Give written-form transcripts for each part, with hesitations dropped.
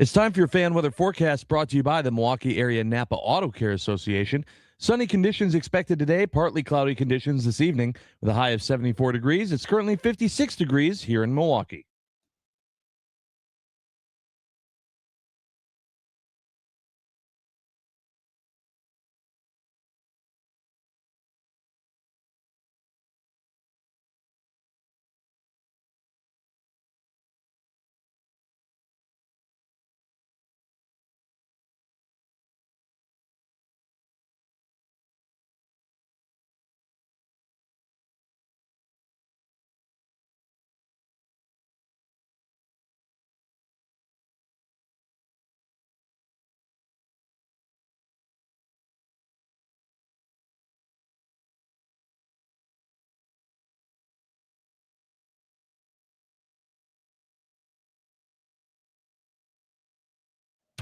It's time for your fan weather forecast brought to you by the Milwaukee Area Napa Auto Care Association. Sunny conditions expected today, partly cloudy conditions this evening with a high of 74 degrees. It's currently 56 degrees here in Milwaukee.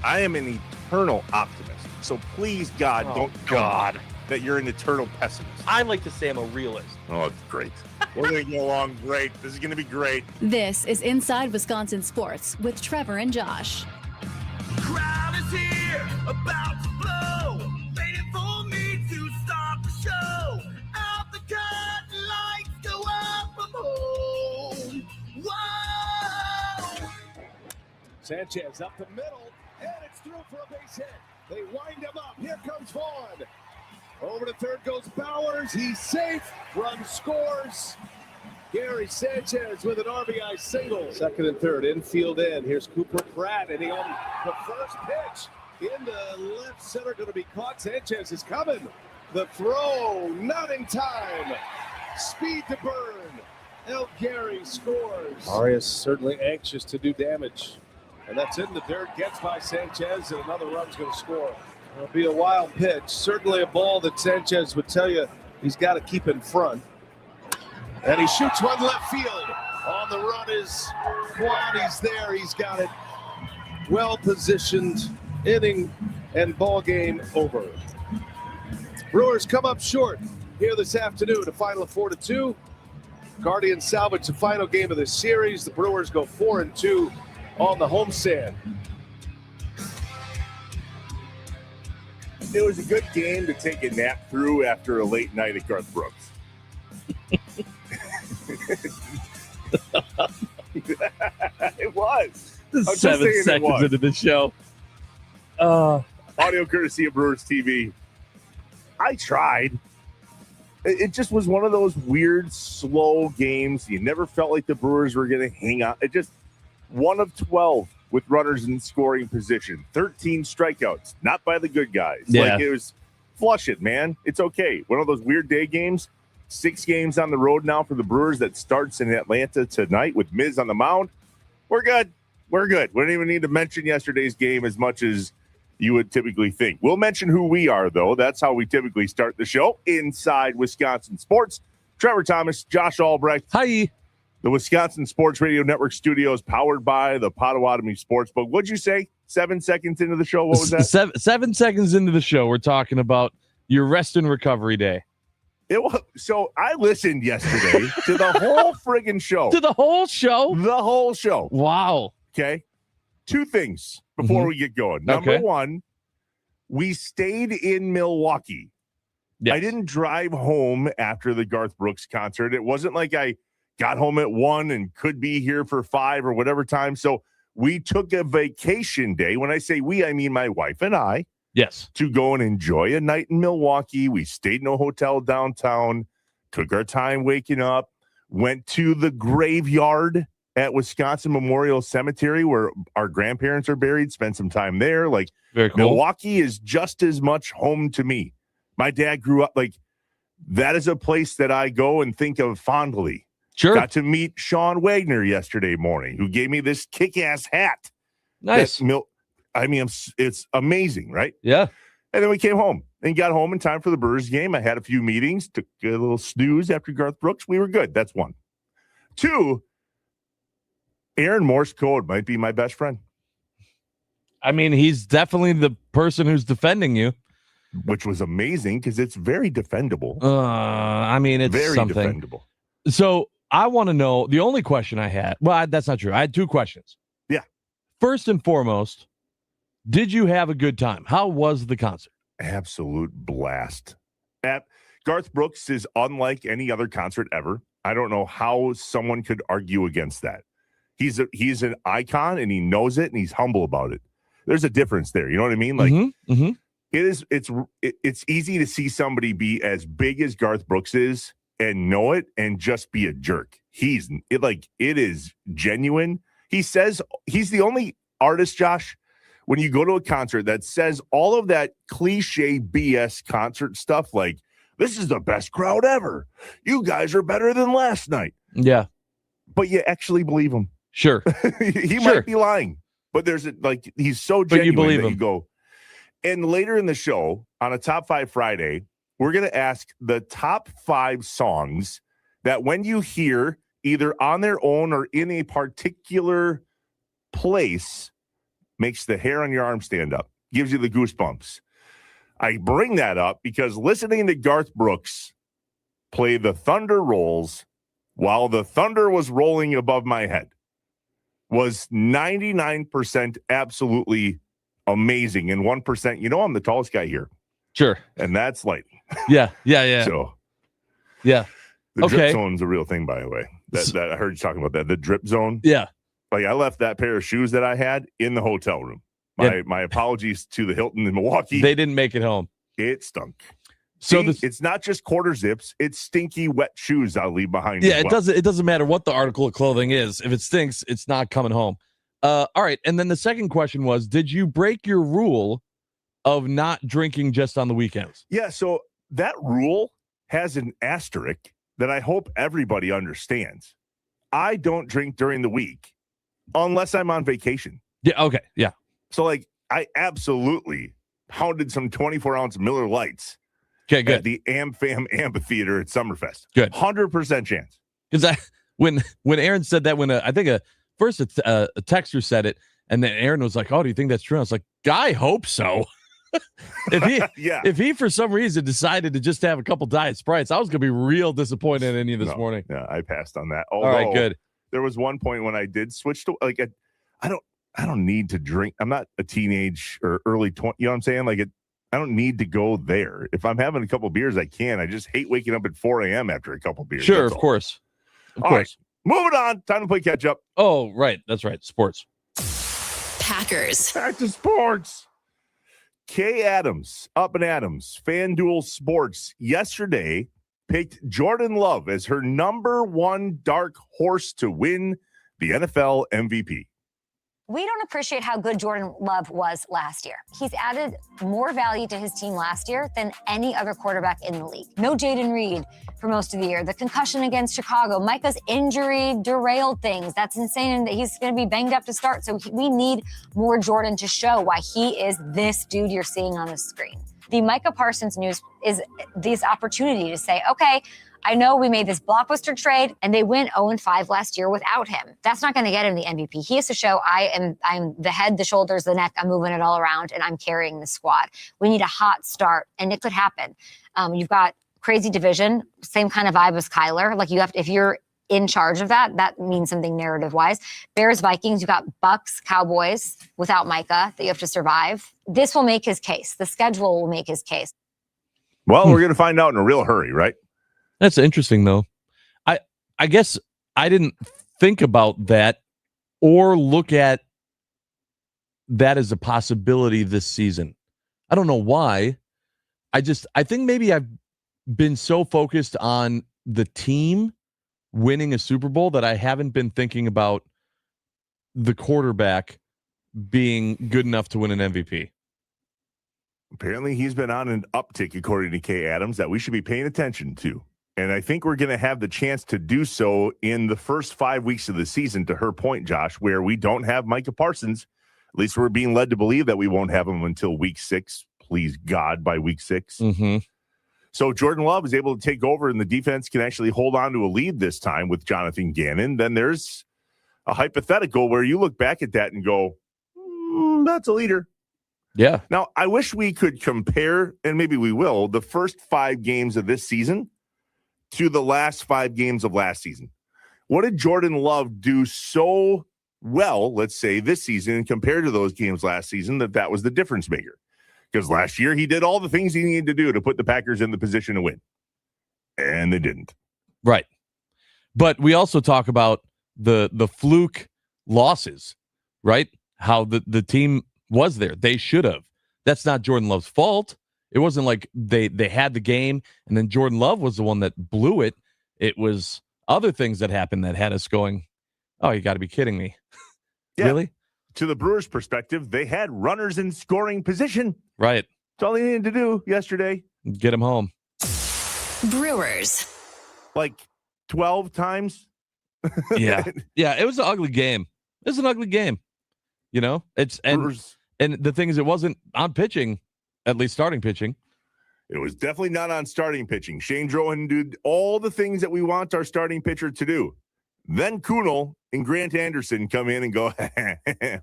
I am an eternal optimist. So please, God, don't tell me that you're an eternal pessimist. I like to say I'm a realist. Oh, it's great. We're going to get along great. This is going to be great. This is Inside Wisconsin Sports with Trevor and Josh. Crowd is here, about to blow, waiting for me to start the show. Out the curtain, lights go up, I'm home. Whoa! Sanchez up the middle, and it's through for a base hit. They wind him up. Here comes Vaughn. Over to third goes Bowers. He's safe. Run scores. Gary Sanchez with an RBI single. Second and third, infield in. Here's Cooper Pratt, and he on the first pitch into left center, going to be caught. Sanchez is coming. The throw, not in time. Speed to burn. El Gary scores. Arias certainly anxious to do damage. And that's in the dirt, gets by Sanchez, and another run's going to score. It'll be a wild pitch. Certainly a ball that Sanchez would tell you he's got to keep in front. And he shoots one left field. On the run is Quan. He's there. He's got it. Well positioned. Inning and ball game over. Brewers come up short here this afternoon. A final of 4-2. Guardians salvage the final game of the series. The Brewers go 4-2 on the homestand. It was a good game to take a nap through after a late night at Garth Brooks. It was. 7 seconds into the show. Audio courtesy of Brewers TV. I tried. It just was one of those weird, slow games. You never felt like the Brewers were going to hang on. It just 1 of 12 with runners in scoring position. 13 strikeouts, not by the good guys. Yeah. Like it was, flush it, man. It's okay. One of those weird day games. 6 games on the road now for the Brewers that starts in Atlanta tonight with Miz on the mound. We're good. We're good. We don't even need to mention yesterday's game as much as you would typically think. We'll mention who we are, though. That's how we typically start the show. Inside Wisconsin Sports. Trevor Thomas, Josh Albrecht. Hi. The Wisconsin Sports Radio Network studios powered by the Potawatomi Sportsbook. What'd you say? 7 seconds into the show? What was that? 7 seconds into the show, we're talking about your rest and recovery day. It was, so I listened yesterday to the whole friggin' show. To the whole show? The whole show. Wow. Okay. 2 things before we get going. Number one, we stayed in Milwaukee. Yes. I didn't drive home after the Garth Brooks concert. It wasn't like I got home at 1 and could be here for 5 or whatever time. So we took a vacation day. When I say we, I mean my wife and I. Yes. To go and enjoy a night in Milwaukee. We stayed in a hotel downtown, took our time waking up, went to the graveyard at Wisconsin Memorial Cemetery where our grandparents are buried, spent some time there. Like, very cool. Milwaukee is just as much home to me. My dad grew up, like, that is a place that I go and think of fondly. Sure. Got to meet Sean Wagner yesterday morning, who gave me this kick-ass hat. Nice. I mean, it's amazing, right? Yeah. And then we came home and got home in time for the Brewers game. I had a few meetings, took a little snooze after Garth Brooks. We were good. That's 1. 2, Aaron Morse code might be my best friend. I mean, he's definitely the person who's defending you. Which was amazing because it's very defendable. I mean, it's very something. defendable. So I want to know, the only question I had, well, that's not true. I had 2 questions. Yeah. First and foremost, Did you have a good time? How was the concert? Absolute blast. Garth Brooks is unlike any other concert ever. I don't know how someone could argue against that. He's an icon, and he knows it, and he's humble about it. There's a difference there. You know what I mean? Like, it's easy to see somebody be as big as Garth Brooks is and know it and just be a jerk. It is genuine. He says he's the only artist, Josh, when you go to a concert that says all of that cliche BS concert stuff, like, this is the best crowd ever. You guys are better than last night. Yeah. But you actually believe him. Sure. He might be lying, but he's so genuine but you believe that him. you go. And later in the show, on a Top 5 Friday, we're going to ask the top 5 songs that when you hear either on their own or in a particular place, makes the hair on your arm stand up, gives you the goosebumps. I bring that up because listening to Garth Brooks play The Thunder Rolls while the thunder was rolling above my head was 99% absolutely amazing. And 1%, I'm the tallest guy here. Sure. And that's lightning. Yeah. So, yeah. the drip zone's a real thing, by the way. That I heard you talking about that. The drip zone. Yeah. Like, I left that pair of shoes that I had in the hotel room. My apologies to the Hilton in Milwaukee. They didn't make it home. It stunk. So it's not just quarter zips. It's stinky, wet shoes I'll leave behind. Yeah, it doesn't matter what the article of clothing is. If it stinks, it's not coming home. All right. And then the second question was, did you break your rule of not drinking just on the weekends? Yeah. So that rule has an asterisk that I hope everybody understands. I don't drink during the week unless I'm on vacation. Yeah. Okay. Yeah. So, like, I absolutely pounded some 24-ounce Miller Lights. Okay, good. At the AmFam Amphitheater at Summerfest. Good. 100% chance. Because when Aaron said that, I think a texter said it, and then Aaron was like, "Oh, do you think that's true?" I was like, "I hope so." If he for some reason decided to just have a couple Diet Sprites, I was gonna be real disappointed in you this morning. Yeah, I passed on that. Although, all right, good. There was one point when I did switch to I don't need to drink. I'm not a teenage or early 20. You know what I'm saying? Like, I don't need to go there. If I'm having a couple beers, I can. I just hate waking up at 4 a.m. after a couple beers. Sure, of course. All right, moving on. Time to play catch up. Oh, right. That's right. Sports. Packers. Back to sports. Kay Adams, Up and Adams, FanDuel Sports, yesterday picked Jordan Love as her number one dark horse to win the NFL MVP. We don't appreciate how good Jordan Love was last year. He's added more value to his team last year than any other quarterback in the league. No Jaden Reed for most of the year. The concussion against Chicago, Micah's injury derailed things. That's insane, and that he's going to be banged up to start. So we need more Jordan to show why he is this dude you're seeing on the screen. The Micah Parsons news is this opportunity to say, okay, I know we made this blockbuster trade and they went 0-5 last year without him. That's not going to get him the MVP. He has to show I'm the head, the shoulders, the neck. I'm moving it all around and I'm carrying the squad. We need a hot start and it could happen. You've got crazy division, same kind of vibe as Kyler. Like if you're in charge of that, that means something narrative wise. Bears, Vikings, you've got Bucks, Cowboys without Micah that you have to survive. This will make his case. The schedule will make his case. Well, we're going to find out in a real hurry, right? That's interesting, though. I guess I didn't think about that or look at that as a possibility this season. I don't know why. I think maybe I've been so focused on the team winning a Super Bowl that I haven't been thinking about the quarterback being good enough to win an MVP. Apparently, he's been on an uptick, according to Kay Adams, that we should be paying attention to. And I think we're going to have the chance to do so in the first 5 weeks of the season, to her point, Josh, where we don't have Micah Parsons. At least we're being led to believe that we won't have him until week 6. Please, God, by week 6. Mm-hmm. So Jordan Love is able to take over, and the defense can actually hold on to a lead this time with Jonathan Gannon. Then there's a hypothetical where you look back at that and go, that's a leader. Yeah. Now, I wish we could compare, and maybe we will, the first 5 games of this season to the last 5 games of last season. What did Jordan Love do so well, let's say this season compared to those games last season, that was the difference maker. Because last year he did all the things he needed to do to put the Packers in the position to win. And they didn't. Right. But we also talk about the fluke losses, right? How the team was there. They should have. That's not Jordan Love's fault. It wasn't like they had the game and then Jordan Love was the one that blew it. It was other things that happened that had us going, oh, you got to be kidding me. Yeah. Really? To the Brewers' perspective, they had runners in scoring position. Right. That's all they needed to do yesterday. Get them home. Brewers. Like 12 times. Yeah. Yeah, it was an ugly game. It was an ugly game. You know, Brewers, and the thing is, it wasn't on pitching, at least starting pitching. it was definitely not on starting pitching. Shane Drohan did all the things that we want our starting pitcher to do. Then Kunal and Grant Anderson come in and go,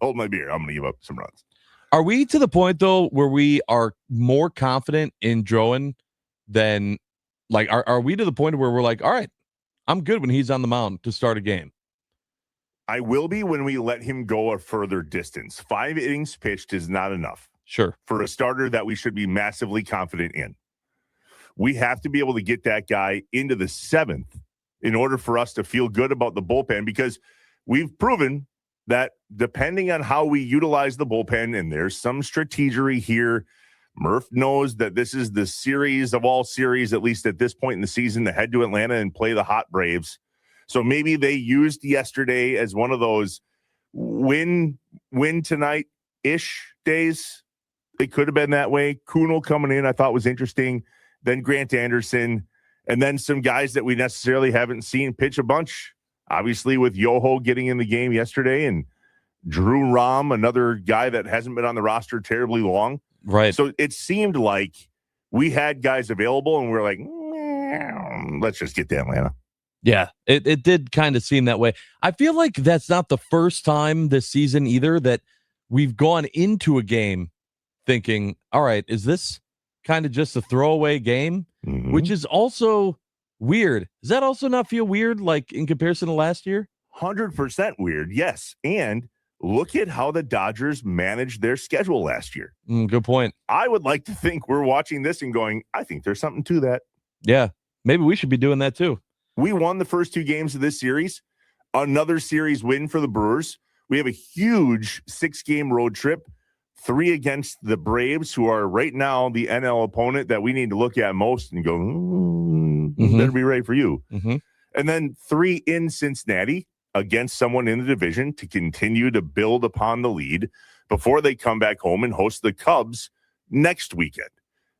hold my beer. I'm going to give up some runs. Are we to the point, though, where we are more confident in Drohan than, like, are we to the point where we're like, all right, I'm good when he's on the mound to start a game? I will be when we let him go a further distance. 5 innings pitched is not enough Sure. for a starter that we should be massively confident in. We have to be able to get that guy into the 7th in order for us to feel good about the bullpen, because we've proven that depending on how we utilize the bullpen, and there's some strategery here, Murph knows that this is the series of all series, at least at this point in the season, to head to Atlanta and play the hot Braves. So maybe they used yesterday as one of those win tonight-ish days. It could have been that way. Kunal coming in, I thought was interesting. Then Grant Anderson, and then some guys that we necessarily haven't seen pitch a bunch. Obviously, with Yoho getting in the game yesterday, and Drew Rom, another guy that hasn't been on the roster terribly long. Right. So it seemed like we had guys available, and we were like, let's just get to Atlanta. Yeah, it did kind of seem that way. I feel like that's not the first time this season either that we've gone into a game thinking, all right, is this kind of just a throwaway game? Mm-hmm. Which is also weird. Does that also not feel weird, like in comparison to last year? 100% weird, yes. And look at how the Dodgers managed their schedule last year. Good point. I would like to think we're watching this and going, I think there's something to that. Yeah, maybe we should be doing that too. We won the first 2 games of this series. Another series win for the Brewers. We have a huge 6-game road trip, 3 against the Braves, who are right now the NL opponent that we need to look at most and go, better be ready for you. Mm-hmm. And then 3 in Cincinnati against someone in the division to continue to build upon the lead before they come back home and host the Cubs next weekend.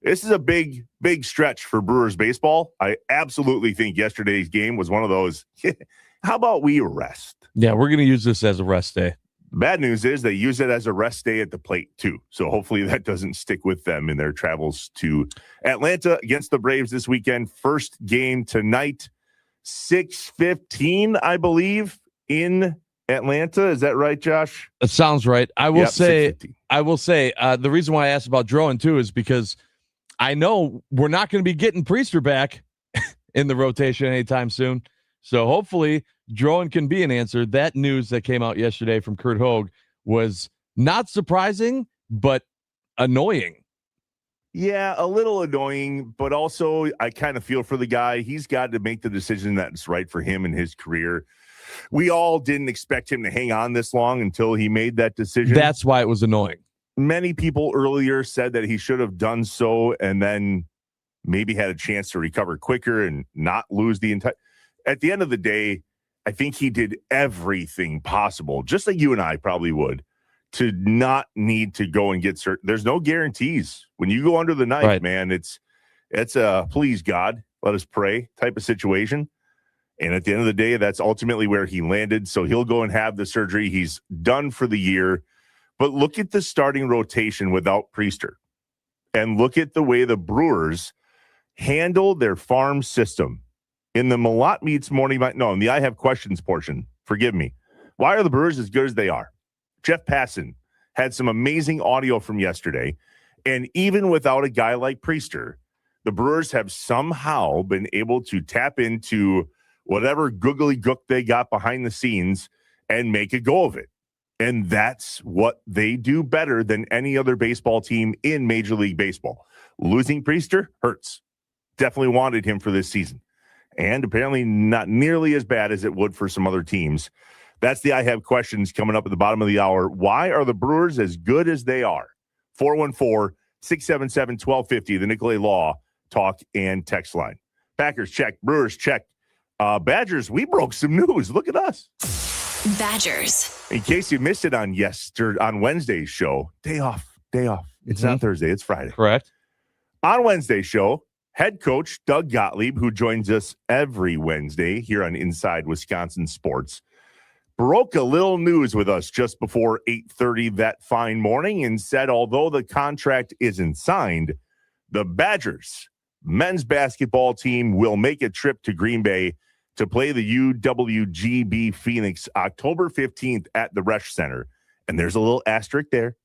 This is a big, big stretch for Brewers baseball. I absolutely think yesterday's game was one of those, how about we rest? Yeah, we're going to use this as a rest day. Bad news is they use it as a rest day at the plate, too. So hopefully that doesn't stick with them in their travels to Atlanta against the Braves this weekend. First game tonight, 6:15, I believe, in Atlanta. Is that right, Josh? That sounds right. I will say, 6:15. The reason why I asked about Drohan, too, is because I know we're not going to be getting Priester back in the rotation anytime soon. So hopefully Drohan can be an answer. That news that came out yesterday from Kurt Hogue was not surprising, but annoying. Yeah, a little annoying, but also I kind of feel for the guy. He's got to make the decision that's right for him in his career. We all didn't expect him to hang on this long until he made that decision. That's why it was annoying. Many people earlier said that he should have done so and then maybe had a chance to recover quicker and not lose the entire. At the end of the day, I think he did everything possible, just like you and I probably would, to not need to go and get certain. There's no guarantees when you go under the knife, right, man. It's a please God, let us pray type of situation. And at the end of the day, that's ultimately where he landed. So he'll go and have the surgery. He's done for the year. But look at the starting rotation without Priester. And look at the way the Brewers handle their farm system. In the Malott Meets Morning, in the I Have Questions portion, forgive me. Why are the Brewers as good as they are? Jeff Passan had some amazing audio from yesterday. And even without a guy like Priester, the Brewers have somehow been able to tap into whatever googly gook they got behind the scenes and make a go of it. And that's what they do better than any other baseball team in Major League Baseball. Losing Priester hurts. Definitely wanted him for this season. And apparently not nearly as bad as it would for some other teams. That's the I Have Questions coming up at the bottom of the hour. Why are the Brewers as good as they are? 414-677-1250, the Nicolay Law talk and text line. Packers check. Brewers check. Badgers, we broke some news. Look at us. Badgers. In case you missed it on Wednesday's show, day off. It's not Thursday, it's Friday. Correct. On Wednesday's show, head coach Doug Gottlieb, who joins us every Wednesday here on Inside Wisconsin Sports, broke a little news with us just before 8:30 that fine morning and said, although the contract isn't signed, the Badgers men's basketball team will make a trip to Green Bay to play the UWGB Phoenix October 15th at the Resch Center. And there's a little asterisk there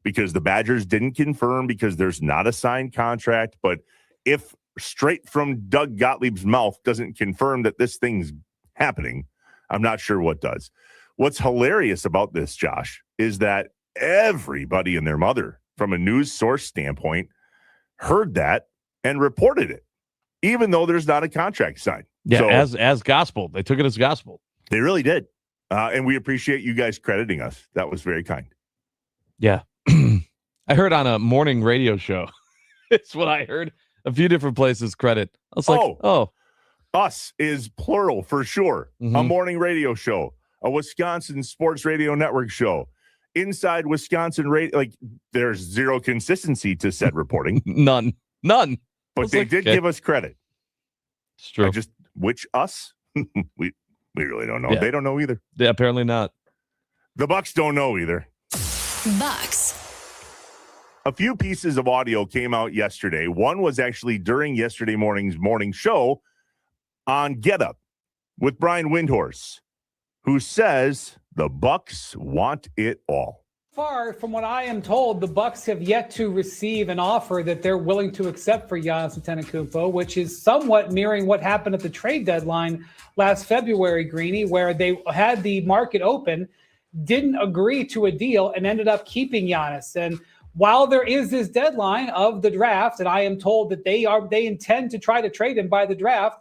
because the Badgers didn't confirm because there's not a signed contract. But if straight from Doug Gottlieb's mouth doesn't confirm that this thing's happening, I'm not sure what does. What's hilarious about this, Josh, is that everybody and their mother, from a news source standpoint, heard that and reported it, even though there's not a contract signed. Yeah, so, as gospel. They took it as gospel. They really did. And we appreciate you guys crediting us. That was very kind. Yeah. I heard on a morning radio show. It's what I heard. A few different places credit. I was like, oh. Us is plural for sure. Mm-hmm. A morning radio show, a Wisconsin Sports Radio Network show, Inside Wisconsin Radio. Like, there's zero consistency to said reporting. None. But they did give us credit. It's true. Which us? we really don't know. Yeah. They don't know either. Yeah, apparently not. The Bucks don't know either. Bucks. A few pieces of audio came out yesterday. One was actually during yesterday morning's morning show on Get Up with Brian Windhorse, who says the Bucks want it all. Far from what I am told, the Bucks have yet to receive an offer that they're willing to accept for Giannis Antetokounmpo, which is somewhat mirroring what happened at the trade deadline last February, Greeny, where they had the market open, didn't agree to a deal, and ended up keeping Giannis. And while there is this deadline of the draft, and I am told that they intend to try to trade him by the draft,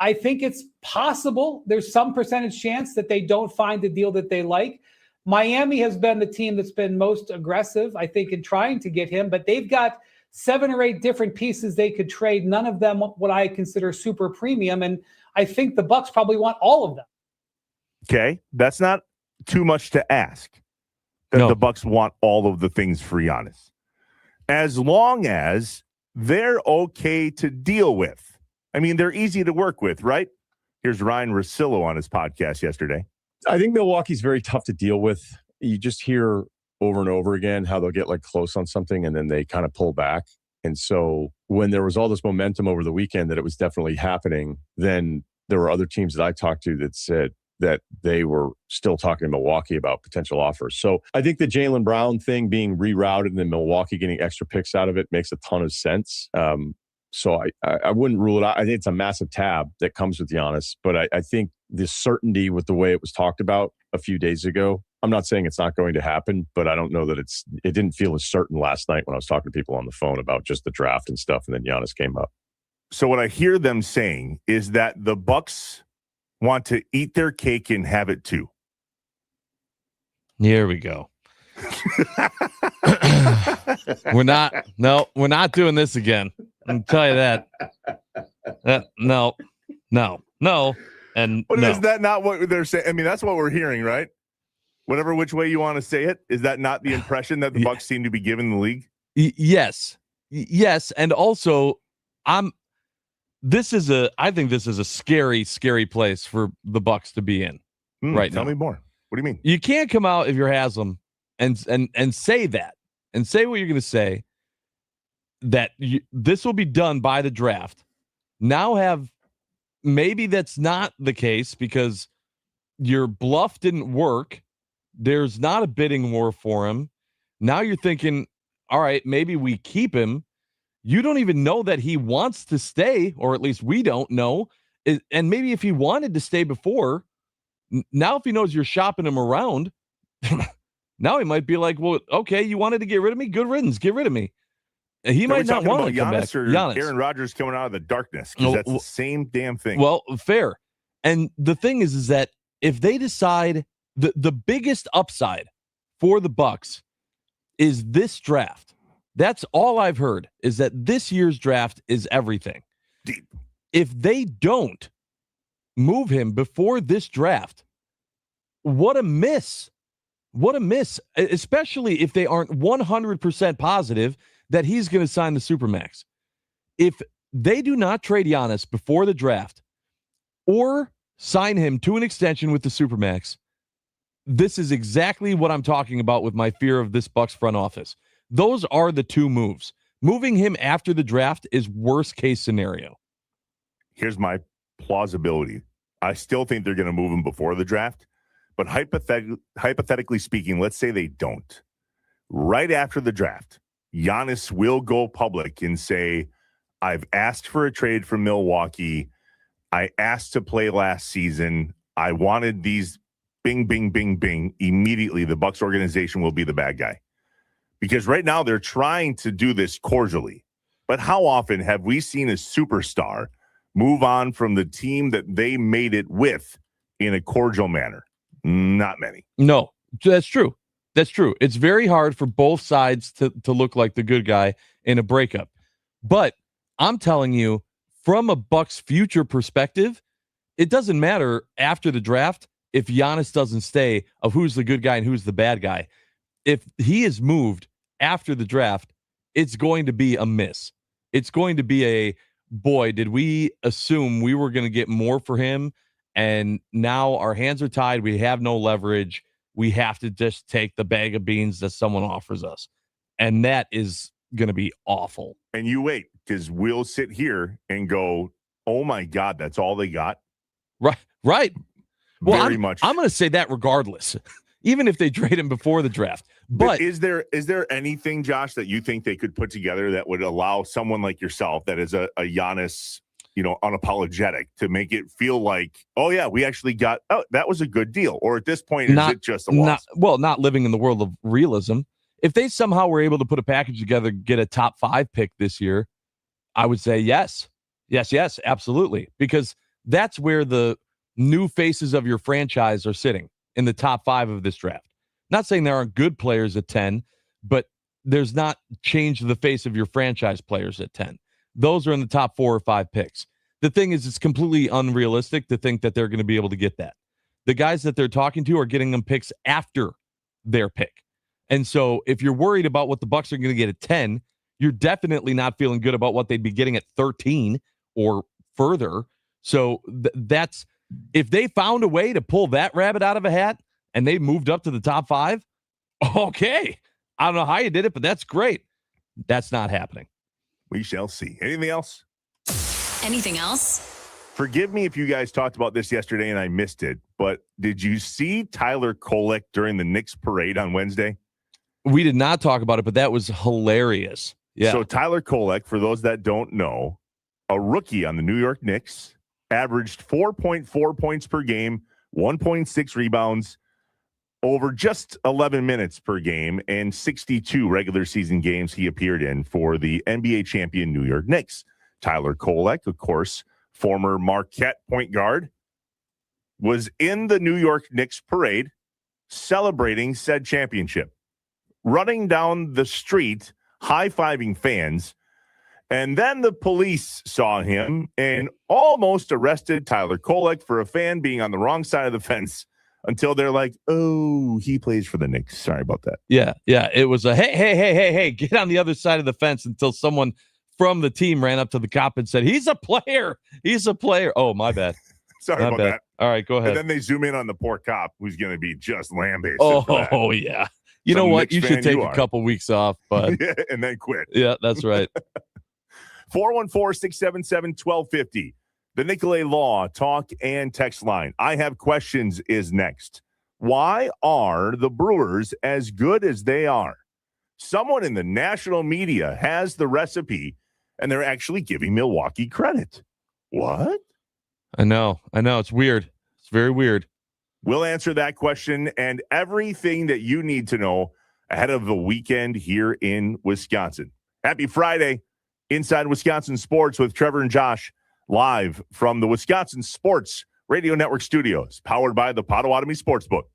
I think it's possible there's some percentage chance that they don't find the deal that they like. Miami has been the team that's been most aggressive, I think, in trying to get him, but they've got 7 or 8 different pieces they could trade, none of them what I consider super premium, and I think the Bucks probably want all of them. Okay, that's not too much to ask that the Bucks want all of the things for Giannis, as long as they're okay to deal with. I mean, they're easy to work with, right? Here's Ryan Russillo on his podcast yesterday. I think Milwaukee's very tough to deal with. You just hear over and over again how they'll get like close on something and then they kind of pull back. And so when there was all this momentum over the weekend that it was definitely happening, then there were other teams that I talked to that said that they were still talking to Milwaukee about potential offers. So I think the Jaylen Brown thing being rerouted and then Milwaukee getting extra picks out of it makes a ton of sense. So I wouldn't rule it out. I think it's a massive tab that comes with Giannis, but I think the certainty with the way it was talked about a few days ago, I'm not saying it's not going to happen, but I don't know that it didn't feel as certain last night when I was talking to people on the phone about just the draft and stuff, and then Giannis came up. So what I hear them saying is that the Bucks want to eat their cake and have it too. Here we go. We're not doing this again. I'll tell you that. No. And but no. Is that not what they're saying? I mean, that's what we're hearing, right? Whatever which way you want to say it, is that not the impression that the Bucks seem to be giving the league? Yes, and also I think this is a scary place for the Bucks to be in right now. Tell me more. What do you mean? You can't come out if you're Haslam and say that and say what you're going to say, that this will be done by the draft. Now maybe that's not the case because your bluff didn't work. There's not a bidding war for him. Now you're thinking, all right, maybe we keep him. You don't even know that he wants to stay, or at least we don't know. And maybe if he wanted to stay before, Now, if he knows you're shopping him around, now he might be like, well, okay, you wanted to get rid of me? Good riddance. Get rid of me. He might not want to come back. Or Giannis. Aaron Rodgers coming out of the darkness, because that's the same damn thing. Well, fair. And the thing is that if they decide the biggest upside for the Bucks is this draft. That's all I've heard, is that this year's draft is everything. If they don't move him before this draft, what a miss. What a miss, especially if they aren't 100% positive that he's going to sign the Supermax. If they do not trade Giannis before the draft or sign him to an extension with the Supermax, this is exactly what I'm talking about with my fear of this Bucks front office. Those are the two moves. Moving him after the draft is worst case scenario. Here's my plausibility. I still think they're going to move him before the draft, but hypothetically speaking, let's say they don't. Right after the draft, Giannis will go public and say, I've asked for a trade from Milwaukee. I asked to play last season. I wanted these bing, bing, bing, bing. Immediately, the Bucks organization will be the bad guy. Because right now they're trying to do this cordially. But how often have we seen a superstar move on from the team that they made it with in a cordial manner? Not many. No, that's true. That's true. It's very hard for both sides to look like the good guy in a breakup. But I'm telling you, from a Bucks future perspective, it doesn't matter after the draft if Giannis doesn't stay of who's the good guy and who's the bad guy. If he is moved after the draft, it's going to be a miss. It's going to be a, boy, did we assume we were going to get more for him, and now our hands are tied. We have no leverage. We have to just take the bag of beans that someone offers us. And that is going to be awful. And you wait, because we'll sit here and go, oh my God, that's all they got? Right. Well, Very much. I'm going to say that regardless, even if they trade him before the draft. But is there anything, Josh, that you think they could put together that would allow someone like yourself that is a Giannis, unapologetic, to make it feel like, oh yeah, we actually got, that was a good deal? Or at this point, is it just a loss? Not living in the world of realism. If they somehow were able to put a package together, get a top 5 pick this year, I would say yes, absolutely. Because that's where the new faces of your franchise are sitting, in the top 5 of this draft. Not saying there aren't good players at 10, but there's not change the face of your franchise players at 10. Those are in the top 4 or 5 picks. The thing is, it's completely unrealistic to think that they're going to be able to get that. The guys that they're talking to are getting them picks after their pick. And so if you're worried about what the Bucks are going to get at 10, you're definitely not feeling good about what they'd be getting at 13 or further. So that's, if they found a way to pull that rabbit out of a hat and they moved up to the top 5, okay. I don't know how you did it, but that's great. That's not happening. We shall see. Anything else? Anything else? Forgive me if you guys talked about this yesterday and I missed it, but did you see Tyler Kolek during the Knicks parade on Wednesday? We did not talk about it, but that was hilarious. Yeah. So Tyler Kolek, for those that don't know, a rookie on the New York Knicks, averaged 4.4 points per game, 1.6 rebounds over just 11 minutes per game, and 62 regular season games he appeared in for the NBA champion New York Knicks. Tyler Kolek, of course, former Marquette point guard, was in the New York Knicks parade celebrating said championship, running down the street, high-fiving fans. And then the police saw him and almost arrested Tyler Kolek for a fan being on the wrong side of the fence, until they're like, oh, he plays for the Knicks. Sorry about that. Yeah. It was a, hey, get on the other side of the fence, until someone from the team ran up to the cop and said, he's a player. Oh, my bad. Sorry about that. All right, go ahead. And then they zoom in on the poor cop, who's going to be just lambasted. Oh, yeah. You know what? You should take a couple weeks off, but yeah, and then quit. Yeah, that's right. 414-677-1250. The Nicolay Law talk and text line. I have questions is next. Why are the Brewers as good as they are? Someone in the national media has the recipe, and they're actually giving Milwaukee credit. What? I know. It's weird. It's very weird. We'll answer that question and everything that you need to know ahead of the weekend here in Wisconsin. Happy Friday, Inside Wisconsin Sports with Trevor and Josh, live from the Wisconsin Sports Radio Network studios, powered by the Potawatomi Sportsbook.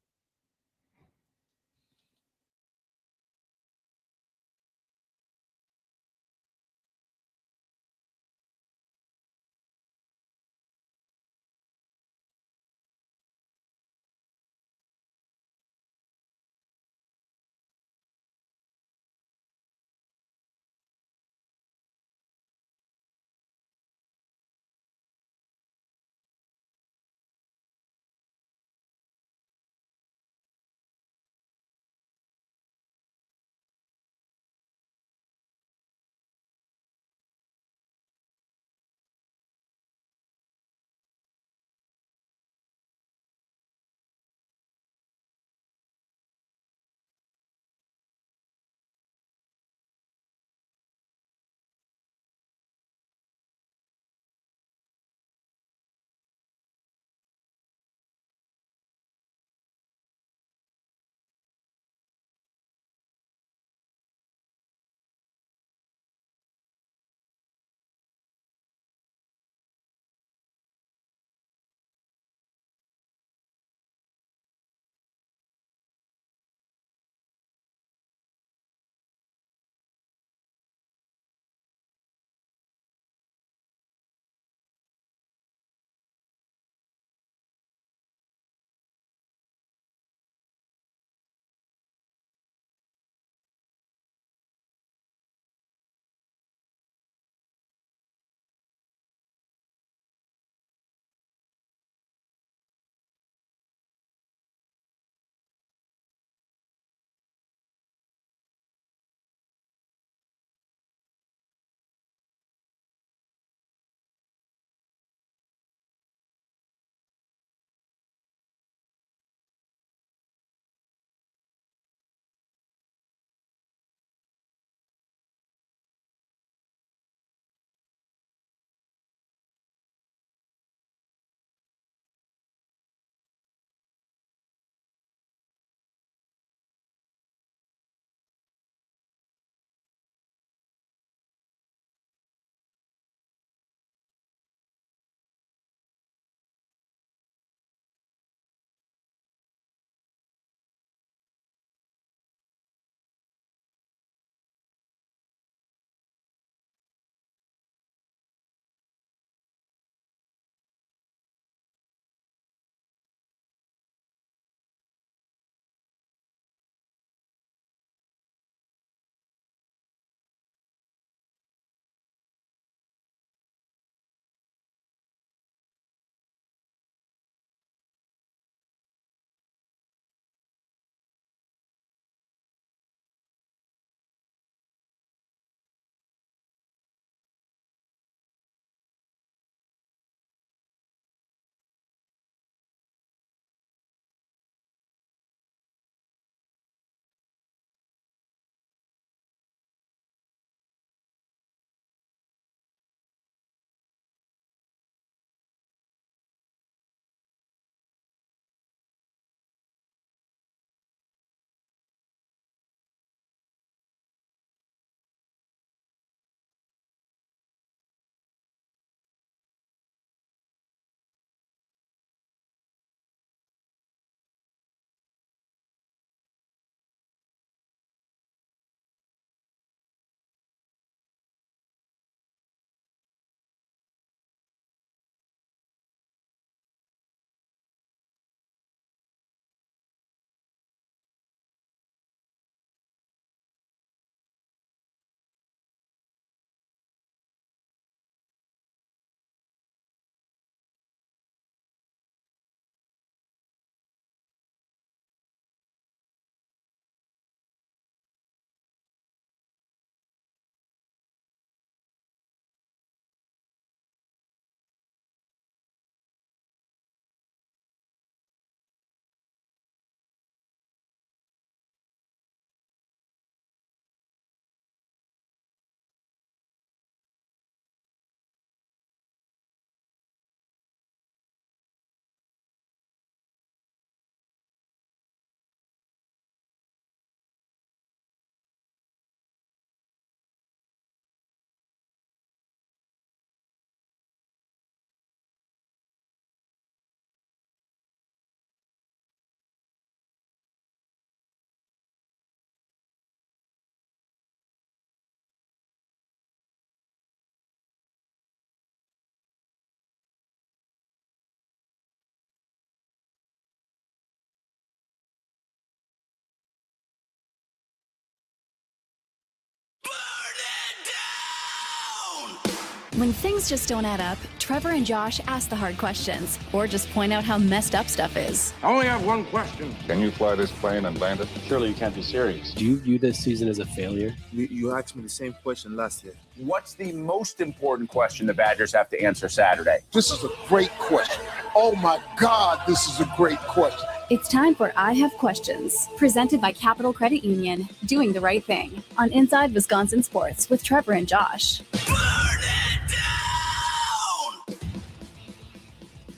When things just don't add up, Trevor and Josh ask the hard questions or just point out how messed up stuff is. I only have one question. Can you fly this plane and land it? Surely you can't be serious. Do you view this season as a failure? You asked me the same question last year. What's the most important question the Badgers have to answer Saturday? This is a great question. Oh my God, this is a great question. It's time for I Have Questions, presented by Capital Credit Union, doing the right thing on Inside Wisconsin Sports with Trevor and Josh.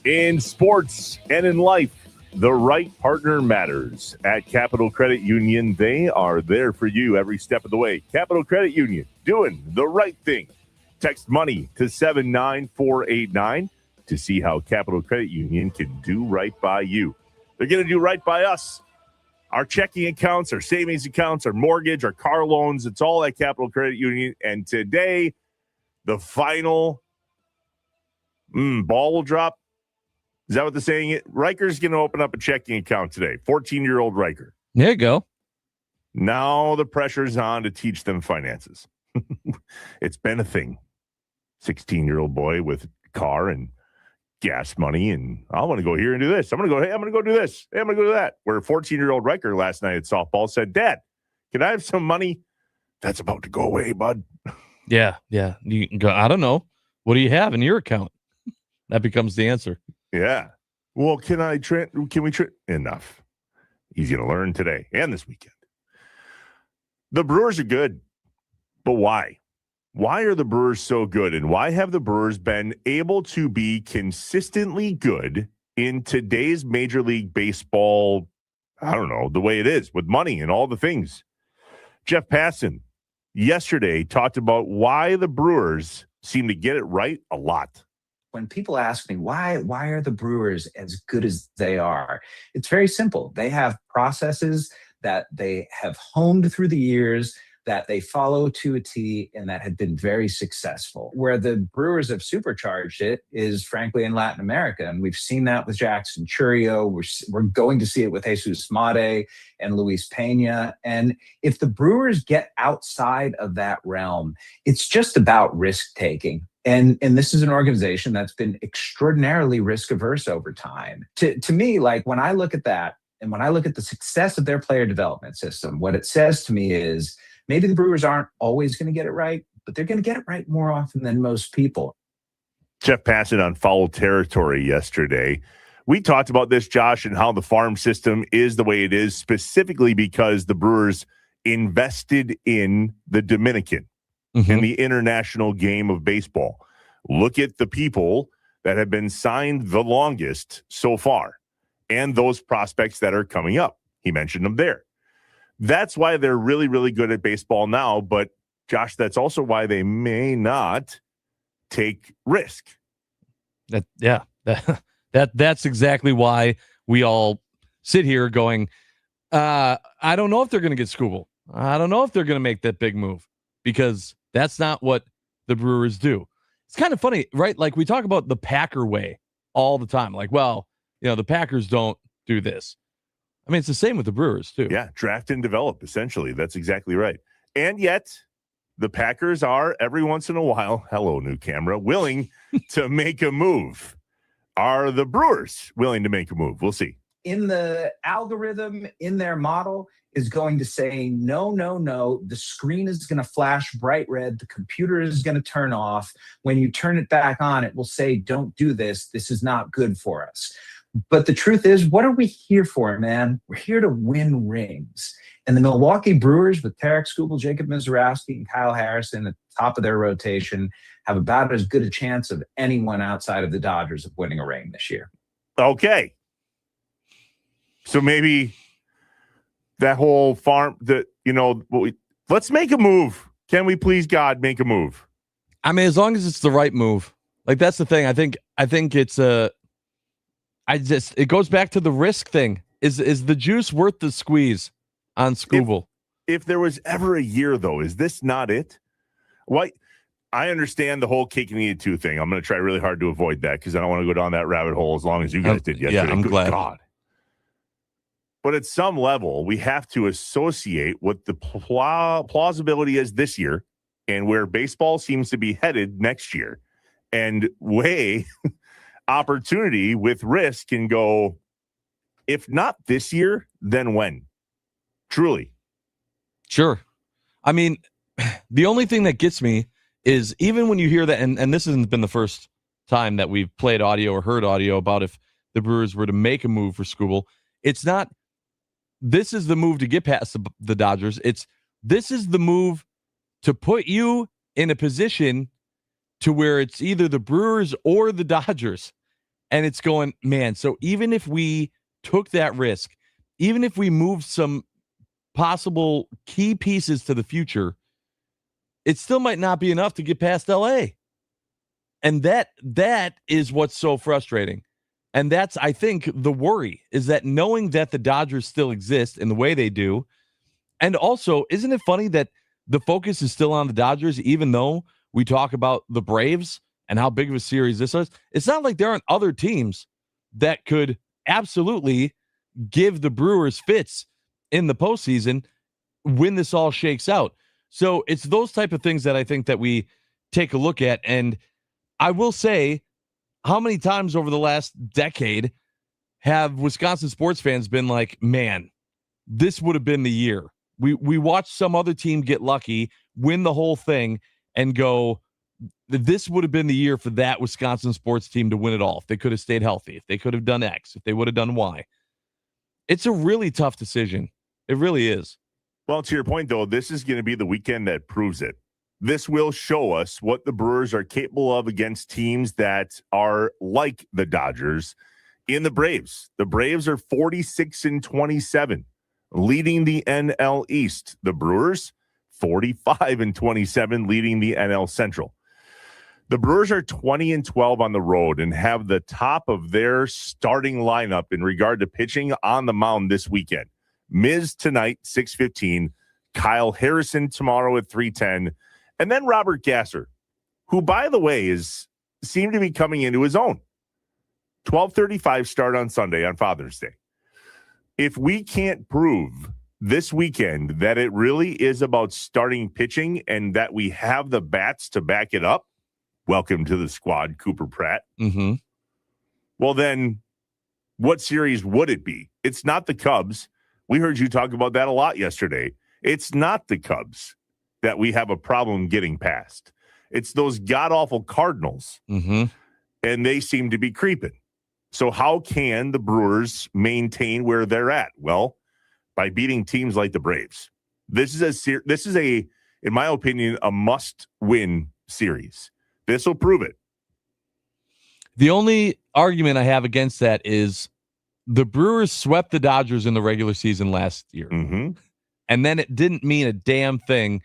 In sports and in life, the right partner matters. At Capital Credit Union, they are there for you every step of the way. Capital Credit Union, doing the right thing. Text money to 79489 to see how Capital Credit Union can do right by you. They're going to do right by us. Our checking accounts, our savings accounts, our mortgage, our car loans, it's all at Capital Credit Union. And today, the final ball will drop. Is that what they're saying? Riker's going to open up a checking account today. 14-year-old Riker. There you go. Now the pressure's on to teach them finances. It's been a thing. 16-year-old boy with car and gas money, and I want to go here and do this. I'm going to go do this. Hey, I'm going to go do that. Where 14-year-old Riker last night at softball said, Dad, can I have some money? That's about to go away, bud. Yeah. You can go, I don't know. What do you have in your account? That becomes the answer. Yeah. Well, can we enough? He's going to learn today and this weekend. The Brewers are good, but why? Why are the Brewers so good, and why have the Brewers been able to be consistently good in today's Major League Baseball, I don't know, the way it is with money and all the things? Jeff Passan yesterday talked about why the Brewers seem to get it right a lot. When people ask me, why are the Brewers as good as they are? It's very simple. They have processes that they have honed through the years, that they follow to a T, and that have been very successful. Where the Brewers have supercharged it is, frankly, in Latin America. And we've seen that with Jackson Chourio. We're going to see it with Jesus Mate and Luis Pena. And if the Brewers get outside of that realm, it's just about risk-taking. And this is an organization that's been extraordinarily risk-averse over time. To me, like when I look at that, and when I look at the success of their player development system, what it says to me is maybe the Brewers aren't always going to get it right, but they're going to get it right more often than most people. Jeff Passan on Foul Territory yesterday. We talked about this, Josh, and how the farm system is the way it is, specifically because the Brewers invested in the Dominican. In the international game of baseball. Look at the people that have been signed the longest so far and those prospects that are coming up. He mentioned them there. That's why they're really, really good at baseball now. But, Josh, that's also why they may not take risk. That's exactly why we all sit here going, I don't know if they're going to get Scooble. I don't know if they're going to make that big move, because that's not what the Brewers do. It's kind of funny, right? Like we talk about the Packer way all the time. Like, well, the Packers don't do this. I mean, it's the same with the Brewers too. Yeah, draft and develop, essentially. That's exactly right. And yet, the Packers are, every once in a while, hello, new camera, willing to make a move. Are the Brewers willing to make a move? We'll see. In the algorithm, in their model, is going to say, no. The screen is going to flash bright red. The computer is going to turn off. When you turn it back on, it will say, don't do this. This is not good for us. But the truth is, what are we here for, man? We're here to win rings. And the Milwaukee Brewers, with Tarek Skubal, Jacob Mizorowski, and Kyle Harrison at the top of their rotation, have about as good a chance of anyone outside of the Dodgers of winning a ring this year. Okay. So maybe that whole farm, let's make a move. Can we please, God, make a move? I mean, as long as it's the right move. Like, that's the thing. I think it's it goes back to the risk thing. Is the juice worth the squeeze on Scooble? If there was ever a year, though, is this not it? Why? I understand the whole cake and eat it too thing. I'm going to try really hard to avoid that because I don't want to go down that rabbit hole as long as you guys did yesterday. Yeah, I'm glad. God. But at some level, we have to associate what the plausibility is this year and where baseball seems to be headed next year. and weigh opportunity with risk and go, if not this year, then when? Truly. Sure. I mean, the only thing that gets me is even when you hear that, and this hasn't been the first time that we've played audio or heard audio about if the Brewers were to make a move for Skubal. It's not, this is the move to get past the Dodgers. This is the move to put you in a position to where it's either the Brewers or the Dodgers. And it's going, man, so even if we took that risk, even if we moved some possible key pieces to the future, it still might not be enough to get past LA. And that is what's so frustrating. And that's, I think, the worry is that knowing that the Dodgers still exist in the way they do. And also, isn't it funny that the focus is still on the Dodgers, even though we talk about the Braves and how big of a series this is? It's not like there aren't other teams that could absolutely give the Brewers fits in the postseason when this all shakes out. So it's those type of things that I think that we take a look at. And I will say, how many times over the last decade have Wisconsin sports fans been like, man, this would have been the year. We watched some other team get lucky, win the whole thing, and go, this would have been the year for that Wisconsin sports team to win it all. If they could have stayed healthy, if they could have done X, if they would have done Y. It's a really tough decision. It really is. Well, to your point, though, this is going to be the weekend that proves it. This will show us what the Brewers are capable of against teams that are like the Dodgers in the Braves. The Braves are 46-27, leading the NL East. The Brewers, 45-27, leading the NL Central. The Brewers are 20-12 on the road and have the top of their starting lineup in regard to pitching on the mound this weekend. Miz tonight, 6:15. Kyle Harrison tomorrow at 3:10. And then Robert Gasser, who, by the way, seemed to be coming into his own. 12:35 start on Sunday on Father's Day. If we can't prove this weekend that it really is about starting pitching and that we have the bats to back it up, welcome to the squad, Cooper Pratt. Mm-hmm. Well, then what series would it be? It's not the Cubs. We heard you talk about that a lot yesterday. It's not the Cubs that we have a problem getting past. It's those god-awful Cardinals, mm-hmm. and they seem to be creeping. So how can the Brewers maintain where they're at? Well, by beating teams like the Braves. This is a, in my opinion, a must-win series. This will prove it. The only argument I have against that is the Brewers swept the Dodgers in the regular season last year. Mm-hmm. And then it didn't mean a damn thing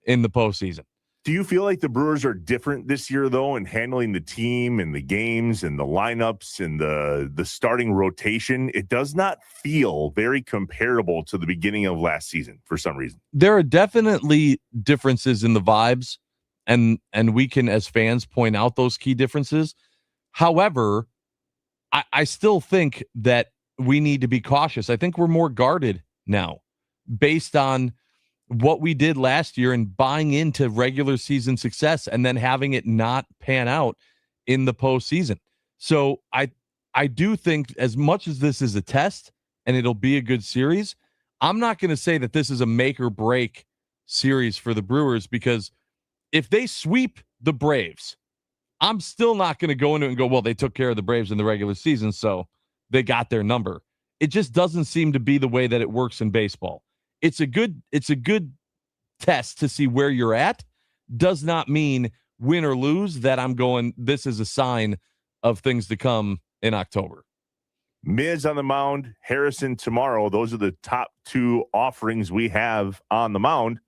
in the postseason. Do you feel like the Brewers are different this year, though, in handling the team and the games and the lineups and the starting rotation? It does not feel very comparable to the beginning of last season for some reason. There are definitely differences in the vibes, and we can, as fans, point out those key differences. However, I still think that we need to be cautious. I think we're more guarded now based on what we did last year and buying into regular season success and then having it not pan out in the postseason. So I do think, as much as this is a test and it'll be a good series, I'm not going to say that this is a make or break series for the Brewers, because if they sweep the Braves, I'm still not going to go into it and go, well, they took care of the Braves in the regular season, so they got their number. It just doesn't seem to be the way that it works in baseball. It's a good test to see where you're at. Does not mean win or lose that I'm going, this is a sign of things to come in October. Miz on the mound, Harrison tomorrow. Those are the top two offerings we have on the mound.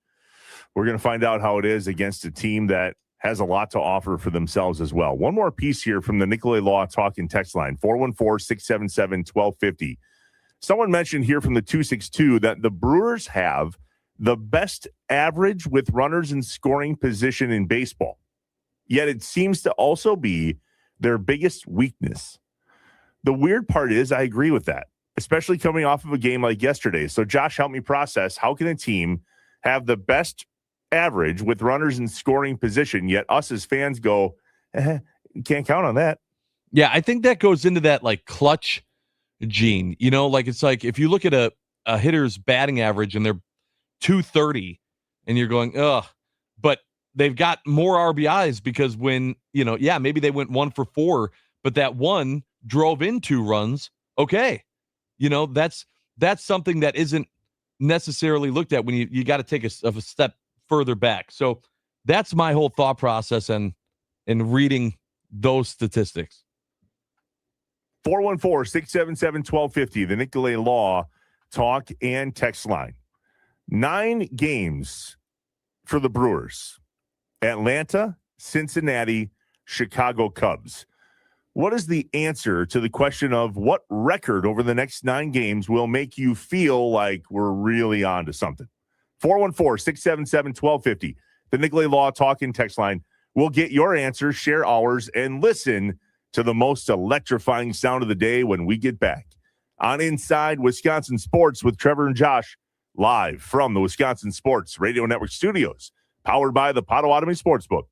We're going to find out how it is against a team that has a lot to offer for themselves as well. One more piece here from the Nicolay Law Talking text line, 414-677-1250. Someone mentioned here from the 262 that the Brewers have the best average with runners in scoring position in baseball. Yet it seems to also be their biggest weakness. The weird part is I agree with that, especially coming off of a game like yesterday. So Josh, help me process. How can a team have the best average with runners in scoring position, yet us as fans go, You can't count on that. Yeah, I think that goes into that like clutch gene. You know, like it's like if you look at a hitter's batting average and they're 230 and you're going, ugh, but they've got more RBIs because when, maybe they went 1 for 4, but that one drove in 2 runs. Okay. That's something that isn't necessarily looked at when you got to take a step further back. So that's my whole thought process and in reading those statistics. 414-677-1250, the Nicolay Law talk and text line. 9 games for the Brewers. Atlanta, Cincinnati, Chicago Cubs. What is the answer to the question of what record over the next 9 games will make you feel like we're really on to something? 414-677-1250, the Nicolay Law talk and text line. We'll get your answers, share ours, and listen to the most electrifying sound of the day when we get back on Inside Wisconsin Sports with Trevor and Josh, live from the Wisconsin Sports Radio Network studios, powered by the Potawatomi Sportsbook.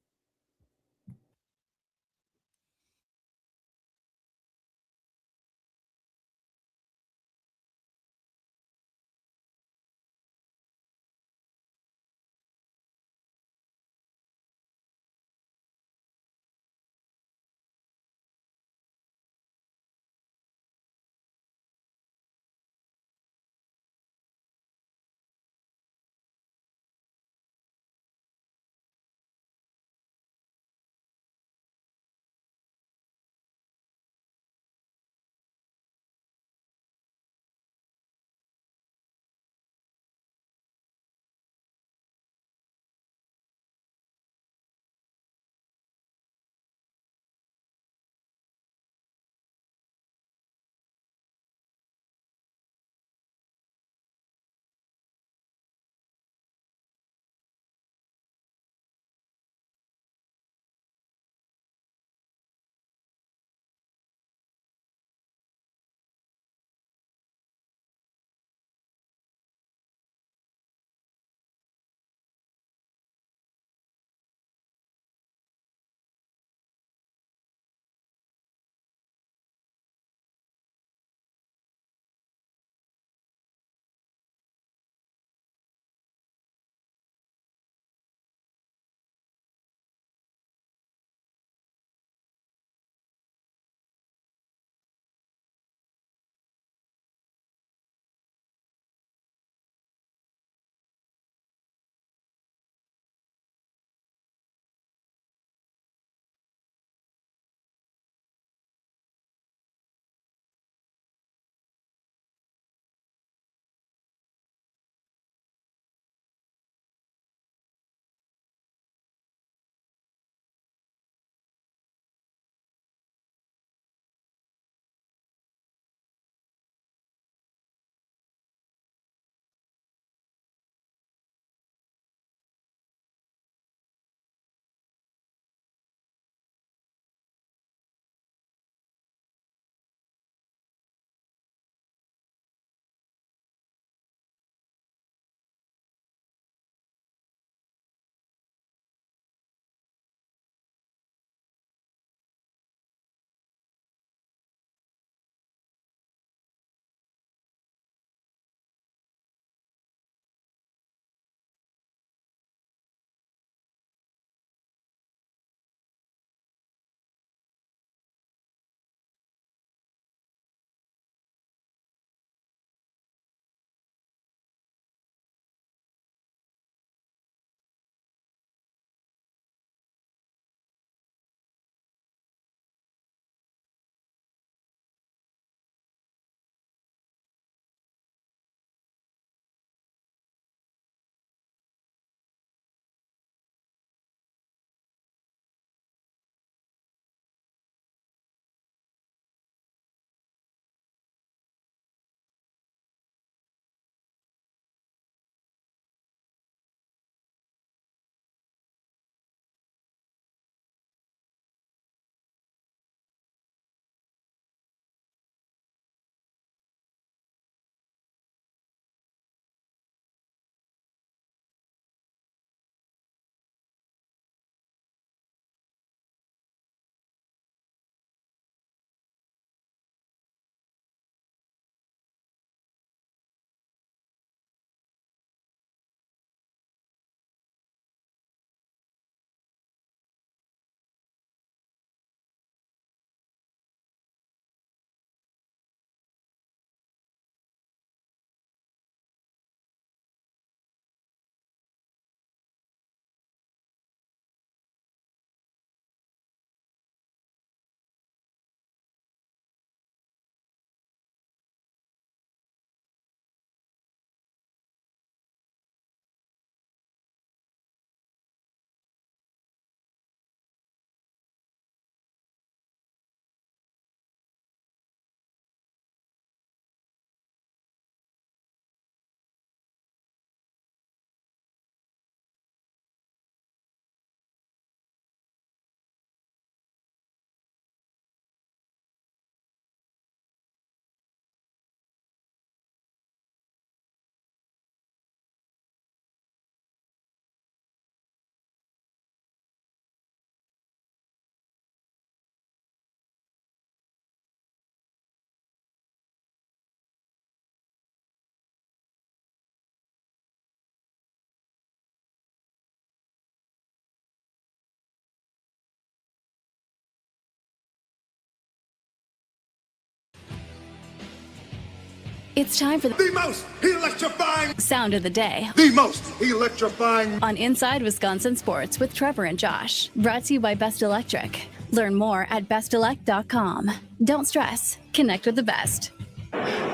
It's time for The most electrifying sound of the day The most electrifying on Inside Wisconsin Sports with Trevor and Josh. Brought to you by Best Electric. Learn more at bestelect.com. Don't stress. Connect with the best.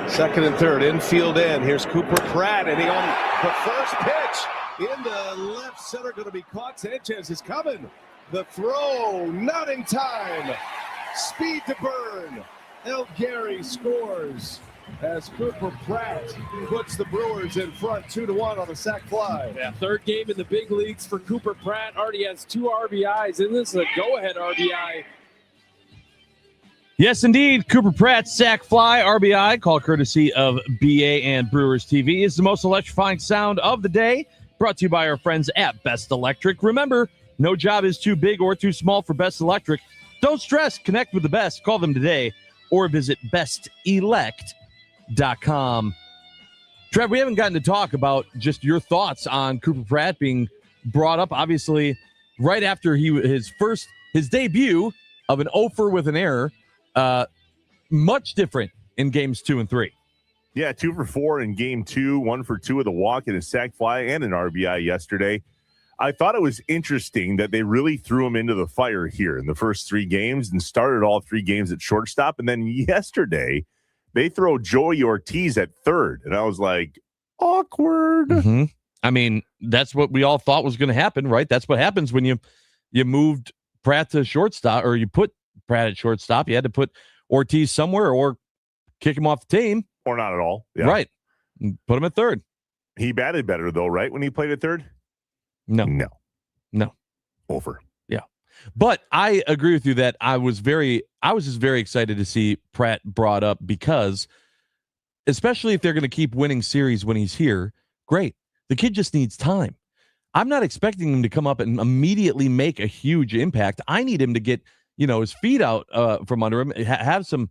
Second and third, infield end. Here's Cooper Pratt, and he on the first pitch in the left center, going to be caught. Sanchez is coming. The throw, not in time. Speed to burn. El Gary scores as Cooper Pratt puts the Brewers in front 2-1 on a sac fly. Yeah, third game in the big leagues for Cooper Pratt. Already has 2 RBIs, and this is a go-ahead RBI. Yes, indeed. Cooper Pratt's sac fly RBI, call courtesy of BA and Brewers TV, is the most electrifying sound of the day. Brought to you by our friends at Best Electric. Remember, no job is too big or too small for Best Electric. Don't stress. Connect with the best. Call them today or visit bestelect.com. Trev, we haven't gotten to talk about just your thoughts on Cooper Pratt being brought up, obviously, right after his debut of an 0-for with an error. Much different in games 2 and 3. Yeah, 2 for 4 in game 2, 1 for 2 with a walk and a sac fly and an RBI yesterday. I thought it was interesting that they really threw him into the fire here in the first 3 games and started all 3 games at shortstop. And then yesterday, they throw Joey Ortiz at third. And I was like, awkward. Mm-hmm. I mean, that's what we all thought was going to happen, right? That's what happens when you moved Pratt to shortstop, or you put Pratt at shortstop. You had to put Ortiz somewhere or kick him off the team. Or not at all. Yeah. Right. Put him at third. He batted better, though, right, when he played at third? No. Over. Yeah. But I agree with you that I was just very excited to see Pratt brought up because, especially if they're going to keep winning series when he's here, great. The kid just needs time. I'm not expecting him to come up and immediately make a huge impact. I need him to get, his feet out from under him, have some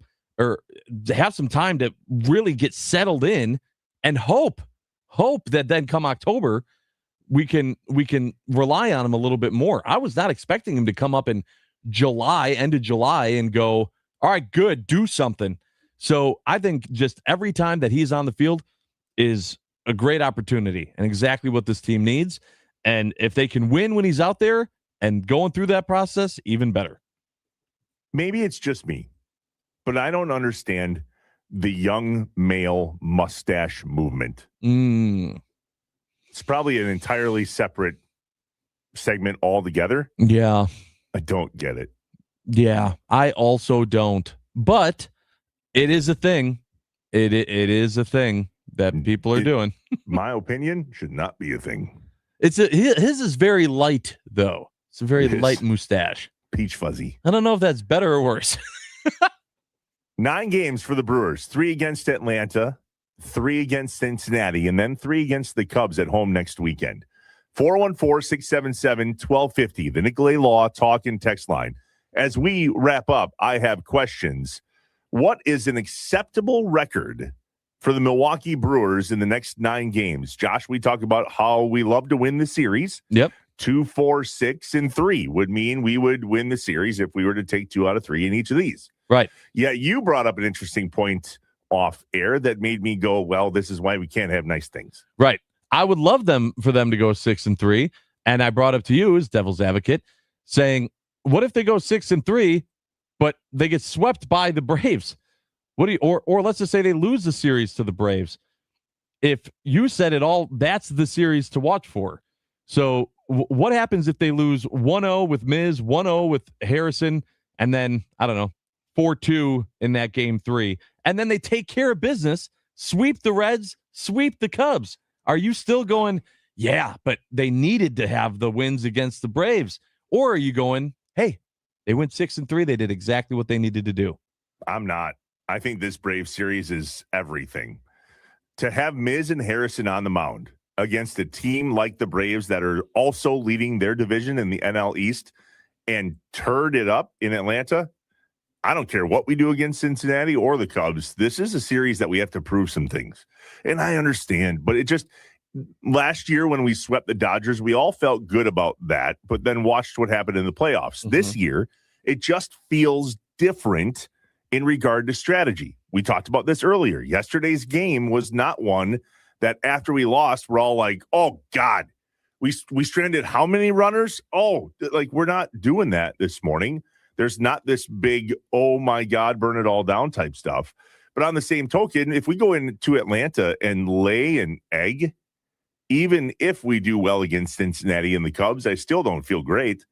time to really get settled in, and hope that then come October we can rely on him a little bit more. I was not expecting him to come up in end of July and go, all right, good, do something. So I think just every time that he's on the field is a great opportunity and exactly what this team needs. And if they can win when he's out there and going through that process, even better. Maybe it's just me, but I don't understand the young male mustache movement. It's probably an entirely separate segment altogether. Yeah. I don't get it. Yeah, I also don't. But it is a thing. It is a thing that people are doing. My opinion, should not be a thing. His is very light, though. It's a very light mustache. Peach fuzzy. I don't know if that's better or worse. 9 games for the Brewers, 3 against Atlanta, 3 against Cincinnati, and then 3 against the Cubs at home next weekend. 414-677-1250, the Nicolay Law talk and text line. As we wrap up, I have questions. What is an acceptable record for the Milwaukee Brewers in the next 9 games? Josh, we talked about how we love to win the series. Yep. 2, 4, 6, and 3 would mean we would win the series if we were to take 2 out of 3 in each of these. Right. Yeah, you brought up an interesting point off air that made me go, well, this is why we can't have nice things. Right. I would love for them to go 6-3. And I brought up to you as devil's advocate saying, what if they go 6-3, but they get swept by the Braves? Or let's just say they lose the series to the Braves. If you said it all, that's the series to watch for. So what happens if they lose 1-0 with Miz, 1-0 with Harrison, and then, I don't know, 4-2 in that game 3, and then they take care of business, sweep the Reds, sweep the Cubs? Are you still going, yeah, but they needed to have the wins against the Braves? Or are you going, hey, they went 6-3, they did exactly what they needed to do? I'm not. I think this Brave series is everything. To have Miz and Harrison on the mound against a team like the Braves that are also leading their division in the NL East and turd it up in Atlanta, I don't care what we do against Cincinnati or the Cubs. This is a series that we have to prove some things. And I understand, but it just, last year when we swept the Dodgers, we all felt good about that, but then watched what happened in the playoffs. Mm-hmm. This year, it just feels different in regard to strategy. we talked about this earlier. Yesterday's game was not one that after we lost, we're all like, oh, God, we stranded how many runners? Oh, like we're not doing that this morning. There's not this big, oh, my God, burn it all down type stuff. But on the same token, if we go into Atlanta and lay an egg, even if we do well against Cincinnati and the Cubs, I still don't feel great.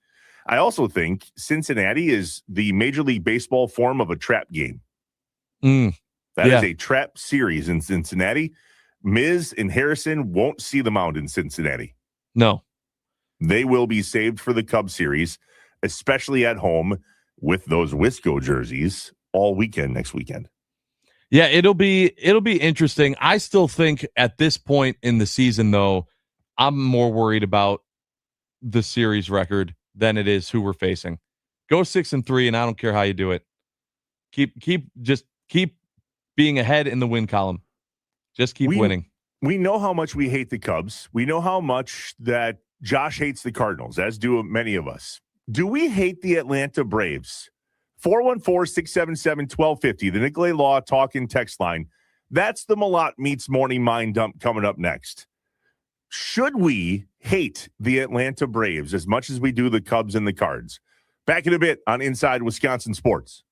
I also think Cincinnati is the Major League Baseball form of a trap game. That is a trap series in Cincinnati. Miz and Harrison won't see the mound in Cincinnati. No. They will be saved for the Cubs series, especially at home with those Wisco jerseys all weekend next weekend. Yeah, it'll be interesting. I still think at this point in the season, though, I'm more worried about the series record than it is who we're facing. Go 6-3, and I don't care how you do it. Keep being ahead in the win column. Just keep winning. We know how much we hate the Cubs. We know how much that Josh hates the Cardinals, as do many of us. Do we hate the Atlanta Braves? 414-677-1250, the Nicolay Law talk-in text line. That's the Malott Meets Morning Mind Dump coming up next. Should we hate the Atlanta Braves as much as we do the Cubs and the Cards? Back in a bit on Inside Wisconsin Sports.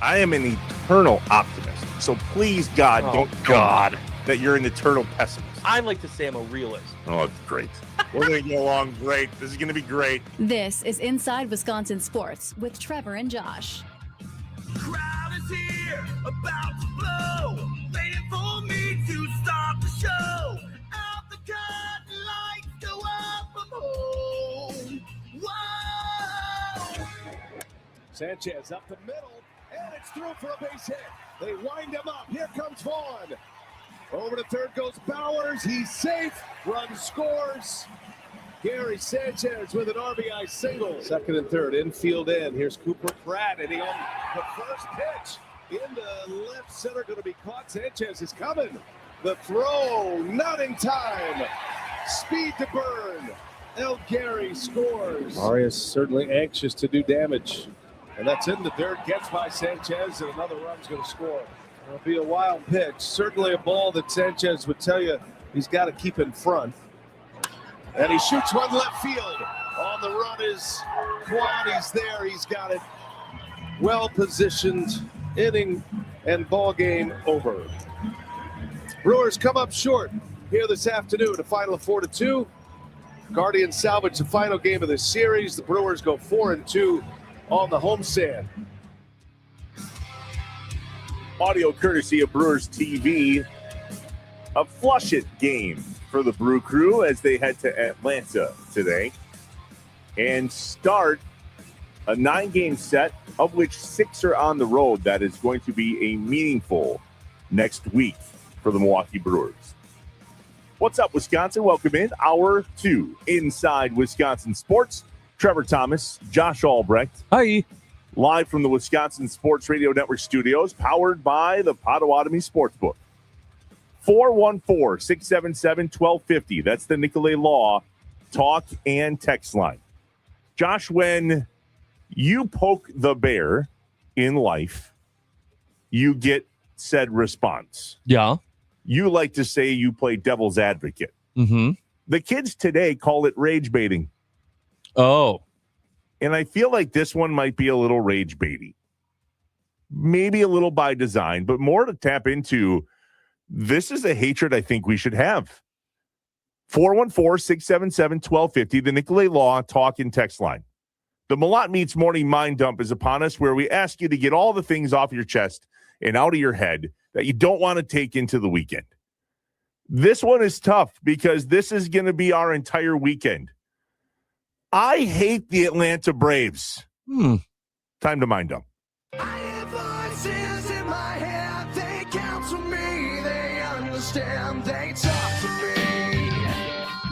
I am an eternal optimist. So please, God, don't God that you're an eternal pessimist. I like to say I'm a realist. Oh, it's great. We're going to get along great. This is going to be great. This is Inside Wisconsin Sports with Trevor and Josh. Crowd is here, about to blow, waiting for me to start the show. Out the curtain, lights go up, I'm home. Whoa! Sanchez up the middle, and it's through for a base hit. They wind him up. Here comes Vaughn. Over to third goes Bowers. He's safe. Run scores. Gary Sanchez with an RBI single. Second and third, infield in. Here's Cooper Pratt, and on the first pitch into left center, going to be caught. Sanchez is coming. The throw, not in time. Speed to burn. El Gary scores. Arias certainly anxious to do damage. And that's in the dirt, gets by Sanchez, and another run's going to score. It'll be a wild pitch. Certainly a ball that Sanchez would tell you he's got to keep in front. And he shoots one left field. On the run is Kwan. He's there. He's got it. Well positioned. Inning and ball game over. Brewers come up short here this afternoon. A final of 4-2. Guardians salvage the final game of the series. The Brewers go 4-2 on the homestand. Audio courtesy of Brewers TV. A flush it game for the Brew Crew as they head to Atlanta today and start a 9-game set, of which 6 are on the road. That is going to be a meaningful next week for the Milwaukee Brewers. What's up, Wisconsin? Welcome in. Hour 2 Inside Wisconsin Sports. Trevor Thomas, Josh Albrecht. Hi. Live from the Wisconsin Sports Radio Network studios, powered by the Potawatomi Sportsbook. 414-677-1250. That's the Nicolay Law talk and text line. Josh, when you poke the bear in life, you get said response. Yeah. You like to say you play devil's advocate. Mm-hmm. The kids today call it rage baiting. Oh. And I feel like this one might be a little rage baity. Maybe a little by design, but more to tap into. This is a hatred I think we should have. 414-677-1250, the Nicolay Law talk and text line. The Malott Meats Morning Mind Dump is upon us, where we ask you to get all the things off your chest and out of your head that you don't want to take into the weekend. This one is tough because this is going to be our entire weekend. I hate the Atlanta Braves. Time to mind dump. I hear voices in my head, they counsel me, they understand, they talk to me.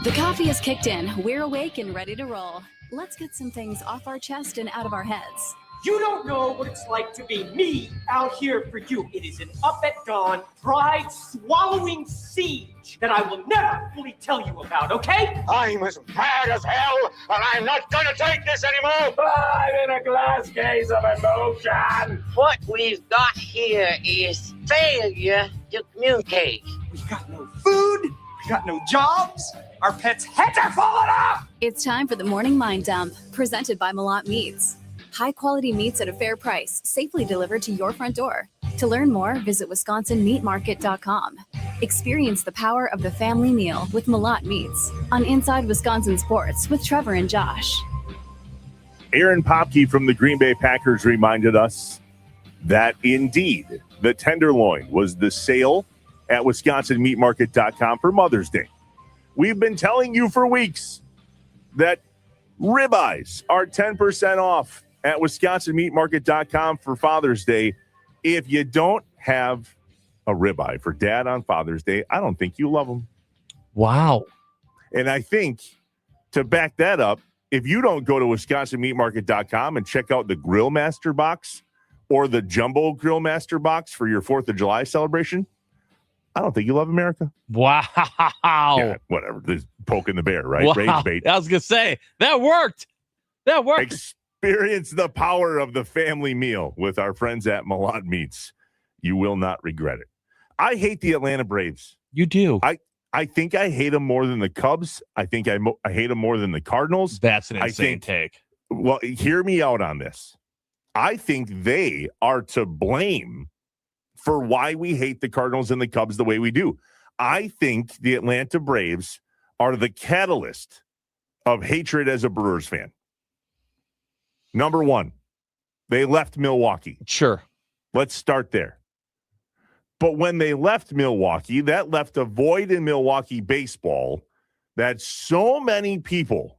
The coffee is kicked in. We're awake and ready to roll. Let's get some things off our chest and out of our heads. You don't know what it's like to be me out here for you. It is an up at dawn, pride-swallowing siege that I will never fully tell you about, okay? I'm as mad as hell, and I'm not going to take this anymore. I'm in a glass case of emotion. What we've got here is failure to communicate. We got no food. We got no jobs. Our pets' heads are falling off. It's time for the Morning Mind Dump, presented by Malott Meats. High-quality meats at a fair price, safely delivered to your front door. To learn more, visit WisconsinMeatMarket.com. Experience the power of the family meal with Malott Meats on Inside Wisconsin Sports with Trevor and Josh. Aaron Popke from the Green Bay Packers reminded us that indeed the tenderloin was the sale at WisconsinMeatMarket.com for Mother's Day. We've been telling you for weeks that ribeyes are 10% off at WisconsinMeatMarket.com for Father's Day. If you don't have a ribeye for Dad on Father's Day, I don't think you love them. Wow. And I think to back that up, if you don't go to WisconsinMeatMarket.com and check out the Grill Master Box or the Jumbo Grill Master Box for your 4th of July celebration, I don't think you love America. Wow. Yeah, whatever. Just poking the bear, right? Wow. Rage bait. I was going to say, that worked. That worked. Experience the power of the family meal with our friends at Malott Meats. You will not regret it. I hate the Atlanta Braves. You do. I think I hate them more than the Cubs. I think I hate them more than the Cardinals. That's an insane take. Well, hear me out on this. I think they are to blame for why we hate the Cardinals and the Cubs the way we do. I think the Atlanta Braves are the catalyst of hatred as a Brewers fan. Number one, they left Milwaukee. Sure. Let's start there. But when they left Milwaukee, that left a void in Milwaukee baseball that so many people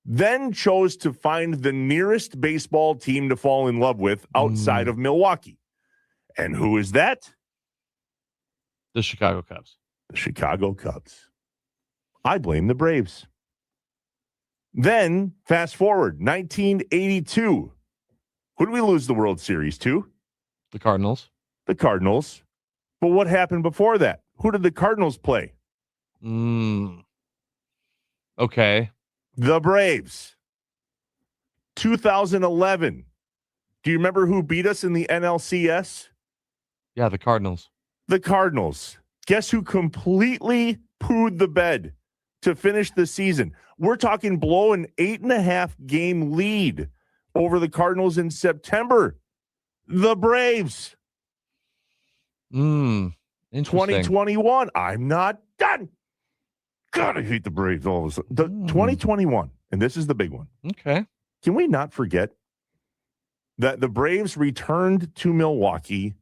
then chose to find the nearest baseball team to fall in love with outside of Milwaukee. And who is that? The Chicago Cubs. The Chicago Cubs. I blame the Braves. Then, fast forward, 1982. Who did we lose the World Series to? The Cardinals. The Cardinals. But what happened before that? Who did the Cardinals play? Okay. The Braves. 2011. Do you remember who beat us in the NLCS? Yeah, the Cardinals. The Cardinals. Guess who completely pooed the bed to finish the season? We're talking blow an 8.5 game lead over the Cardinals in September. The Braves. Interesting. 2021. I'm not done. God, I hate the Braves all of a sudden. 2021, and this is the big one. Okay. Can we not forget that the Braves returned to Milwaukee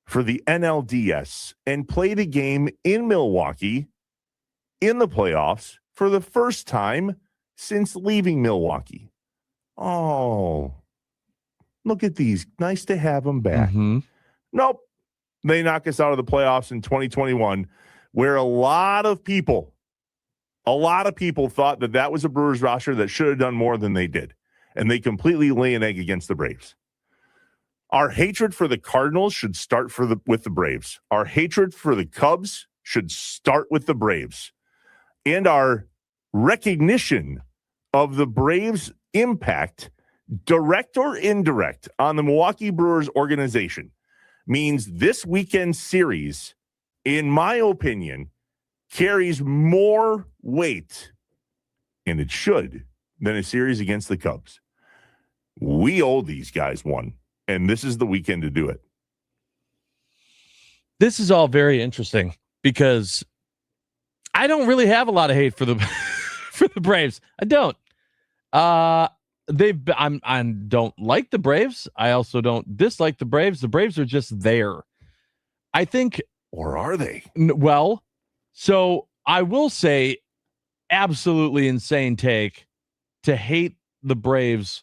for the NLDS and played a game in Milwaukee in the playoffs for the first time since leaving Milwaukee? Oh, look at these. Nice to have them back. Nope. They knock us out of the playoffs in 2021, where a lot of people thought that was a Brewers roster that should have done more than they did. And they completely lay an egg against the Braves. Our hatred for the Cardinals should start with the Braves. Our hatred for the Cubs should start with the Braves. And our recognition of the Braves' impact, direct or indirect, on the Milwaukee Brewers organization means this weekend series, in my opinion, carries more weight, and it should, than a series against the Cubs. We owe these guys one, and this is the weekend to do it. This is all very interesting because I don't really have a lot of hate for the for the Braves. I don't. I don't like the Braves. I also don't dislike the Braves. The Braves are just there. I think. Or are they? Well, so I will say absolutely insane take to hate the Braves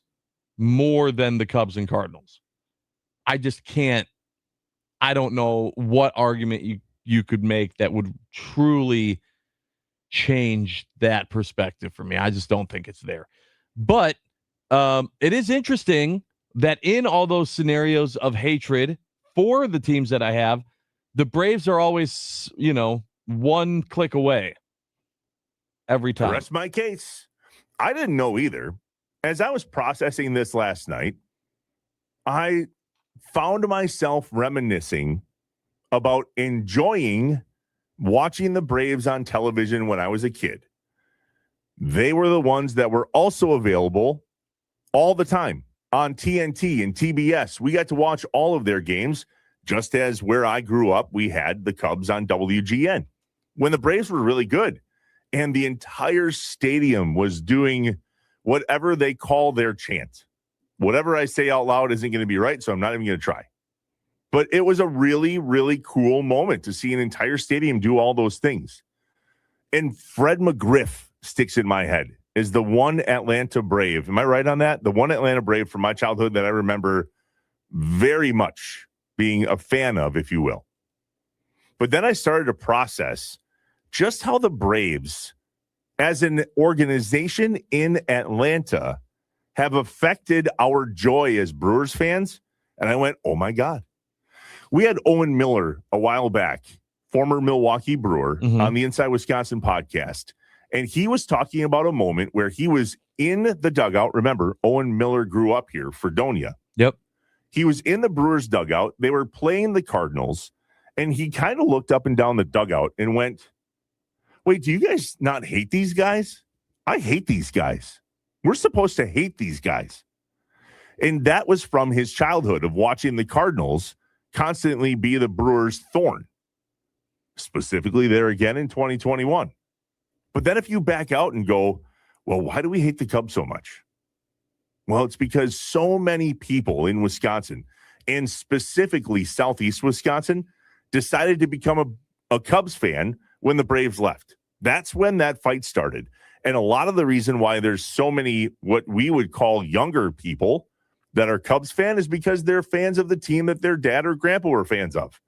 more than the Cubs and Cardinals. I just can't. I don't know what argument you could make that would truly change that perspective for me. I just don't think it's there. But it is interesting that in all those scenarios of hatred for the teams that I have, the Braves are always, one click away every time. Rest my case. I didn't know either. As I was processing this last night, I found myself reminiscing about enjoying watching the Braves on television when I was a kid. They were the ones that were also available all the time on TNT and TBS. We got to watch all of their games, just as where I grew up, we had the Cubs on WGN when the Braves were really good. And the entire stadium was doing whatever they call their chant. Whatever I say out loud isn't going to be right, so I'm not even going to try. But it was a really, really cool moment to see an entire stadium do all those things. And Fred McGriff sticks in my head is the one Atlanta Brave. Am I right on that? The one Atlanta Brave from my childhood that I remember very much being a fan of, if you will. But then I started to process just how the Braves, as an organization in Atlanta, have affected our joy as Brewers fans. And I went, oh my God. We had Owen Miller a while back, former Milwaukee Brewer, on the Inside Wisconsin podcast. And he was talking about a moment where he was in the dugout. Remember, Owen Miller grew up here, Fredonia. Yep. He was in the Brewers dugout. They were playing the Cardinals. And he kind of looked up and down the dugout and went, wait, do you guys not hate these guys? I hate these guys. We're supposed to hate these guys. And that was from his childhood of watching the Cardinals constantly be the Brewers' thorn, specifically there again in 2021. But then if you back out and go, well, why do we hate the Cubs so much? Well, it's because so many people in Wisconsin, and specifically Southeast Wisconsin, decided to become a Cubs fan when the Braves left. That's when that fight started. And a lot of the reason why there's so many what we would call younger people that are Cubs fan is because they're fans of the team that their dad or grandpa were fans of.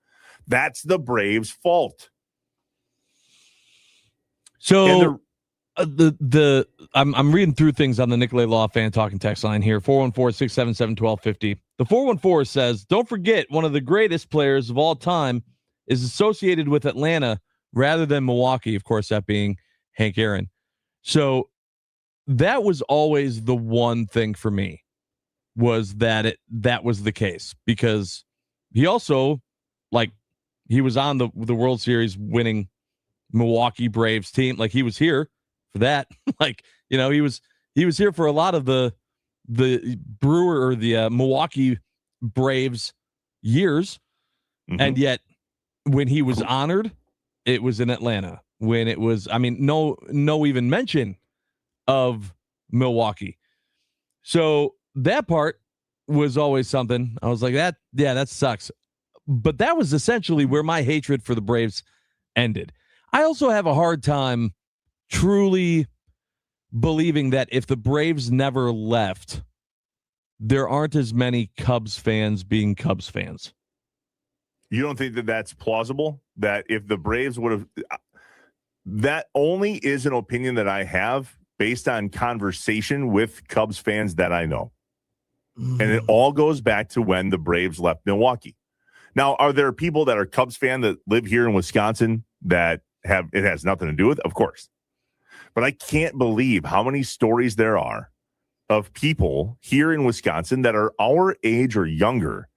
That's the Braves' fault. So I'm reading through things on the Nicolay Law Fan Talking text line here, 414-677-1250. The 414 says, don't forget one of the greatest players of all time is associated with Atlanta rather than Milwaukee, of course, that being Hank Aaron. So that was always the one thing for me, was that was the case, because he also, like, he was on the World Series winning Milwaukee Braves team. Like, he was here for that. Like, you know, he was here for a lot of the Brewer or the Milwaukee Braves years. Mm-hmm. And yet when he was honored, it was in Atlanta. When it was, I mean, no even mention of Milwaukee. So that part was always something. I was like, that sucks. But that was essentially where my hatred for the Braves ended. I also have a hard time truly believing that if the Braves never left, there aren't as many Cubs fans being Cubs fans. You don't think that that's plausible? That if the Braves would have... That only is an opinion that I have based on conversation with Cubs fans that I know. Mm-hmm. And it all goes back to when the Braves left Milwaukee. Now, are there people that are Cubs fan that live here in Wisconsin that it has nothing to do with? Of course. But I can't believe how many stories there are of people here in Wisconsin that are our age or younger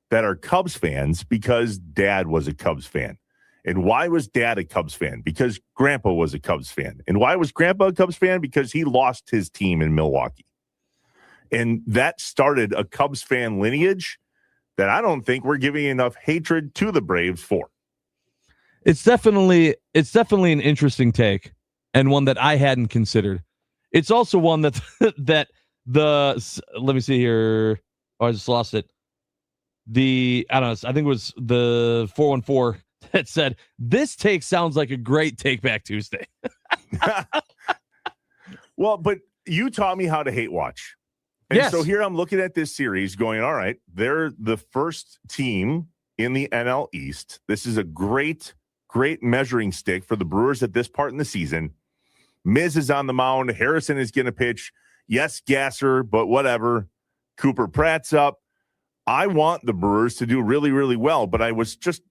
that are Cubs fans because dad was a Cubs fan. And why was dad a Cubs fan? Because grandpa was a Cubs fan. And why was grandpa a Cubs fan? Because he lost his team in Milwaukee. And that started a Cubs fan lineage that I don't think we're giving enough hatred to the Braves for. It's definitely an interesting take, and one that I hadn't considered. It's also one that let me see here. Oh, I just lost it. I don't know. I think it was the 414 that said, this take sounds like a great Take Back Tuesday. Well, but you taught me how to hate watch. And yes. So here I'm looking at this series going, all right, they're the first team in the NL East. This is a great measuring stick for the Brewers at this part in the season. Miz is on the mound. Harrison is going to pitch. Yes, Gasser, but whatever. Cooper Pratt's up. I want the Brewers to do really, really well, but I was just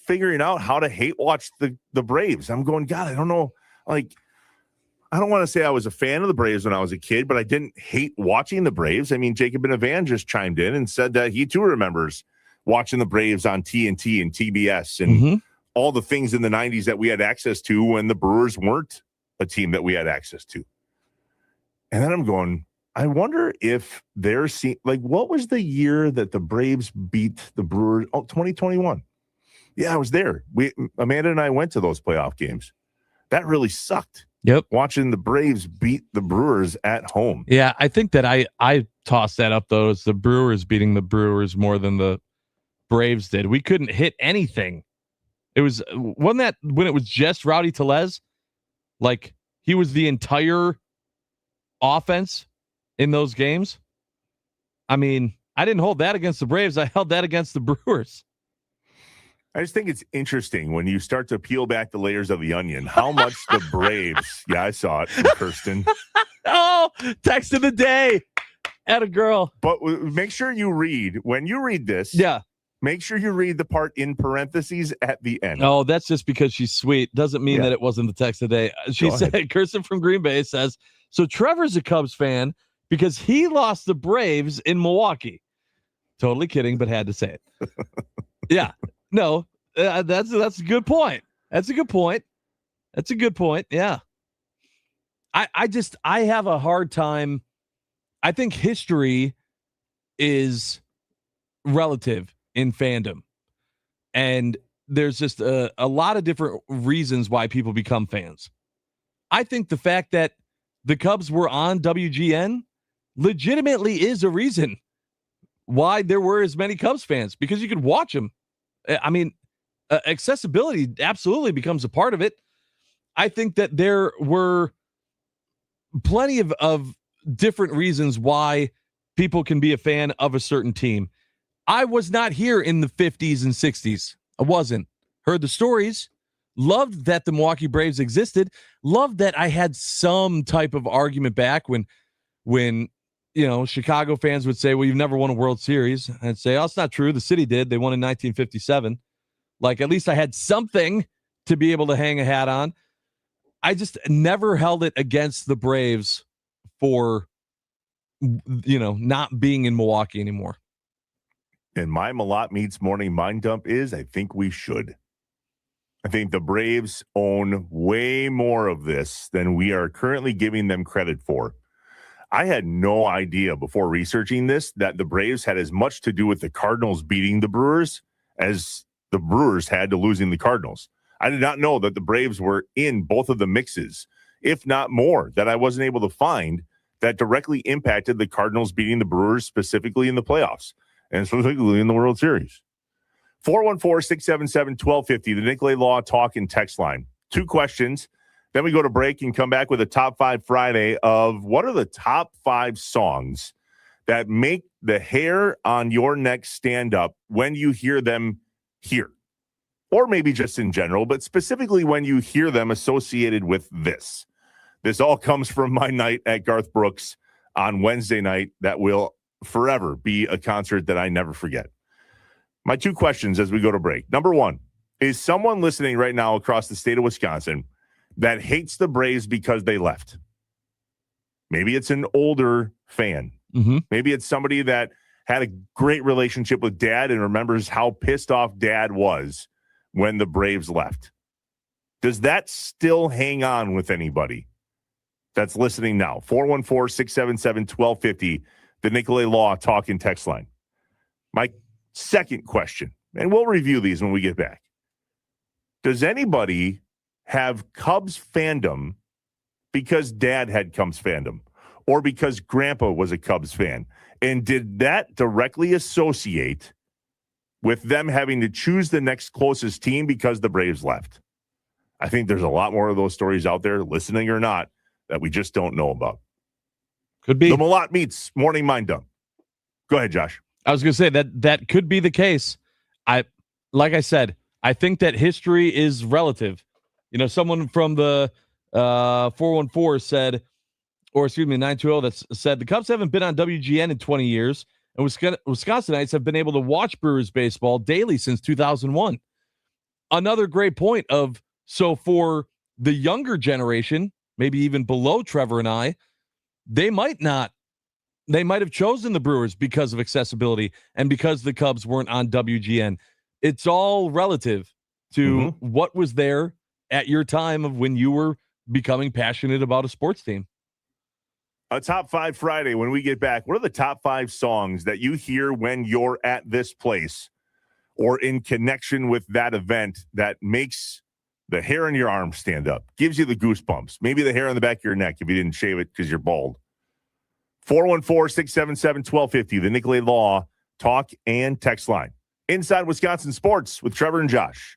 figuring out how to hate watch the Braves. I'm going, God, I don't know. Like, I don't want to say I was a fan of the Braves when I was a kid, but I didn't hate watching the Braves. I mean, Jacob Benavan just chimed in and said that he too remembers watching the Braves on TNT and TBS and all the things in the 90s that we had access to when the Brewers weren't a team that we had access to. And then I'm going, I wonder if they're seeing, like, what was the year that the Braves beat the Brewers? Oh, 2021. Yeah, I was there. Amanda and I went to those playoff games. That really sucked. Yep. Watching the Braves beat the Brewers at home. Yeah, I think that I tossed that up, though, as the Brewers beating the Brewers more than the Braves did. We couldn't hit anything. Wasn't that when it was just Rowdy Tellez? Like, he was the entire offense in those games. I mean, I didn't hold that against the Braves. I held that against the Brewers. I just think it's interesting when you start to peel back the layers of the onion, how much the Braves. Yeah, I saw it from Kirsten. Oh, text of the day. At a girl. But make sure you read, when you read this. Yeah. Make sure you read the part in parentheses at the end. Oh, that's just because she's sweet. Doesn't mean that it wasn't the text of the day. She said, Kirsten from Green Bay says, so Trevor's a Cubs fan because he lost the Braves in Milwaukee. Totally kidding, but had to say it. Yeah. No, that's a good point. That's a good point. That's a good point. Yeah. I have a hard time. I think history is relative in fandom. And there's just a lot of different reasons why people become fans. I think the fact that the Cubs were on WGN legitimately is a reason why there were as many Cubs fans, because you could watch them. I mean, accessibility absolutely becomes a part of it. I think that there were plenty of different reasons why people can be a fan of a certain team. I was not here in the 50s and 60s. I wasn't. Heard the stories, loved that the Milwaukee Braves existed, loved that I had some type of argument back when Chicago fans would say, well, you've never won a World Series. I'd say, oh, it's not true. The city did. They won in 1957. Like, at least I had something to be able to hang a hat on. I just never held it against the Braves for, not being in Milwaukee anymore. And my Malott Meats morning mind dump is, I think we should. I think the Braves own way more of this than we are currently giving them credit for. I had no idea before researching this that the Braves had as much to do with the Cardinals beating the Brewers as the Brewers had to losing the Cardinals. I did not know that the Braves were in both of the mixes, if not more, that I wasn't able to find that directly impacted the Cardinals beating the Brewers specifically in the playoffs and specifically in the World Series. 414-677-1250, the Nicolay Law Talk and Text line. 2 questions. Then we go to break and come back with a top 5 Friday of what are the top 5 songs that make the hair on your neck stand up when you hear them here. Or maybe just in general, but specifically when you hear them associated with this. This all comes from my night at Garth Brooks on Wednesday night that will forever be a concert that I never forget. My 2 questions as we go to break. Number 1, is someone listening right now across the state of Wisconsin that hates the Braves because they left? Maybe it's an older fan. Mm-hmm. Maybe it's somebody that had a great relationship with dad and remembers how pissed off dad was when the Braves left. Does that still hang on with anybody that's listening now? 414-677-1250, the Nicolay Law Talk and Text line. My second question, and we'll review these when we get back. Does anybody have Cubs fandom because dad had Cubs fandom or because grandpa was a Cubs fan? And did that directly associate with them having to choose the next closest team because the Braves left? I think there's a lot more of those stories out there, listening or not, that we just don't know about. Could be. The Malott Meats morning mind dump. Go ahead, Josh. I was going to say that could be the case. Like I said, I think that history is relative. Someone from the 414 said, or excuse me, 920 that said the Cubs haven't been on WGN in 20 years, and Wisconsinites have been able to watch Brewers baseball daily since 2001. Another great point so for the younger generation, maybe even below Trevor and I, they might have chosen the Brewers because of accessibility and because the Cubs weren't on WGN. It's all relative to what was there at your time of when you were becoming passionate about a sports team. A top 5 Friday when we get back. What are the top 5 songs that you hear when you're at this place or in connection with that event that makes the hair on your arm stand up, gives you the goosebumps, maybe the hair on the back of your neck if you didn't shave it because you're bald? 414-677-1250, the Nicolay Law Talk and Text line. Inside Wisconsin Sports with Trevor and Josh.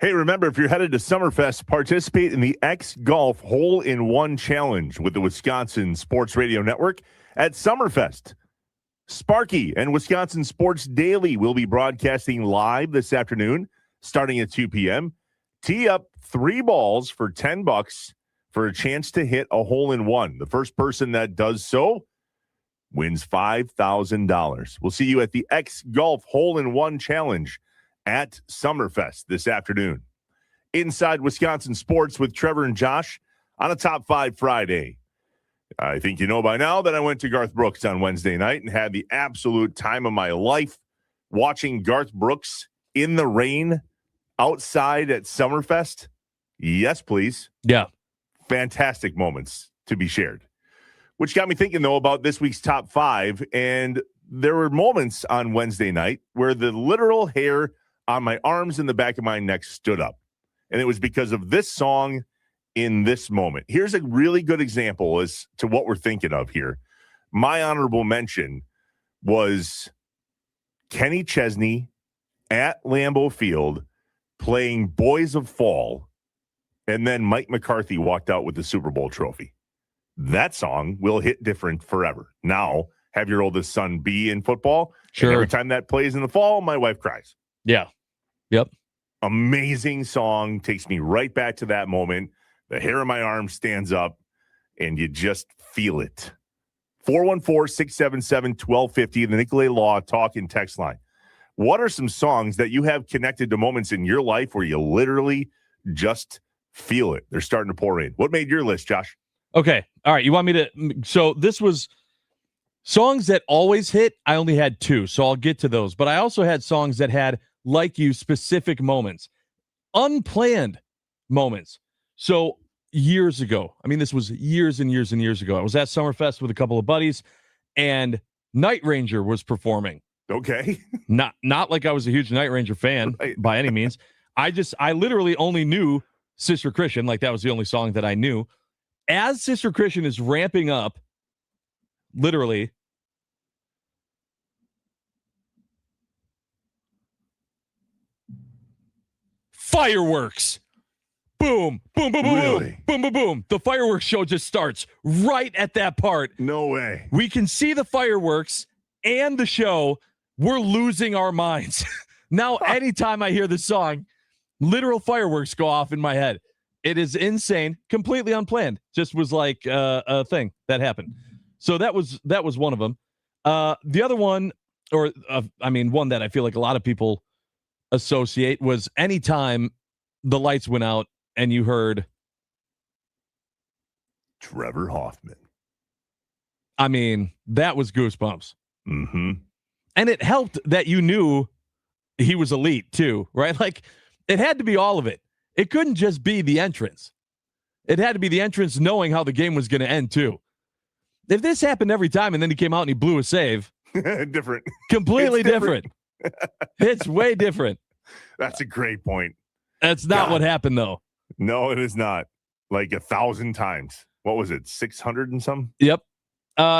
Hey, remember, if you're headed to Summerfest, participate in the X Golf Hole-in-One Challenge with the Wisconsin Sports Radio Network at Summerfest. Sparky and Wisconsin Sports Daily will be broadcasting live this afternoon, starting at 2 p.m. Tee up 3 balls for $10 for a chance to hit a hole-in-one. The first person that does so wins $5,000. We'll see you at the X Golf Hole-in-One Challenge at Summerfest this afternoon. Inside Wisconsin Sports with Trevor and Josh on a Top 5 Friday. I think you know by now that I went to Garth Brooks on Wednesday night and had the absolute time of my life watching Garth Brooks in the rain outside at Summerfest. Yes, please. Yeah. Fantastic moments to be shared. Which got me thinking, though, about this week's Top 5. And there were moments on Wednesday night where the literal hair on my arms and the back of my neck stood up. And it was because of this song in this moment. Here's a really good example as to what we're thinking of here. My honorable mention was Kenny Chesney at Lambeau Field playing Boys of Fall, and then Mike McCarthy walked out with the Super Bowl trophy. That song will hit different forever. Now, have your oldest son be in football. Sure. And every time that plays in the fall, my wife cries. Yeah. Yep. Amazing song. Takes me right back to that moment. The hair on my arm stands up, and you just feel it. 414-677-1250, the Nicolay Law talk and text line. What are some songs that you have connected to moments in your life where you literally just feel it? They're starting to pour in. What made your list, Josh? Okay. All right. You want me to? So this was songs that always hit. I only had 2, so I'll get to those. But I also had songs that had, like you, specific moments, unplanned moments. So years ago, I mean, this was years and years and years ago, I was at Summerfest with a couple of buddies, and Night Ranger was performing. Okay. Not like I was a huge Night Ranger fan by any means. I literally only knew Sister Christian. Like, that was the only song that I knew. As Sister Christian is ramping up, literally, fireworks. Boom, boom, boom, boom, Really? boom, boom, boom. The fireworks show just starts right at that part. No way. We can see the fireworks and the show. We're losing our minds. Now, anytime I hear this song, literal fireworks go off in my head. It is insane, completely unplanned. Just was like a thing that happened. So that was one of them. The other one, one that I feel like a lot of people associate, was anytime the lights went out and you heard Trevor Hoffman. I mean, that was goosebumps. Mm-hmm. And it helped that you knew he was elite too, right? Like, it had to be all of it. It couldn't just be the entrance. It had to be the entrance knowing how the game was going to end too. If this happened every time and then he came out and he blew a save. Different. Completely different. It's way different. That's a great point. That's not what happened, though. No, it is not. Like 1,000 times. What was it? 600 and some? Yep.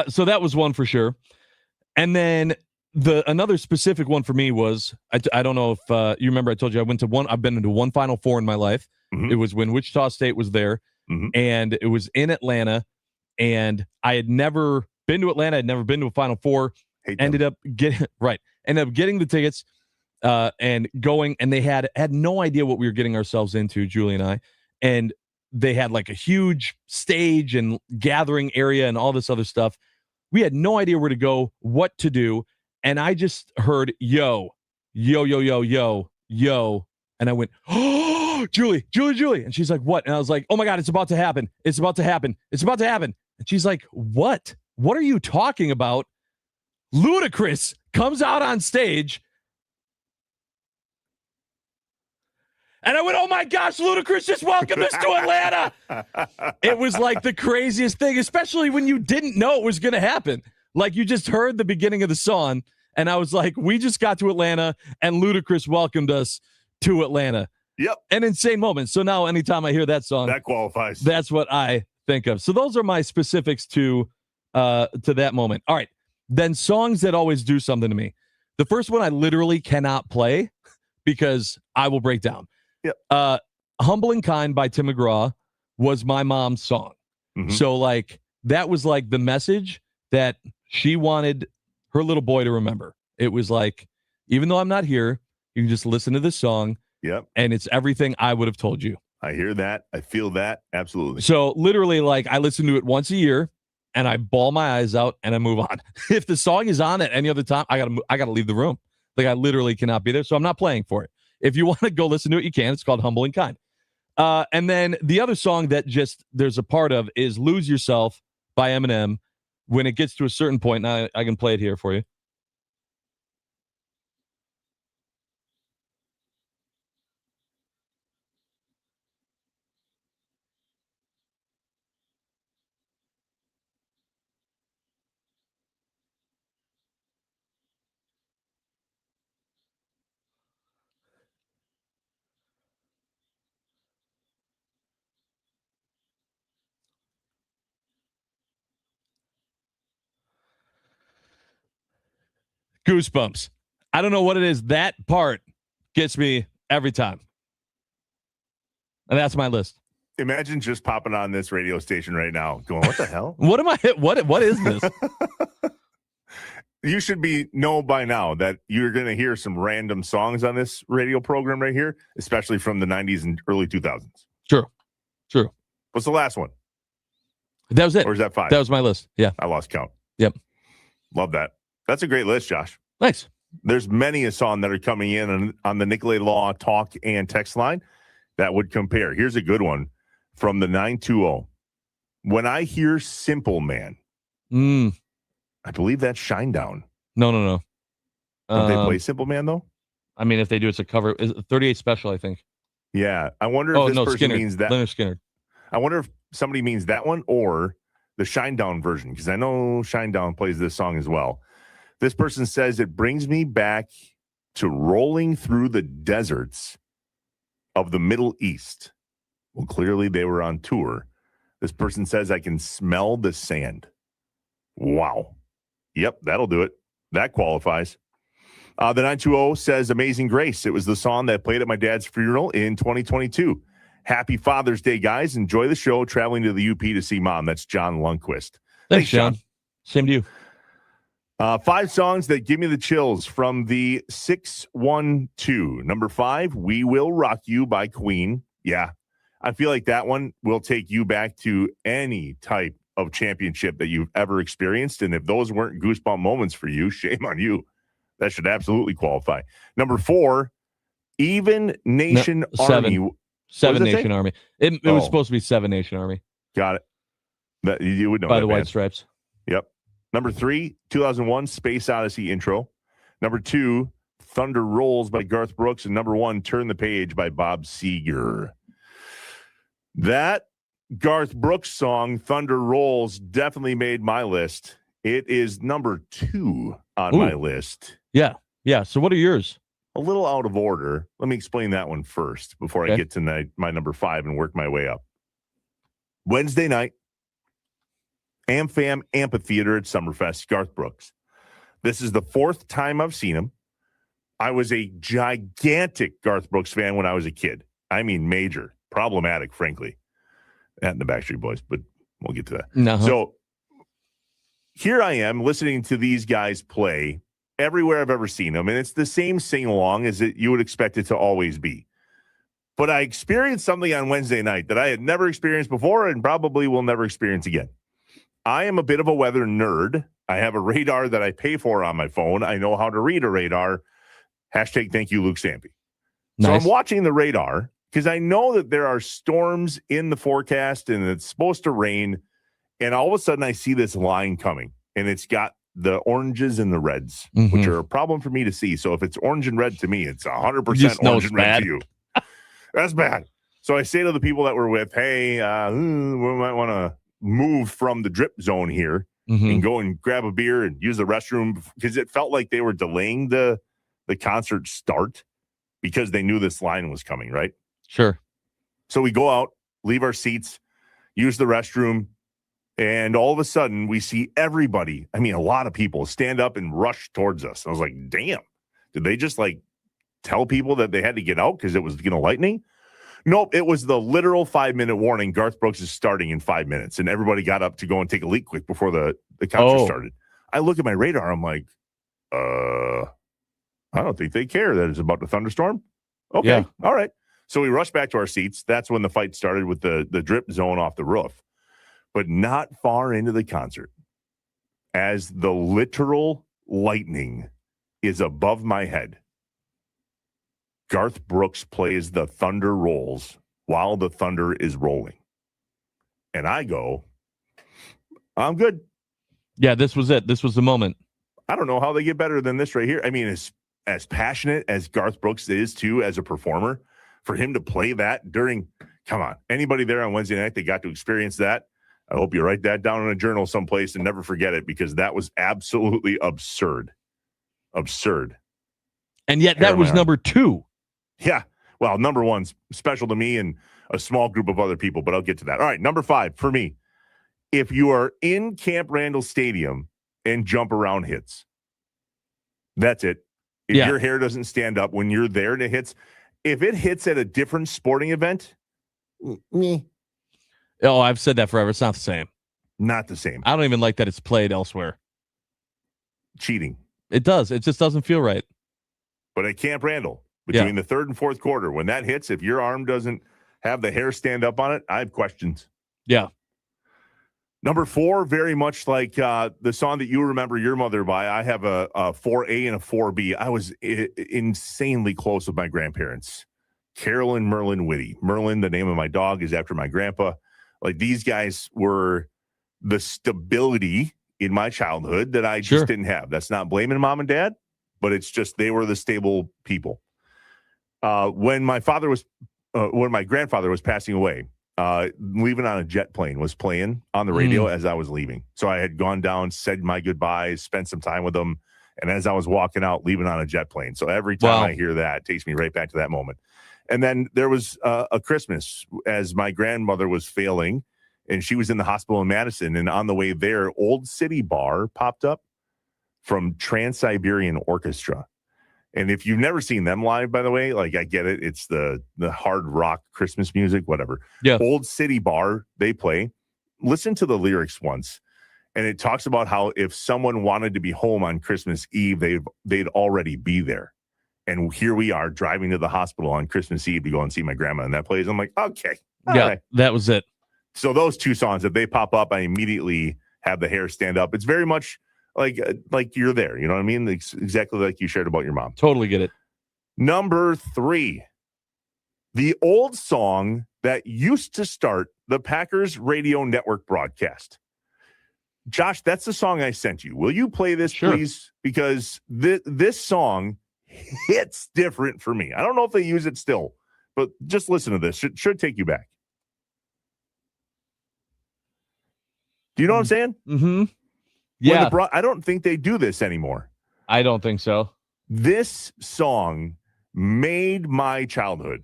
So that was one for sure. And then another specific one for me was, I don't know if you remember, I told you I've been into one Final Four in my life. Mm-hmm. It was when Wichita State was there, and it was in Atlanta, and I had never been to Atlanta. I'd never been to a Final Four. Ended up getting the tickets and going, and they had no idea what we were getting ourselves into, Julie and I. And they had like a huge stage and gathering area and all this other stuff. We had no idea where to go, what to do. And I just heard, yo, yo, yo, yo, yo, yo. And I went, oh, Julie. And she's like, what? And I was like, oh my God, it's about to happen. It's about to happen. It's about to happen. And she's like, what? What are you talking about? Ludacris comes out on stage. And I went, oh my gosh, Ludacris just welcomed us to Atlanta. It was like the craziest thing, especially when you didn't know it was going to happen. Like, you just heard the beginning of the song, and I was like, we just got to Atlanta, and Ludacris welcomed us to Atlanta. Yep. An insane moment. So now anytime I hear that song, that qualifies. That's what I think of. So those are my specifics to that moment. All right. Then songs that always do something to me. The first one I literally cannot play because I will break down. Yep. Humble and Kind by Tim McGraw was my mom's song. Mhm. So like that was like the message that she wanted her little boy to remember. It was like, even though I'm not here, you can just listen to this song. Yep. And it's everything I would have told you. I hear that. I feel that. Absolutely. So literally, like, I listen to it once a year and I bawl my eyes out and I move on. If the song is on at any other time, I gotta leave the room. Like, I literally cannot be there. So I'm not playing for it. If you want to go listen to it, you can. It's called Humble and Kind. And then the other song that just there's a part of is Lose Yourself by Eminem. When it gets to a certain point, now I can play it here for you. Goosebumps. I don't know what it is. That part gets me every time. And that's my list. Imagine just popping on this radio station right now going, what the hell? What is this? You should know by now that you're going to hear some random songs on this radio program right here, especially from the 90s and early 2000s. True. What's the last one? That was it. Or is that 5? That was my list. Yeah. I lost count. Yep. Love that. That's a great list, Josh. Thanks. There's many a song that are coming in on the Nicolay Law talk and text line that would compare. Here's a good one from the 920. When I hear Simple Man, I believe that's Shinedown. No. Don't they play Simple Man, though? I mean, if they do, it's a cover. Is it 38 Special, I think. Yeah. I wonder if this person means that. Leonard Skinner. I wonder if somebody means that one or the Shinedown version, because I know Shinedown plays this song as well. This person says it brings me back to rolling through the deserts of the Middle East. Well, clearly they were on tour. This person says I can smell the sand. Wow. Yep, that'll do it. That qualifies. The 920 says Amazing Grace. It was the song that played at my dad's funeral in 2022. Happy Father's Day, guys. Enjoy the show. Traveling to the UP to see Mom. That's John Lundquist. Thanks, John. Same to you. 5 songs that give me the chills from the 612. Number 5, We Will Rock You by Queen. Yeah, I feel like that one will take you back to any type of championship that you've ever experienced. And if those weren't goosebump moments for you, shame on you. That should absolutely qualify. Number 4, Even Nation Army. 7 Nation Army. It was supposed to be 7 Nation Army. Got it. That you would know by that the band. White Stripes. Yep. Number 3, 2001 Space Odyssey intro. Number 2, Thunder Rolls by Garth Brooks. And number 1, Turn the Page by Bob Seger. That Garth Brooks song, Thunder Rolls, definitely made my list. It is number 2 on my list. Yeah. So what are yours? A little out of order. Let me explain that one first before I get to my number 5 and work my way up. Wednesday night, AmFam Amphitheater at Summerfest, Garth Brooks. This is the 4th time I've seen him. I was a gigantic Garth Brooks fan when I was a kid. I mean, major. Problematic, frankly. And the Backstreet Boys, but we'll get to that. No. So here I am listening to these guys play everywhere I've ever seen them, and it's the same sing-along as you would expect it to always be. But I experienced something on Wednesday night that I had never experienced before and probably will never experience again. I am a bit of a weather nerd. I have a radar that I pay for on my phone. I know how to read a radar. Hashtag thank you, Luke Stampy. Nice. So I'm watching the radar because I know that there are storms in the forecast and it's supposed to rain. And all of a sudden I see this line coming and it's got the oranges and the reds, which are a problem for me to see. So if it's orange and red to me, it's 100% orange and red to you. That's bad. So I say to the people that we're with, hey, we might want to move from the drip zone here and go and grab a beer and use the restroom, because it felt like they were delaying the concert start because they knew this line was coming, right? Sure. So we go out, leave our seats, use the restroom, and all of a sudden we see everybody, I mean, a lot of people stand up and rush towards us. I was like, damn, did they just like tell people that they had to get out because it was going to lightning? Nope, it was the literal 5-minute warning. Garth Brooks is starting in 5 minutes, and everybody got up to go and take a leak quick before the concert started. I look at my radar. I'm like, I don't think they care that it's about to thunderstorm. Okay, Yeah. all right. So we rushed back to our seats. That's when the fight started with the drip zone off the roof. But not far into the concert, as the literal lightning is above my head, Garth Brooks plays The Thunder Rolls while the thunder is rolling. And I go, I'm good. Yeah, this was it. This was the moment. I don't know how they get better than this right here. I mean, as passionate as Garth Brooks is, too, as a performer, for him to play that during, come on, anybody there on Wednesday night, they got to experience that. I hope you write that down in a journal someplace and never forget it, because that was absolutely absurd. Absurd. And yet that was number 2. Yeah. Well, number 1's special to me and a small group of other people, but I'll get to that. All right. Number 5 for me. If you are in Camp Randall Stadium and Jump Around hits, that's it. If your hair doesn't stand up when you're there and it hits, if it hits at a different sporting event, me. Oh, I've said that forever. It's not the same. Not the same. I don't even like that it's played elsewhere. Cheating. It does. It just doesn't feel right. But at Camp Randall, between the third and fourth quarter, when that hits, if your arm doesn't have the hair stand up on it, I have questions. Yeah. Number 4, very much like the song that you remember your mother by. I have a 4A and a 4B. I was insanely close with my grandparents. Carolyn Merlin Whitty. Merlin, the name of my dog, is after my grandpa. Like, these guys were the stability in my childhood that I just didn't have. That's not blaming mom and dad, but it's just they were the stable people. When my grandfather was passing away, Leaving on a Jet Plane was playing on the radio as I was leaving. So I had gone down, said my goodbyes, spent some time with them. And as I was walking out, Leaving on a Jet Plane. So every time I hear that, it takes me right back to that moment. And then there was a Christmas as my grandmother was failing and she was in the hospital in Madison. And on the way there, Old City Bar popped up from Trans-Siberian Orchestra. And if you've never seen them live, by the way, like, I get it. It's the hard rock Christmas music, whatever. Yeah. Old City Bar, they play. Listen to the lyrics once. And it talks about how if someone wanted to be home on Christmas Eve, they'd already be there. And here we are driving to the hospital on Christmas Eve to go and see my grandma. And that plays. I'm like, okay. All right. That was it. So those two songs, if they pop up, I immediately have the hair stand up. It's very much like you're there. You know what I mean? Exactly like you shared about your mom. Totally get it. Number 3, the old song that used to start the Packers radio network broadcast. Josh, that's the song I sent you. Will you play this, please? Because this song hits different for me. I don't know if they use it still, but just listen to this. It should take you back. Do you know what I'm saying? Mm-hmm. Yeah. I don't think they do this anymore. I don't think so. This song made my childhood.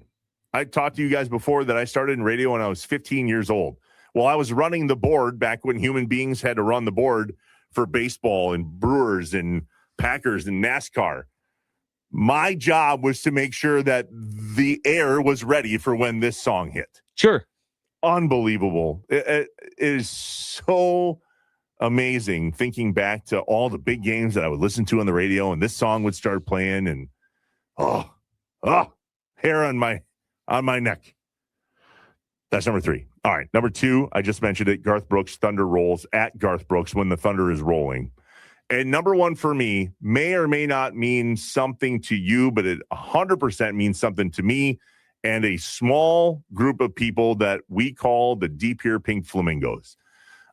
I talked to you guys before that I started in radio when I was 15 years old. Well, I was running the board back when human beings had to run the board for baseball and Brewers and Packers and NASCAR. My job was to make sure that the air was ready for when this song hit. Sure. Unbelievable. It is so amazing thinking back to all the big games that I would listen to on the radio, and this song would start playing, and hair on my neck. That's number 3. All right, number 2, I just mentioned it. Garth Brooks, Thunder Rolls, at Garth Brooks when the thunder is rolling. And number 1 for me may or may not mean something to you, but it 100% means something to me and a small group of people that we call the Deep Here Pink Flamingos.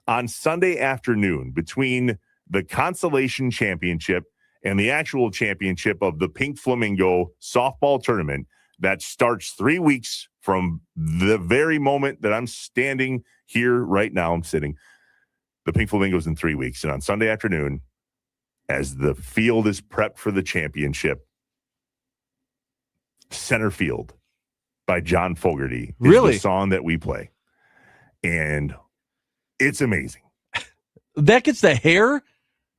On Sunday afternoon, between the Consolation Championship and the actual championship of the Pink Flamingo softball tournament that starts 3 weeks from the very moment that I'm standing here right now, I'm sitting, the Pink Flamingos in 3 weeks. And on Sunday afternoon, as the field is prepped for the championship, Center Field by John Fogerty is the song that we play. And it's amazing. That gets the hair,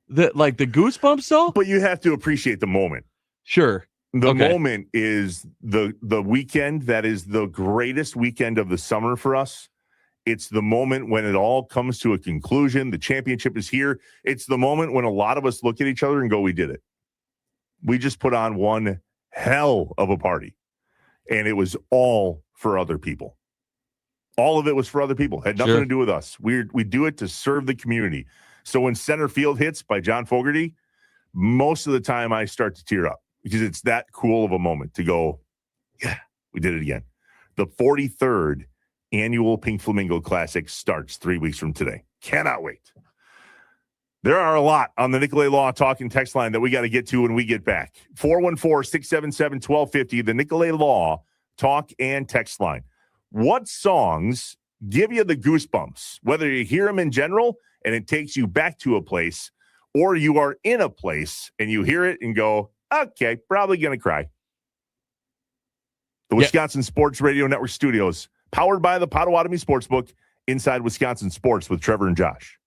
the goosebumps though? But you have to appreciate the moment. Sure. The Okay. moment is the weekend that is the greatest weekend of the summer for us. It's the moment when it all comes to a conclusion. The championship is here. It's the moment when a lot of us look at each other and go, we did it. We just put on one hell of a party. And it was all for other people. All of it was for other people. Had nothing Sure. to do with us. We do it to serve the community. So when Center Field hits by John Fogerty, most of the time I start to tear up because it's that cool of a moment to go, yeah, we did it again. The 43rd annual Pink Flamingo Classic starts 3 weeks from today. Cannot wait. There are a lot on the Nicolay Law talking text line that we got to get to when we get back. 414-677-1250, the Nicolay Law talk and text line. What songs give you the goosebumps, whether you hear them in general and it takes you back to a place, or you are in a place and you hear it and go, okay, probably going to cry. The Wisconsin Sports Radio Network studios, powered by the Potawatomi Sportsbook, inside Wisconsin Sports with Trevor and Josh.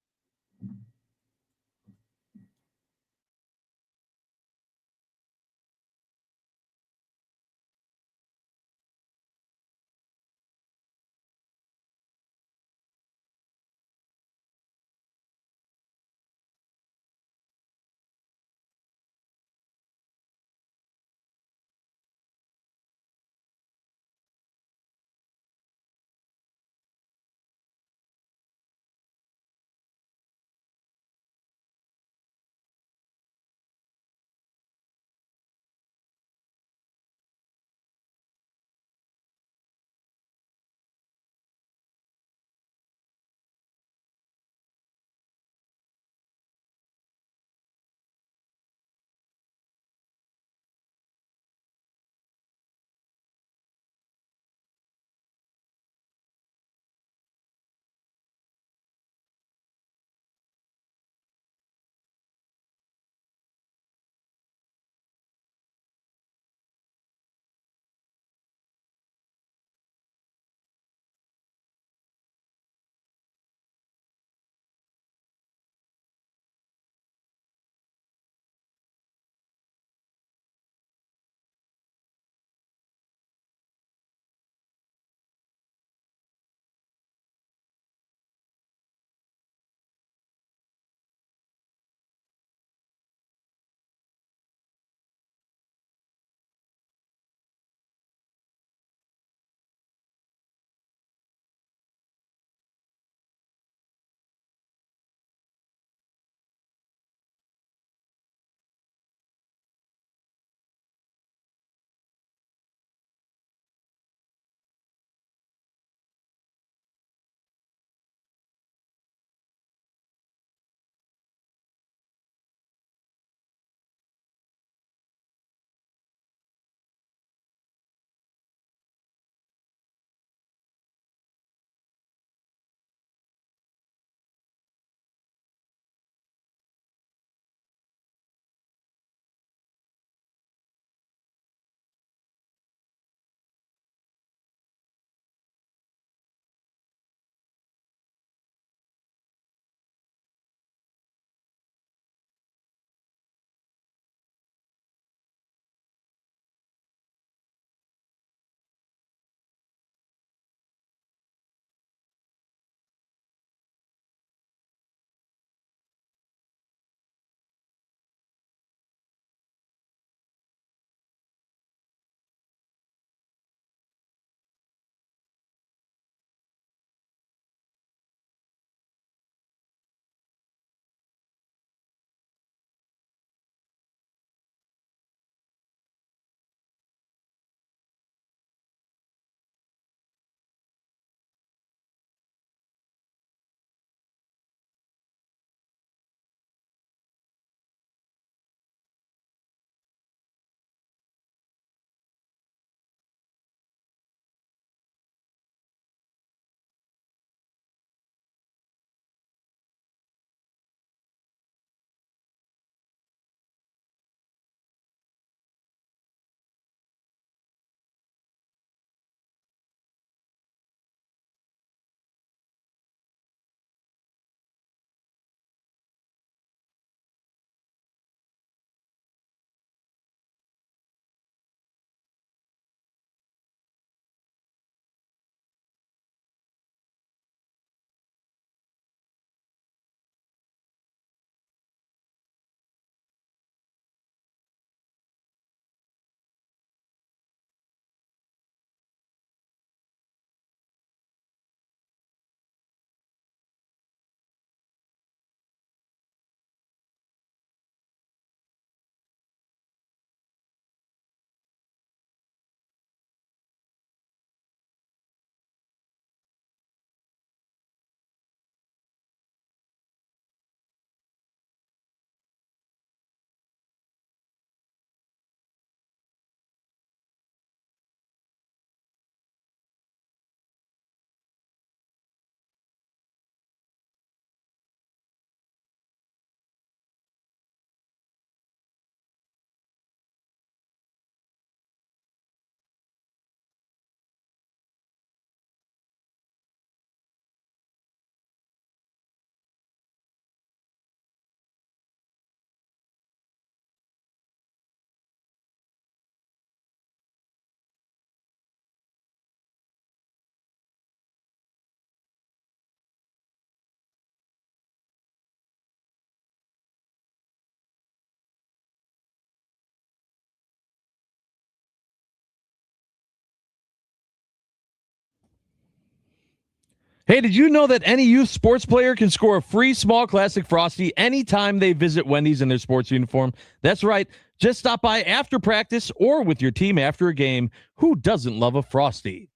Hey, did you know that any youth sports player can score a free small classic Frosty anytime they visit Wendy's in their sports uniform? That's right. Just stop by after practice or with your team after a game. Who doesn't love a Frosty?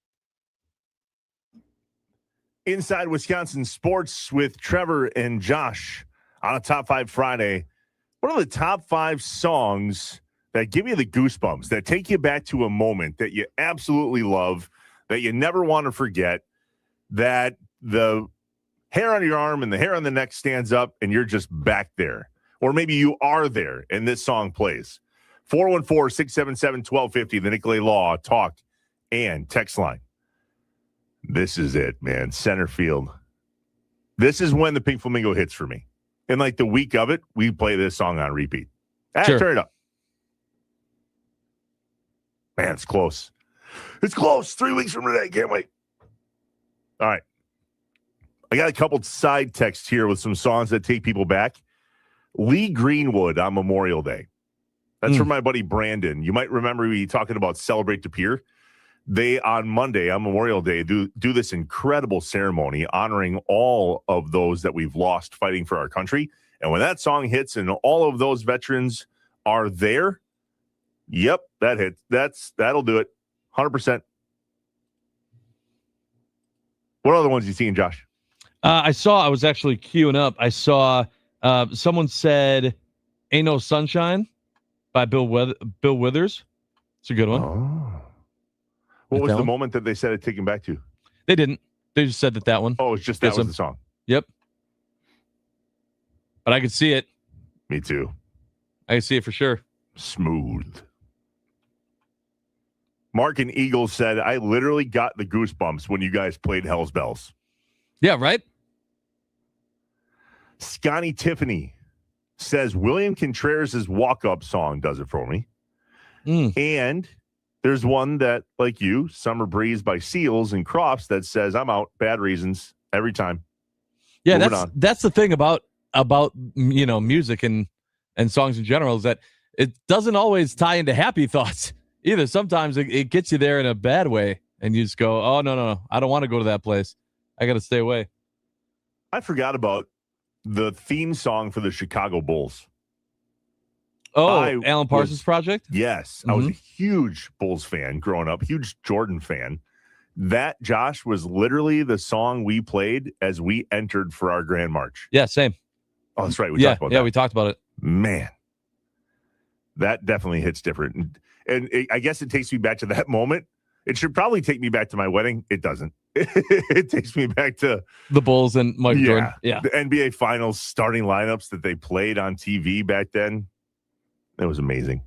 Inside Wisconsin Sports with Trevor and Josh on a Top 5 Friday. What are the top 5 songs that give you the goosebumps, that take you back to a moment that you absolutely love, that you never want to forget, that the hair on your arm and the hair on the neck stands up and you're just back there? Or maybe you are there and this song plays. 414-677-1250, the Nicolay Law talk and text line. This is it, man. Center field. This is when the Pink Flamingo hits for me. And like the week of it, we play this song on repeat. Sure. Turn it up. Man, it's close. It's close. 3 weeks from today. Can't wait. All right. I got a couple side texts here with some songs that take people back. Lee Greenwood on Memorial Day. That's from my buddy Brandon. You might remember me talking about Celebrate to Peer. They, on Monday, on Memorial Day, do this incredible ceremony honoring all of those that we've lost fighting for our country. And when that song hits and all of those veterans are there, yep, that hits. That'll do it. 100%. What other ones you seen, Josh? I was actually queuing up. I saw someone said Ain't No Sunshine by Bill Withers. It's a good one. Oh. What was the moment that they said it taken back to? They didn't. They just said that one. Oh, it's just that was the song. Yep. But I could see it. Me too. I can see it for sure. Smooth. Mark and Eagle said, I literally got the goosebumps when you guys played Hell's Bells. Yeah, right? Scotty Tiffany says, William Contreras' walk-up song does it for me. And there's one that, like you, Summer Breeze by Seals and Crofts, that says, I'm out, bad reasons, every time. Yeah, that's the thing about music and songs in general, is that it doesn't always tie into happy thoughts either. Sometimes it gets you there in a bad way, and you just go, oh, no, I don't want to go to that place. I got to stay away. I forgot about the theme song for the Chicago Bulls. Oh, Alan Parsons Project? Yes. I was a huge Bulls fan growing up, huge Jordan fan. That, Josh, was literally the song we played as we entered for our Grand March. Yeah, same. Oh, that's right. We talked about that. Yeah, we talked about it. Man, that definitely hits different. And I guess it takes me back to that moment. It should probably take me back to my wedding. It doesn't. It takes me back to the Bulls and Mike Jordan. Yeah. The NBA Finals starting lineups that they played on TV back then. It was amazing.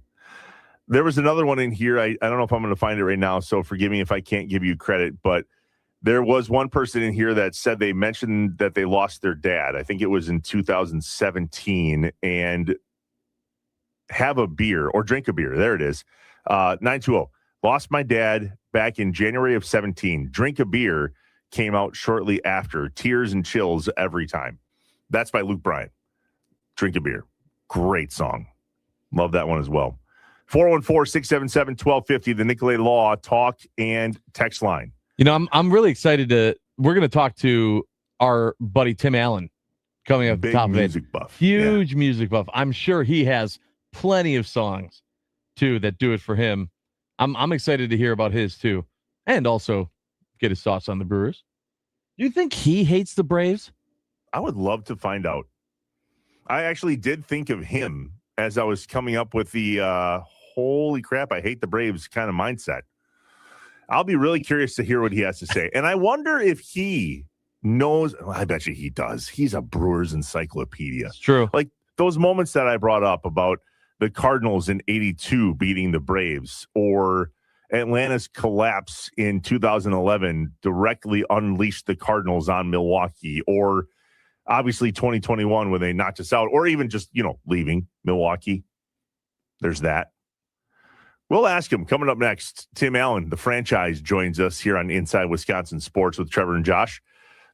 There was another one in here. I don't know if I'm going to find it right now, so forgive me if I can't give you credit, but there was one person in here that said they mentioned that they lost their dad. I think it was in 2017, and have a beer or drink a beer. There it is. 920. Lost my dad back in January of 17. Drink a beer came out shortly after. Tears and chills every time. That's by Luke Bryan. Drink a beer. Great song. Love that one as well. 414-677-1250, the Nicolay Law talk and text line. You know, I'm really excited we're going to talk to our buddy Tim Allen coming up. Big top music of it. buff. Huge music buff. I'm sure he has plenty of songs too that do it for him. I'm excited to hear about his too, and also get his thoughts on the Brewers. Do you think he hates the Braves? I would love to find out. I actually did think of him as I was coming up with the holy crap, I hate the Braves kind of mindset. I'll be really curious to hear what he has to say. And I wonder if he knows. Well, I bet you he does. He's a Brewers encyclopedia. It's true. Like those moments that I brought up about the Cardinals in 82 beating the Braves, or Atlanta's collapse in 2011 directly unleashed the Cardinals on Milwaukee, or obviously 2021 when they knocked us out, or even just, leaving Milwaukee. There's that. We'll ask him coming up next. Tim Allen, the franchise, joins us here on Inside Wisconsin Sports with Trevor and Josh.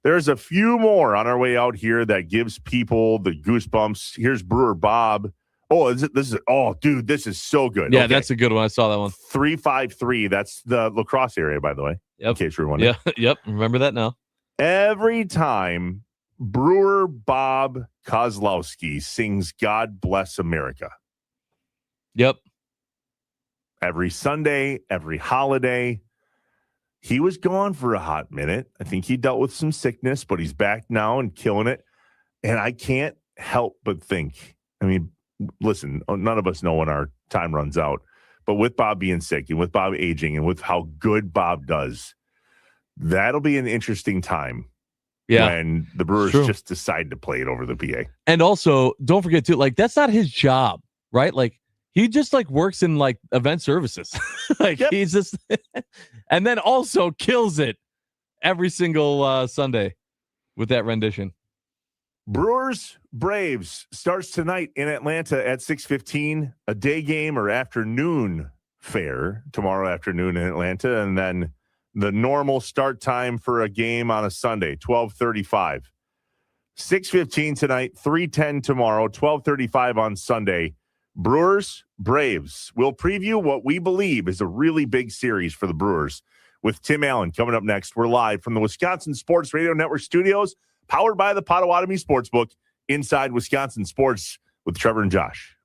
There's a few more on our way out here that gives people the goosebumps. Here's Brewer Bob. Oh, this is so good. Yeah, okay. That's a good one. I saw that one. 353. That's the lacrosse area, by the way. Yep. In case you're wondering. Yeah. Yep. Remember that now. Every time Brewer Bob Kozlowski sings God Bless America. Yep. Every Sunday, every holiday. He was gone for a hot minute. I think he dealt with some sickness, but he's back now and killing it. And I can't help but think, I mean, listen, none of us know when our time runs out, but with Bob being sick and with Bob aging and with how good Bob does, that'll be an interesting time when the Brewers just decide to play it over the PA. And also, don't forget too, like, that's not his job, right? Like, he just like works in like event services. Like he's just and then also kills it every single Sunday with that rendition. Brewers Braves starts tonight in Atlanta at 6:15, a day game or afternoon fare tomorrow afternoon in Atlanta, and then the normal start time for a game on a Sunday, 12:35. 6:15 tonight, 3:10 tomorrow, 12:35 on Sunday. Brewers, Braves. We'll preview what we believe is a really big series for the Brewers with Tim Allen coming up next. We're live from the Wisconsin Sports Radio Network studios, powered by the Potawatomi Sportsbook, inside Wisconsin Sports with Trevor and Josh.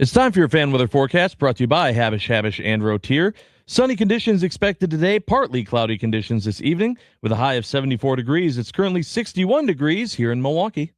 It's time for your fan weather forecast brought to you by Habish, and Rotier. Sunny conditions expected today, partly cloudy conditions this evening with a high of 74 degrees. It's currently 61 degrees here in Milwaukee.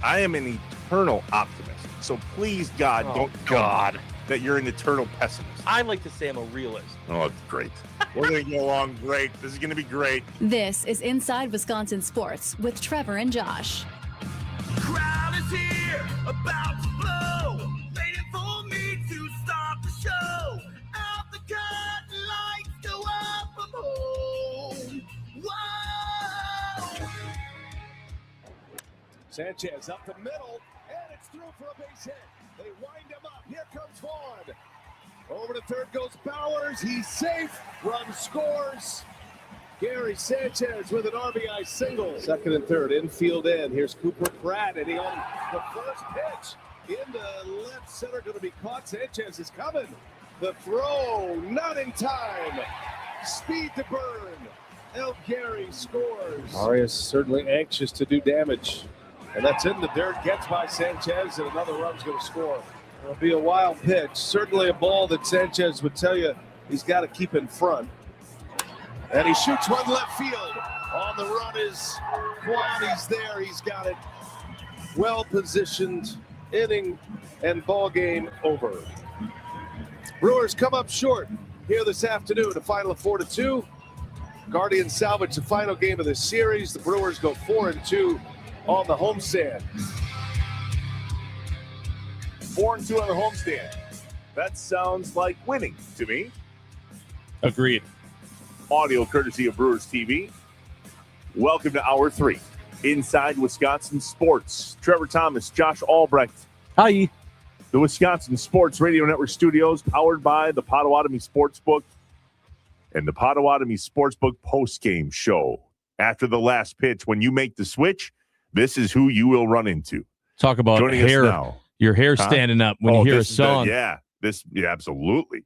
I am an eternal optimist. So please, God, don't God that you're an eternal pessimist. I like to say I'm a realist. Oh, great. We're going to get along great. This is going to be great. This is Inside Wisconsin Sports with Trevor and Josh. Crowd is here, about to blow, waiting for me to start the show. Out the curtain, lights go up, I'm home. Whoa! Sanchez up the middle, and it's through for a base hit. They wind him up. Here comes Vaughn. Over to third goes Bowers. He's safe. Run scores. Gary Sanchez with an RBI single. Second and third, infield end. Here's Cooper Pratt, and he on the first pitch into left center, going to be caught. Sanchez is coming. The throw, not in time. Speed to burn. El Gary scores. Arias certainly anxious to do damage. And that's in the dirt, gets by Sanchez, and another run's going to score. It'll be a wild pitch. Certainly a ball that Sanchez would tell you he's got to keep in front. And he shoots one left field. On the run is Quan. He's there. He's got it. Well positioned. Inning and ball game over. Brewers come up short here this afternoon. A final of 4-2. Guardians salvage the final game of the series. The Brewers go 4-2 on the homestand. 4-2 on the homestand. That sounds like winning to me. Agreed. Audio courtesy of Brewers TV. Welcome to Hour 3. Inside Wisconsin Sports. Trevor Thomas, Josh Albrecht. Hi. The Wisconsin Sports Radio Network studios powered by the Potawatomi Sportsbook and the Potawatomi Sportsbook postgame show. After the last pitch, when you make the switch, this is who you will run into. Talk about Joining hair. us now. Your hair standing up when you hear a song. Yeah, absolutely.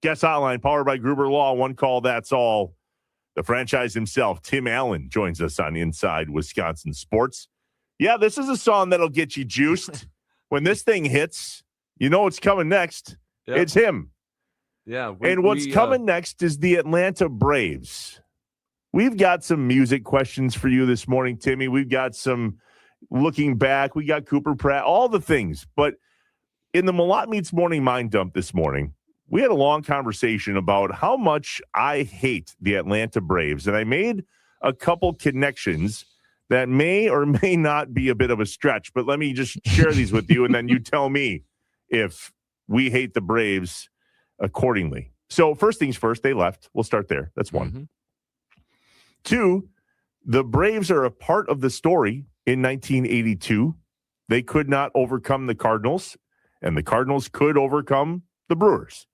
Guest hotline powered by Gruber Law. One call, that's all. The franchise himself, Tim Allen, joins us on Inside Wisconsin Sports. Yeah, this is a song that'll get you juiced. When this thing hits, you know what's coming next. Yep. It's him. Yeah. And what's coming next is the Atlanta Braves. We've got some music questions for you this morning, Timmy. We've got some looking back. We got Cooper Pratt, all the things. But in the Malott Meets Morning Mind Dump this morning, we had a long conversation about how much I hate the Atlanta Braves. And I made a couple connections that may or may not be a bit of a stretch. But let me just share these with you, and then you tell me if we hate the Braves accordingly. So first things first, they left. We'll start there. That's one. Mm-hmm. Two, the Braves are a part of the story in 1982. They could not overcome the Cardinals, and the Cardinals could overcome the Brewers.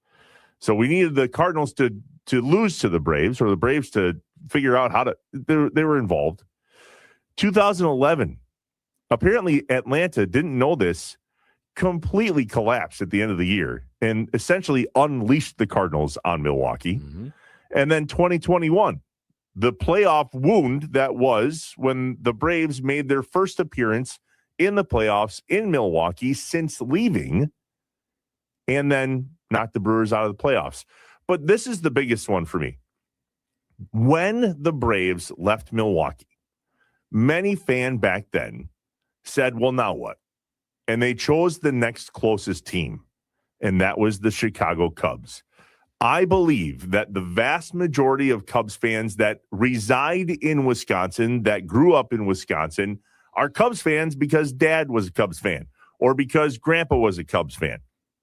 So we needed the Cardinals to lose to the Braves, or the Braves to figure out how to. They were involved. 2011, apparently Atlanta didn't know this, completely collapsed at the end of the year and essentially unleashed the Cardinals on Milwaukee. Mm-hmm. And then 2021. The playoff wound that was when the Braves made their first appearance in the playoffs in Milwaukee since leaving, and then knocked the Brewers out of the playoffs. But this is the biggest one for me. When the Braves left Milwaukee, many fans back then said, well, now what? And they chose the next closest team, and that was the Chicago Cubs. I believe that the vast majority of Cubs fans that reside in Wisconsin, that grew up in Wisconsin, are Cubs fans because dad was a Cubs fan or because grandpa was a Cubs fan,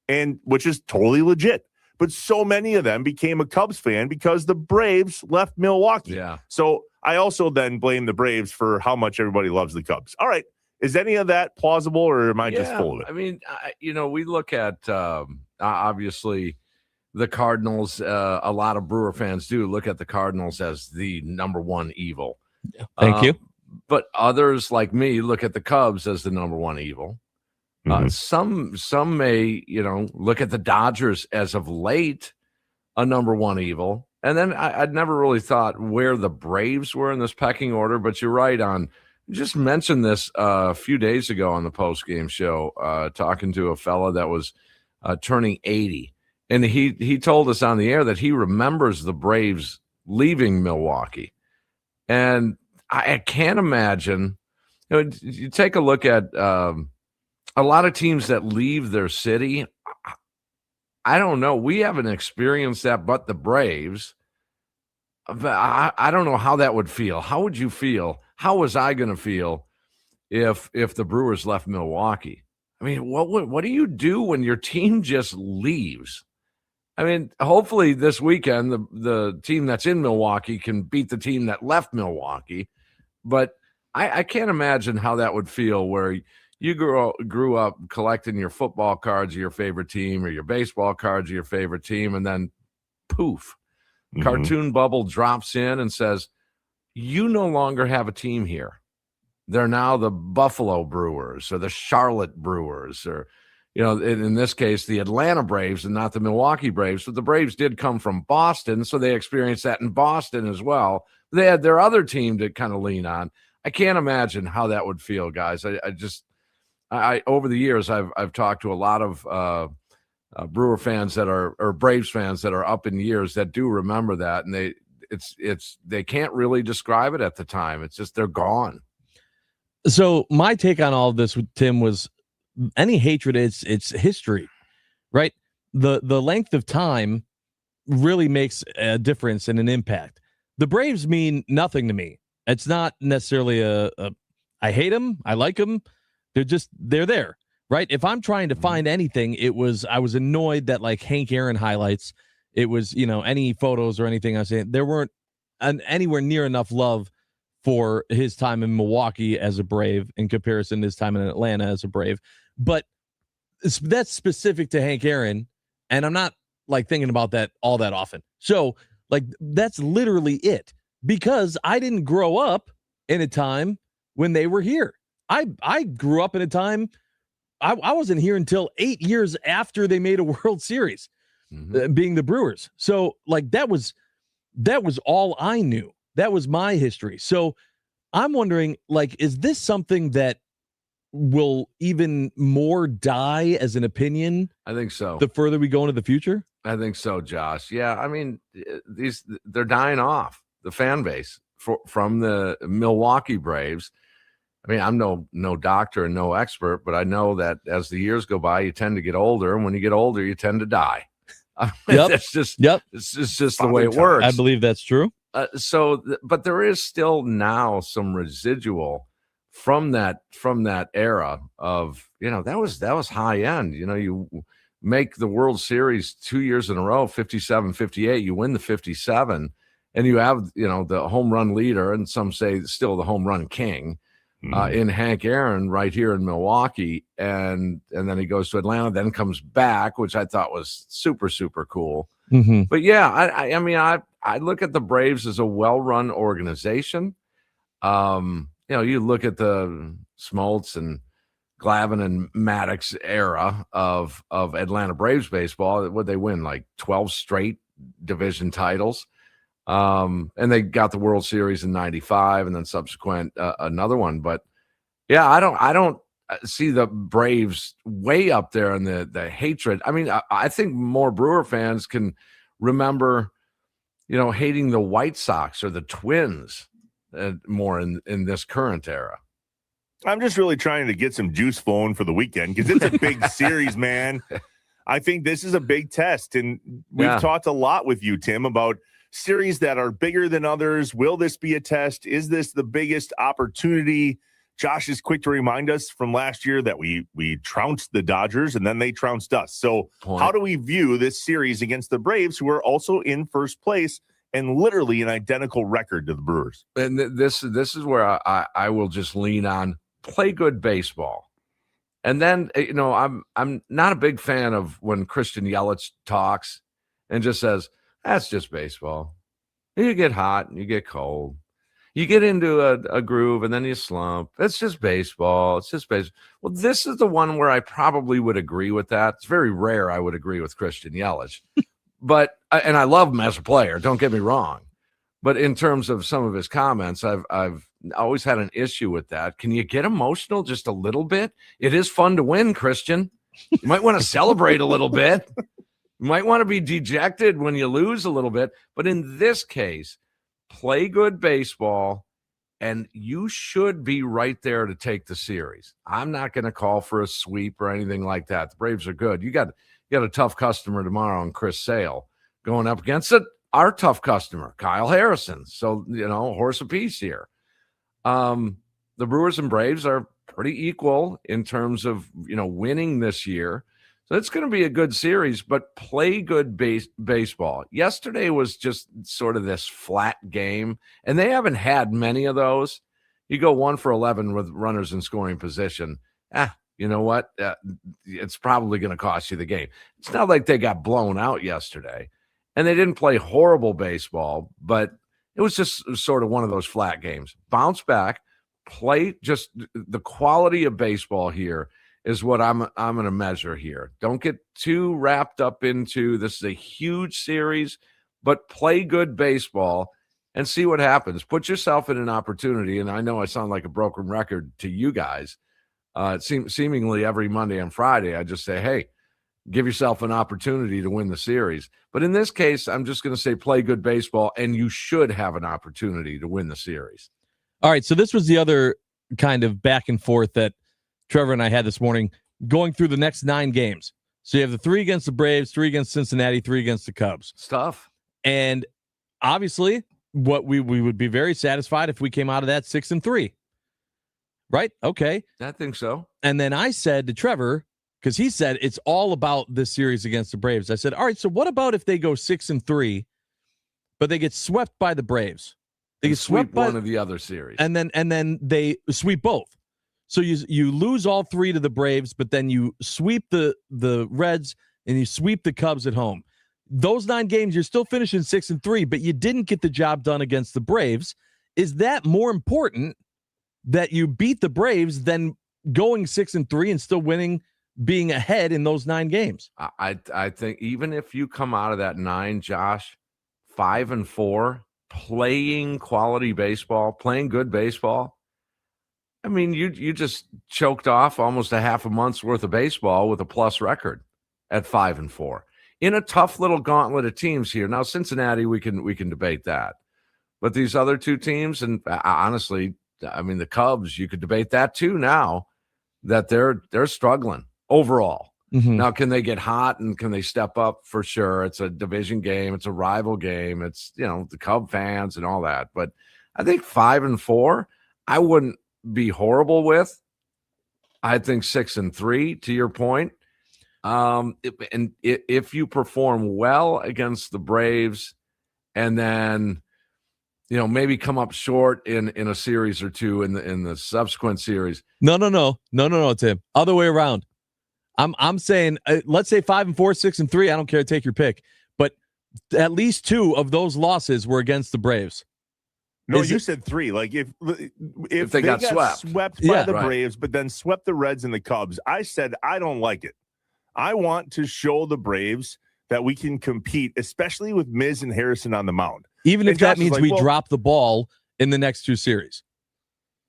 and which is totally legit. But so many of them became a Cubs fan because the Braves left Milwaukee. Yeah. So I also then blame the Braves for how much everybody loves the Cubs. All right. Is any of that plausible, or am I just full of it? I mean, we look at obviously the Cardinals. A lot of Brewer fans do look at the Cardinals as the number one evil. Thank you. But others like me look at the Cubs as the number one evil. Some may, look at the Dodgers as of late a number one evil. And then I'd never really thought where the Braves were in this pecking order. But you're right on. Just mentioned this a few days ago on the post-game show, talking to a fella that was turning 80. And he told us on the air that he remembers the Braves leaving Milwaukee. And I can't imagine, you take a look at a lot of teams that leave their city. I don't know. We haven't experienced that, but the Braves. But I don't know how that would feel. How would you feel? How was I going to feel if the Brewers left Milwaukee? I mean, what do you do when your team just leaves? I mean, hopefully this weekend the team that's in Milwaukee can beat the team that left Milwaukee. But I can't imagine how that would feel where you grew up collecting your football cards of your favorite team or your baseball cards of your favorite team, and then poof. Cartoon bubble drops in and says, you no longer have a team here. They're now the Buffalo Brewers or the Charlotte Brewers or, in this case, the Atlanta Braves and not the Milwaukee Braves. But the Braves did come from Boston, so they experienced that in Boston as well. They had their other team to kind of lean on. I can't imagine how that would feel, guys. I over the years, I've talked to a lot of Brewer fans or Braves fans that are up in years that do remember that, and they can't really describe it at the time. It's just they're gone. So my take on all of this, Tim, was any hatred, it's history, right? The length of time really makes a difference and an impact. The Braves mean nothing to me. It's not necessarily I hate them, I like them. They're there. Right. If I'm trying to find anything, I was annoyed that like Hank Aaron highlights, it was, any photos or anything I was saying, there weren't anywhere near enough love for his time in Milwaukee as a Brave in comparison to his time in Atlanta as a Brave. But that's specific to Hank Aaron. And I'm not like thinking about that all that often. So like, that's literally it, because I didn't grow up in a time when they were here. I grew up in a time I wasn't here until 8 years after they made a World Series, being the Brewers. So like that was all I knew. That was my history. So I'm wondering, like, is this something that will even more die as an opinion? I think so. The further we go into the future? I think so, Josh. Yeah, I mean, they're dying off, the fan base from the Milwaukee Braves. I mean, I'm no doctor and no expert, but I know that as the years go by, you tend to get older, and when you get older, you tend to die. It's just the way it works. I believe that's true. But there is still now some residual from that era of, that was high end. You make the World Series 2 years in a row, 57, 58, you win the 57, and you have, the home run leader, and some say still the home run king. In Hank Aaron right here in Milwaukee, and then he goes to Atlanta, then comes back, which I thought was super, super cool. But yeah, I mean, I look at the Braves as a well-run organization. You look at the Smoltz and Glavine and Maddox era of Atlanta Braves baseball. Would they win like 12 straight division titles? And they got the World Series in '95 and then subsequent another one. But yeah, I don't see the Braves way up there in the hatred. I mean, I think more Brewer fans can remember, hating the White Sox or the Twins more in this current era. I'm just really trying to get some juice flowing for the weekend because it's a big series, man. I think this is a big test. And we've talked a lot with you, Tim, about series that are bigger than others. Will this be a test? Is this the biggest opportunity Josh is quick to remind us from last year that we trounced the Dodgers and then they trounced us. So how do we view this series against the Braves, who are also in first place and literally an identical record to the Brewers? And this is where I will just lean on play good baseball. And then, I'm not a big fan of when Christian Yelich talks and just says, that's just baseball. You get hot and you get cold. You get into a groove and then you slump. It's just baseball. It's just baseball. Well, this is the one where I probably would agree with that. It's very rare I would agree with Christian Yelich. And I love him as a player, don't get me wrong. But in terms of some of his comments, I've always had an issue with that. Can you get emotional just a little bit? It is fun to win, Christian. You might want to celebrate a little bit. You might want to be dejected when you lose a little bit. But in this case, play good baseball, and you should be right there to take the series. I'm not going to call for a sweep or anything like that. The Braves are good. You got a tough customer tomorrow on Chris Sale going up against our tough customer, Kyle Harrison. So, horse apiece here. The Brewers and Braves are pretty equal in terms of, winning this year. So it's going to be a good series, but play good baseball. Yesterday was just sort of this flat game, and they haven't had many of those. You go 1 for 11 with runners in scoring position. You know what? It's probably going to cost you the game. It's not like they got blown out yesterday, and they didn't play horrible baseball, but it was just sort of one of those flat games. Bounce back, play just the quality of baseball here is what I'm going to measure here. Don't get too wrapped up into this is a huge series, but play good baseball and see what happens. Put yourself in an opportunity, and I know I sound like a broken record to you guys. Seemingly every Monday and Friday, I just say, hey, give yourself an opportunity to win the series. But in this case, I'm just going to say play good baseball, and you should have an opportunity to win the series. All right, so this was the other kind of back and forth that Trevor and I had this morning, going through the next 9 games. So you have the 3 against the Braves, 3 against Cincinnati, 3 against the Cubs. It's tough. And obviously, what we would be very satisfied if we came out of that 6-3. Right? Okay. I think so. And then I said to Trevor, because he said it's all about this series against the Braves. I said, all right, so what about if they go 6-3, but they get swept by the Braves? They get swept by one of the other series. And then they sweep both. So you lose all 3 to the Braves, but then you sweep the Reds and you sweep the Cubs at home. Those 9 games, you're still finishing 6-3, but you didn't get the job done against the Braves. Is that more important that you beat the Braves than going 6-3 and still winning, being ahead in those 9 games? I think even if you come out of that 9, Josh, 5-4, playing quality baseball, playing good baseball, I mean, you just choked off almost a half a month's worth of baseball with a plus record at 5-4 in a tough little gauntlet of teams here. Now, Cincinnati, we can debate that, but these other 2 teams, and honestly, I mean, the Cubs, you could debate that too. Now that they're struggling overall. Mm-hmm. Now, can they get hot and can they step up? For sure. It's a division game. It's a rival game. It's the Cub fans and all that. But I think 5-4, I wouldn't be horrible with. I think 6-3, to your point. If you perform well against the Braves and then maybe come up short in a series or 2 in the subsequent series. No, Tim. Other way around. I'm saying let's say 5-4, 6-3. I don't care. Take your pick. But at least 2 of those losses were against the Braves. No, you said 3. Like if they got swept by the Braves, but then swept the Reds and the Cubs, I said I don't like it. I want to show the Braves that we can compete, especially with Miz and Harrison on the mound. Even if that means we drop the ball in the next 2 series.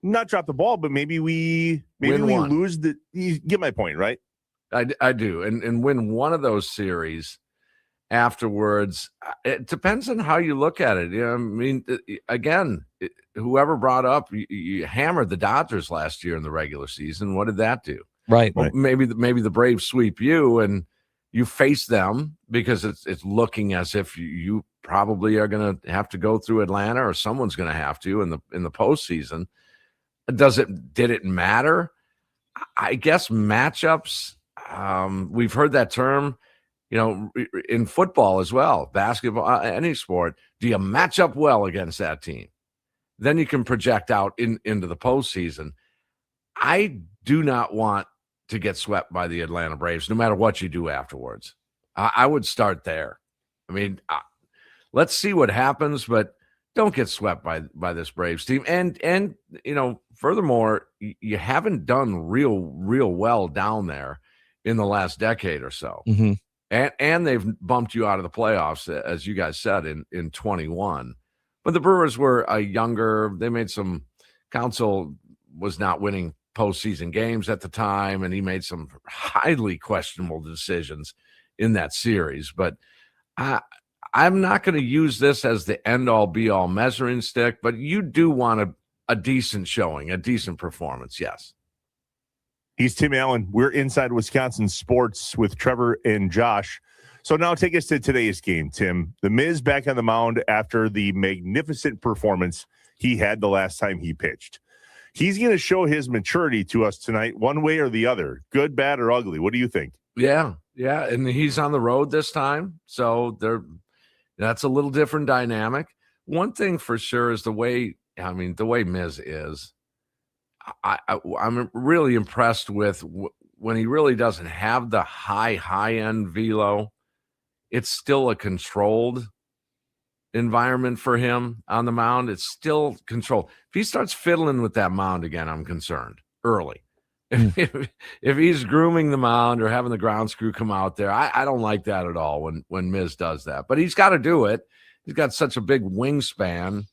Not drop the ball, but maybe we lose the. You get my point, right? I do, and win one of those series. Afterwards, it depends on how you look at it. I mean, again, whoever brought up you hammered the Dodgers last year in the regular season. What did that do? Right. Well, maybe the Braves sweep you and you face them because it's looking as if you probably are going to have to go through Atlanta or someone's going to have to in the postseason. Did it matter? I guess matchups, we've heard that term, in football as well, basketball, any sport. Do you match up well against that team? Then you can project out into the postseason. I do not want to get swept by the Atlanta Braves, no matter what you do afterwards. I would start there. I mean, let's see what happens, but don't get swept by this Braves team. And furthermore, you haven't done real well down there in the last decade or so. Mm-hmm. And they've bumped you out of the playoffs, as you guys said, in 21. But the Brewers were a younger. They made some. Counsell was not winning postseason games at the time, and he made some highly questionable decisions in that series. But I'm not going to use this as the end-all, be-all measuring stick, but you do want a decent showing, a decent performance, yes. He's Tim Allen. We're inside Wisconsin sports with Trevor and Josh. So now take us to today's game, Tim. The Miz back on the mound after the magnificent performance he had the last time he pitched. He's going to show his maturity to us tonight, one way or the other, good, bad, or ugly. What do you think? Yeah, and he's on the road this time, so that's a little different dynamic. One thing for sure is the way Miz is. I'm really impressed with when he really doesn't have the high-end velo. It's still a controlled environment for him on the mound. It's still controlled. If he starts fiddling with that mound again, I'm concerned early. If he's grooming the mound or having the ground screw come out there, I don't like that at all when Miz does that. But he's got to do it. He's got such a big wingspan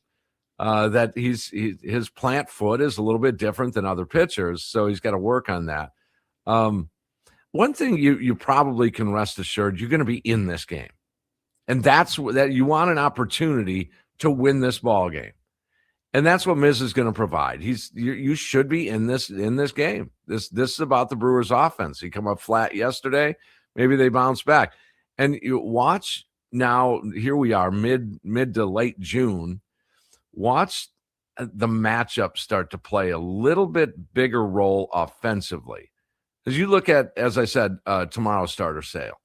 that his plant foot is a little bit different than other pitchers, so he's got to work on that. One thing you probably can rest assured, you're going to be in this game, and that's that you want an opportunity to win this ball game, and that's what Miz is going to provide. You should be in this game. This is about the Brewers' offense. He come up flat yesterday, maybe they bounce back, and you watch now. Here we are, mid to late June. Watch the matchup start to play a little bit bigger role offensively. As you look at, as I said, tomorrow's starter sale,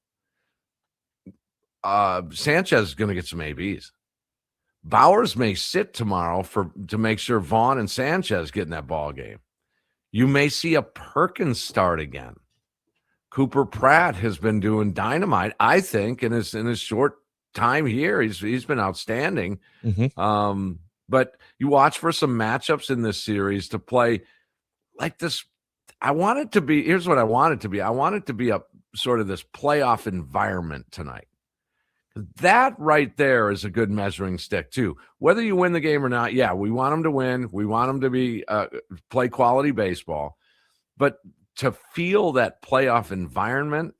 Sanchez is going to get some ABs. Bowers may sit tomorrow to make sure Vaughn and Sanchez get in that ball game. You may see a Perkins start again. Cooper Pratt has been doing dynamite, I think, in his short time here. He's been outstanding. Mm-hmm. But you watch for some matchups in this series to play like this. I want it to be, here's what I want it to be. I want it to be a sort of this playoff environment tonight. That right there is a good measuring stick too. Whether you win the game or not, yeah, we want them to win. We want them to be play quality baseball. But to feel that playoff environment,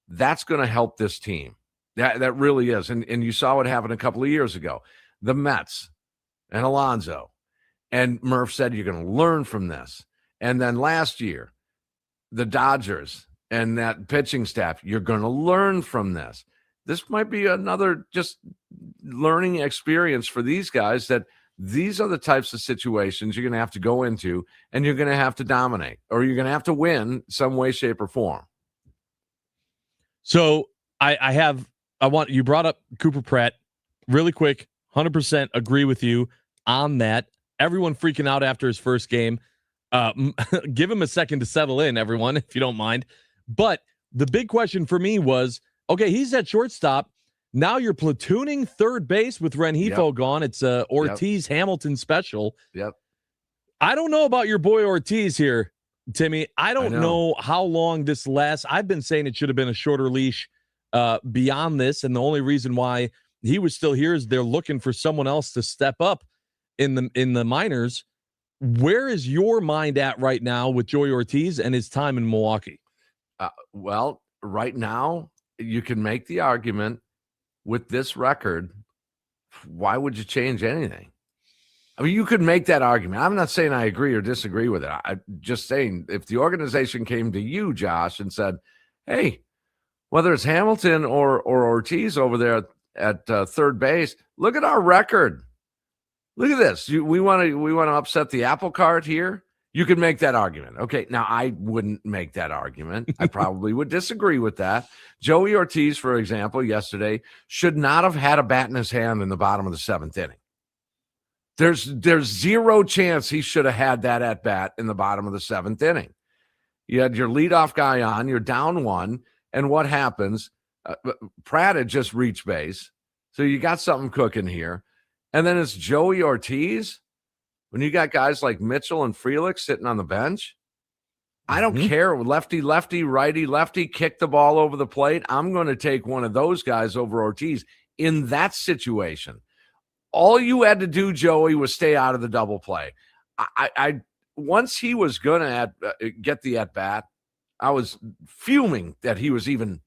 that's going to help this team. That really is. And you saw what happened a couple of years ago. The Mets and Alonso. And Murph said, you're going to learn from this. And then last year, the Dodgers and that pitching staff, you're going to learn from this. This might be another just learning experience for these guys, that these are the types of situations you're going to have to go into, and you're going to have to dominate, or you're going to have to win some way, shape, or form. So you brought up Cooper Pratt really quick. 100% agree with you on that. Everyone freaking out after his first game. Give him a second to settle in, everyone, if you don't mind. But the big question for me was, okay, he's at shortstop. Now you're platooning third base with Rengifo gone. It's a Ortiz-Hamilton special. Yep. I don't know about your boy Ortiz here, Timmy. I don't know how long this lasts. I've been saying it should have been a shorter leash beyond this, and the only reason why he was still here is they're looking for someone else to step up in the minors. Where is your mind at right now with Joey Ortiz and his time in Milwaukee? Well, right now, you can make the argument with this record, why would you change anything? I mean, you could make that argument. I'm not saying I agree or disagree with it. I'm just saying, if the organization came to you, Josh, and said, hey, whether it's Hamilton or Ortiz over there at third base, look at our record. Look at this. We want to upset the apple cart here. You could make that argument. Okay, now I wouldn't make that argument. I probably would disagree with that. Joey Ortiz, for example, yesterday should not have had a bat in his hand in the bottom of the 7th inning. There's zero chance he should have had that at bat in the bottom of the 7th inning. You had your leadoff guy on, you're down 1, and what happens? Pratt had just reached base, so you got something cooking here. And then it's Joey Ortiz. When you got guys like Mitchell and Frelick sitting on the bench, I don't care. Lefty, lefty, righty, lefty, kick the ball over the plate. I'm going to take one of those guys over Ortiz in that situation. All you had to do, Joey, was stay out of the double play. I once he was going to get the at-bat, I was fuming that he was even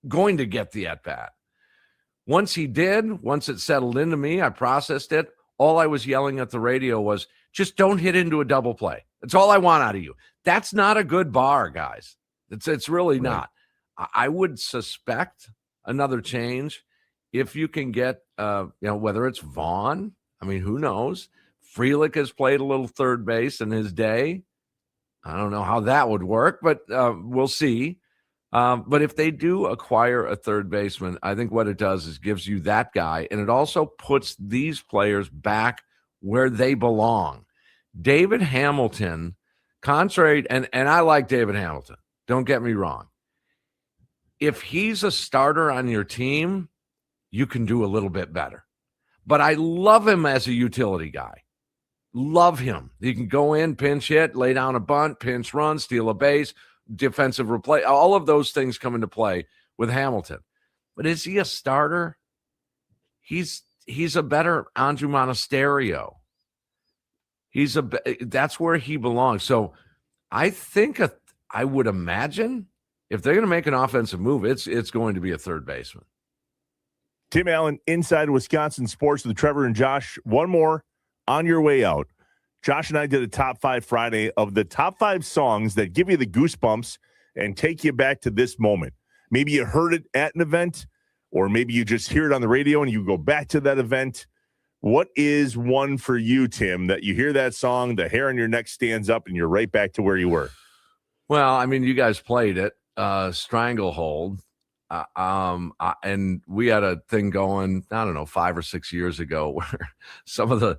going to get the at-bat. Once he did, once it settled into me, I processed it. All I was yelling at the radio was, just don't hit into a double play. That's all I want out of you. That's not a good bar, guys. It's really not. I would suspect another change if you can get, whether it's Vaughn. I mean, who knows? Frelick has played a little third base in his day. I don't know how that would work, but we'll see. But if they do acquire a third baseman, I think what it does is gives you that guy, and it also puts these players back where they belong. David Hamilton, contrary, and I like David Hamilton, don't get me wrong. If he's a starter on your team, you can do a little bit better. But I love him as a utility guy. Love him. He can go in, pinch hit, lay down a bunt, pinch run, steal a base, defensive replay. All of those things come into play with Hamilton. But is he a starter? He's a better Andrew Monasterio. That's where he belongs. So I think I would imagine if they're going to make an offensive move, it's going to be a third baseman. Tim Allen, Inside Wisconsin Sports with Trevor and Josh. One more on your way out. Josh and I did a top 5 Friday of the top 5 songs that give you the goosebumps and take you back to this moment. Maybe you heard it at an event, or maybe you just hear it on the radio and you go back to that event. What is one for you, Tim, that you hear that song, the hair on your neck stands up, and you're right back to where you were? Well, I mean, you guys played it, Stranglehold. And we had a thing going, I don't know, 5 or 6 years ago where some of the,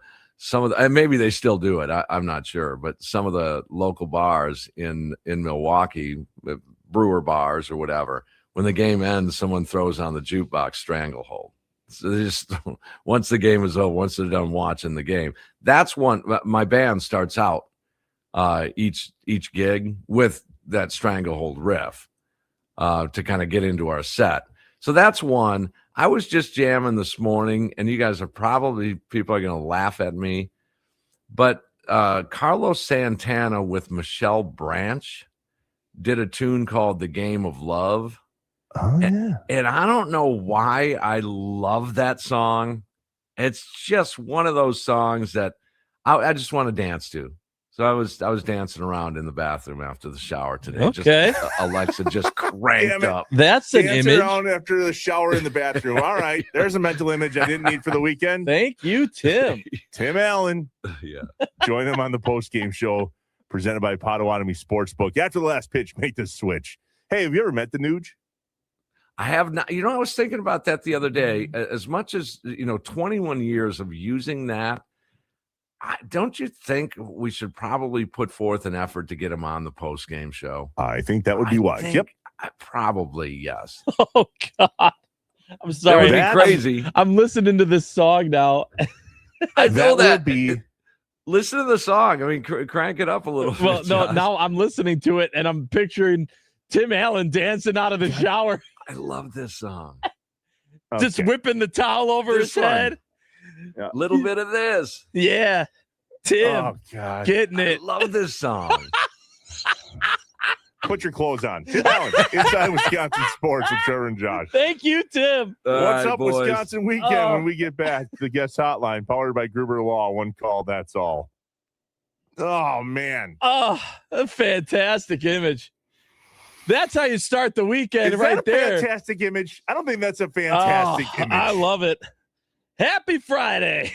and maybe they still do it. I'm not sure, but some of the local bars in Milwaukee, brewer bars or whatever, when the game ends, someone throws on the jukebox Stranglehold. So just once the game is over, once they're done watching the game, that's one. My band starts out each gig with that Stranglehold riff to kind of get into our set. So that's one. I was just jamming this morning, and you guys are probably, people are going to laugh at me, but Carlos Santana with Michelle Branch did a tune called The Game of Love. Oh, yeah. And I don't know why I love that song. It's just one of those songs that I just want to dance to. So I was dancing around in the bathroom after the shower today. Okay. Just, Alexa just cranked up. That's an Dance image. around after the shower in the bathroom. All right. There's a mental image I didn't need for the weekend. Thank you, Tim. Tim Allen. Yeah. Join him on the post-game show presented by Potawatomi Sportsbook. After the last pitch, make the switch. Hey, have you ever met the Nuge? I have not. You know, I was thinking about that the other day. As much as, 21 years of using that, don't you think we should probably put forth an effort to get him on the post-game show? I think that would be wise. Yep. Probably, yes. Oh, God. I'm sorry. That would be crazy. I'm listening to this song now. I know that. Would be... Listen to the song. I mean, crank it up a little bit. Well, no, Josh. now I'm listening to it, and I'm picturing Tim Allen dancing out of the shower. I love this song. Just whipping the towel over his head. Yeah. Little bit of this. Yeah. Tim. Oh, God. Getting it. I love this song. Put your clothes on. Tim Allen, Inside Wisconsin Sports with Trevor and Josh. Thank you, Tim. What's right, up, boys. Wisconsin weekend? When we get back, the guest hotline powered by Gruber Law. One call, that's all. Oh, man. Oh, a fantastic image. That's how you start the weekend. Is right that a there. fantastic image? I don't think that's a fantastic image. I love it. Happy Friday.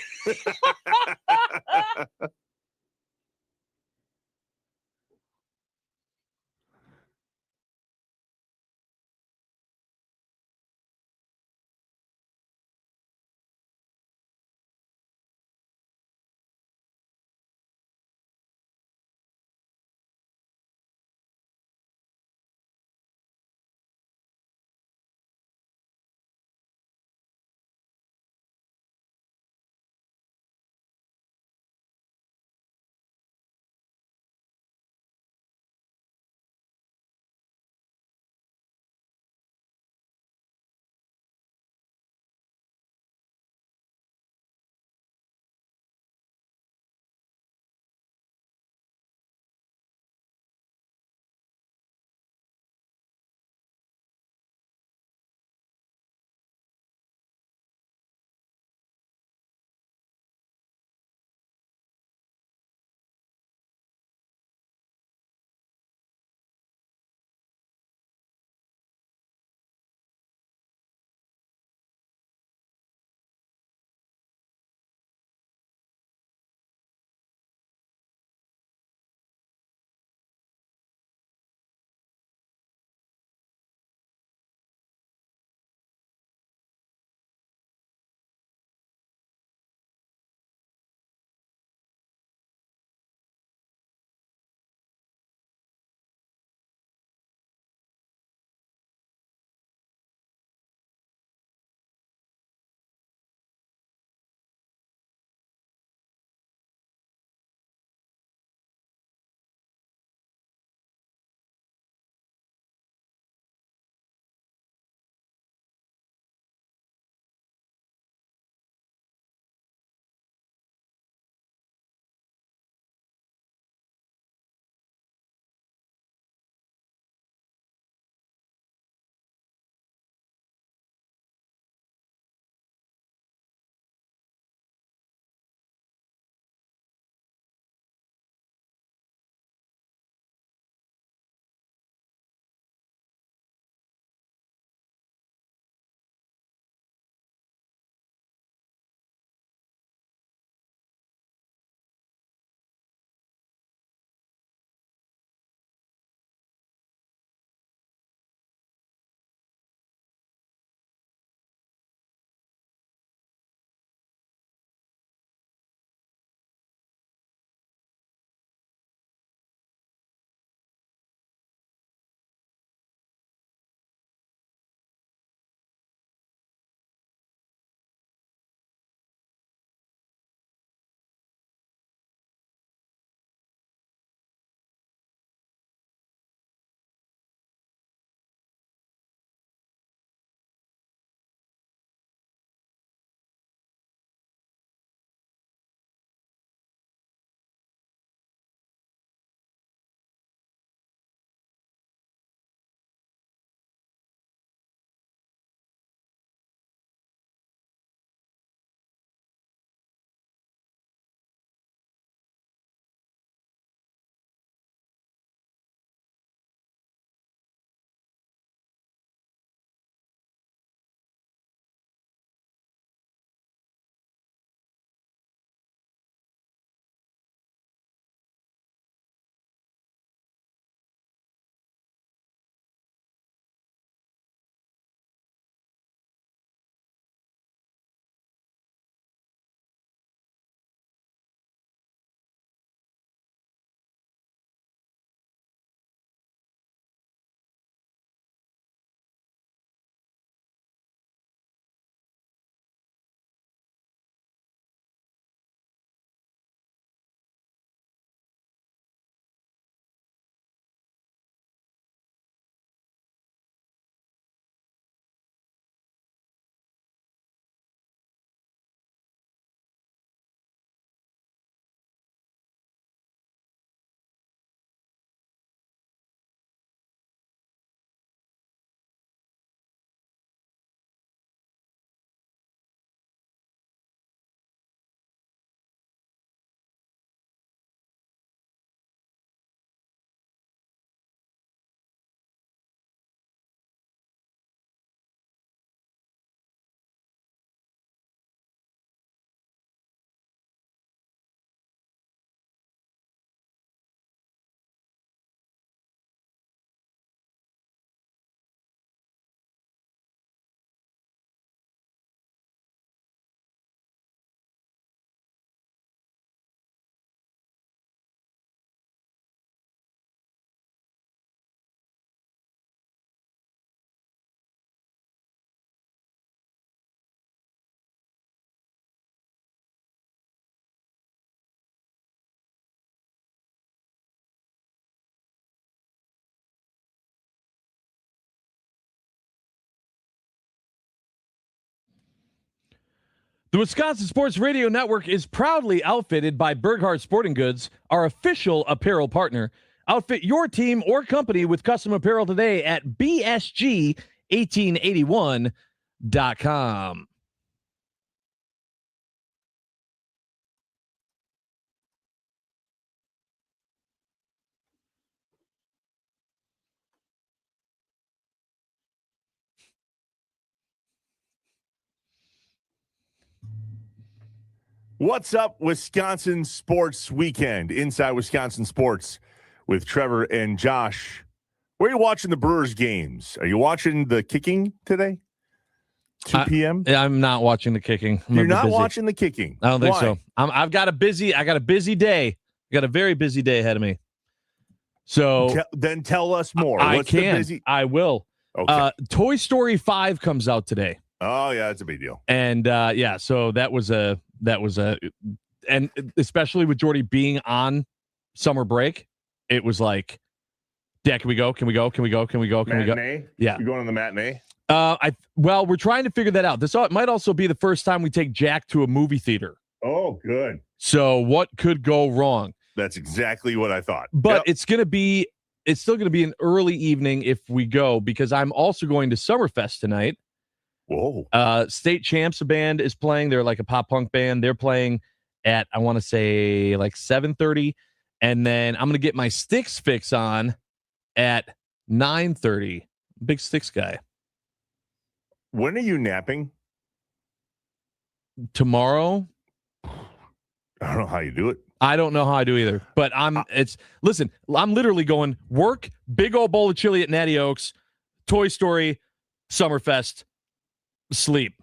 The Wisconsin Sports Radio Network is proudly outfitted by Burghardt Sporting Goods, our official apparel partner. Outfit your team or company with custom apparel today at BSG1881.com. What's up, Wisconsin Sports Weekend? Inside Wisconsin Sports with Trevor and Josh. Where are you watching the Brewers games? Are you watching the kicking today? 2 p.m.? I'm not watching the kicking. You're not watching the kicking? I don't think Why? so. I got a busy day. I got a very busy day ahead of me. So then tell us more. What's the busy? I will. Okay. Toy Story 5 comes out today. Oh yeah, that's a big deal. And so that was a and especially with Jordy being on summer break, it was like, yeah, can we go? Matinee? Yeah. You going on the matinee? We're trying to figure that out. This might also be the first time we take Jack to a movie theater. Oh, good. So what could go wrong? That's exactly what I thought. But it's still going to be an early evening if we go, because I'm also going to Summerfest tonight. Whoa. State Champs band is playing. They're like a pop punk band. They're playing at, I want to say, like 7:30. And then I'm going to get my Styx fix on at 9:30. Big Styx guy. When are you napping? Tomorrow. I don't know how you do it. I don't know how I do either. But I'm literally going work, big old bowl of chili at Natty Oaks, Toy Story, Summerfest, sleep.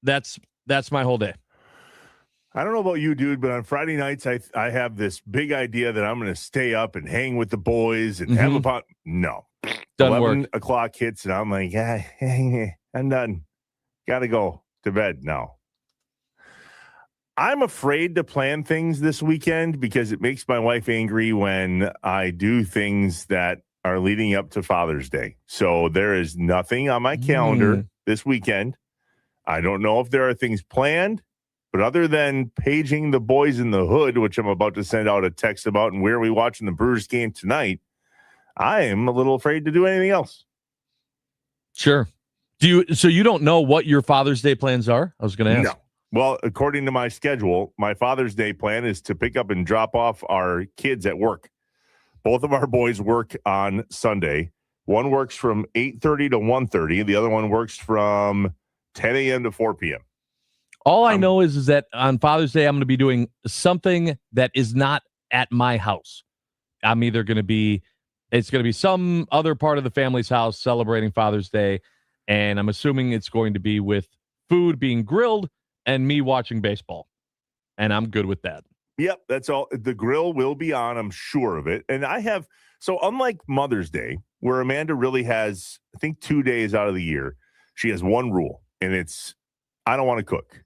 That's my whole day. I don't know about you, dude, but on Friday nights, I have this big idea that I'm going to stay up and hang with the boys and have a pot. No. Doesn't 11 work. o'clock hits, and I'm like, I'm done. Got to go to bed now. I'm afraid to plan things this weekend because it makes my wife angry when I do things that are leading up to Father's Day. So there is nothing on my calendar this weekend. I don't know if there are things planned, but other than paging the boys in the hood, which I'm about to send out a text about, and where are we watching the Brewers game tonight, I am a little afraid to do anything else. Sure. So you don't know what your Father's Day plans are? I was going to ask. No. Well, according to my schedule, my Father's Day plan is to pick up and drop off our kids at work. Both of our boys work on Sunday. One works from 8:30 to 1:30. The other one works from 10 a.m. to 4 p.m. All I know is that on Father's Day, I'm going to be doing something that is not at my house. I'm either going to be, it's going to be some other part of the family's house celebrating Father's Day. And I'm assuming it's going to be with food being grilled and me watching baseball. And I'm good with that. Yep, that's all. The grill will be on, I'm sure of it. And so unlike Mother's Day, where Amanda really has, I think, 2 days out of the year, she has one rule, and it's, I don't want to cook,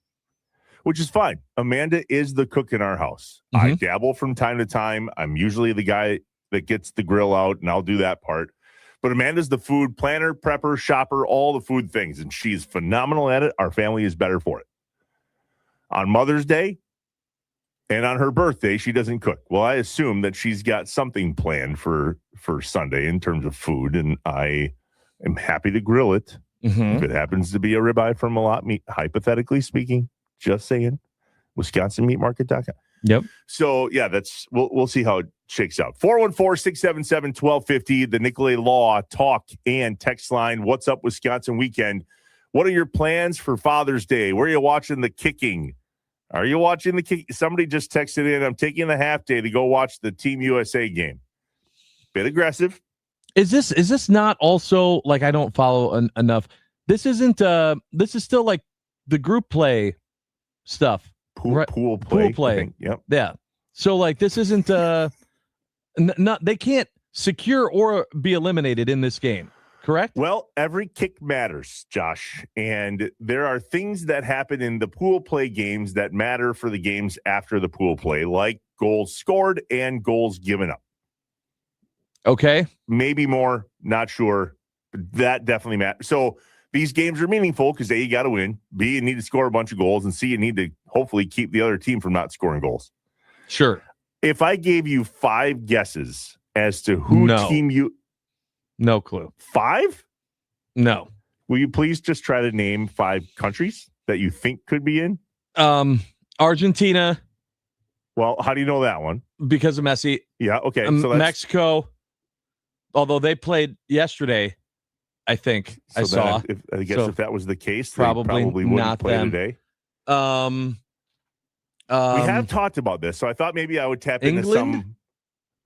which is fine. Amanda is the cook in our house. I dabble from time to time. I'm usually the guy that gets the grill out, and I'll do that part. But Amanda's the food planner, prepper, shopper, all the food things, and she's phenomenal at it. Our family is better for it. On Mother's Day and on her birthday, she doesn't cook. Well, I assume that she's got something planned for Sunday in terms of food, and I am happy to grill it. If it happens to be a ribeye from a lot meat, hypothetically speaking, just saying, WisconsinMeatMarket.com. Yep. So, yeah, we'll see how it shakes out. 414-677-1250, the Nicolay Law talk and text line. What's up, Wisconsin weekend? What are your plans for Father's Day? Where are you watching the kicking? Are you watching the kick? Somebody just texted in, I'm taking the half day to go watch the Team USA game. Bit aggressive. Is this not also, like, I don't follow enough. This isn't, this is still like the group play stuff. Pool play. Yep. Yeah. So, like, this isn't, they can't secure or be eliminated in this game, correct? Well, every kick matters, Josh. And there are things that happen in the pool play games that matter for the games after the pool play, like goals scored and goals given up. Okay. Maybe more, not sure. But that definitely matters. So these games are meaningful because A, you got to win. B, you need to score a bunch of goals. And C, you need to hopefully keep the other team from not scoring goals. Sure. If I gave you 5 guesses as to who team you... No clue. 5? No. Will you please just try to name 5 countries that you think could be in? Argentina. Well, how do you know that one? Because of Messi. Yeah, okay. So Mexico, although they played yesterday, I think I saw. If that was the case, probably they wouldn't not play them. today. We have talked about this, so I thought maybe I would tap into some.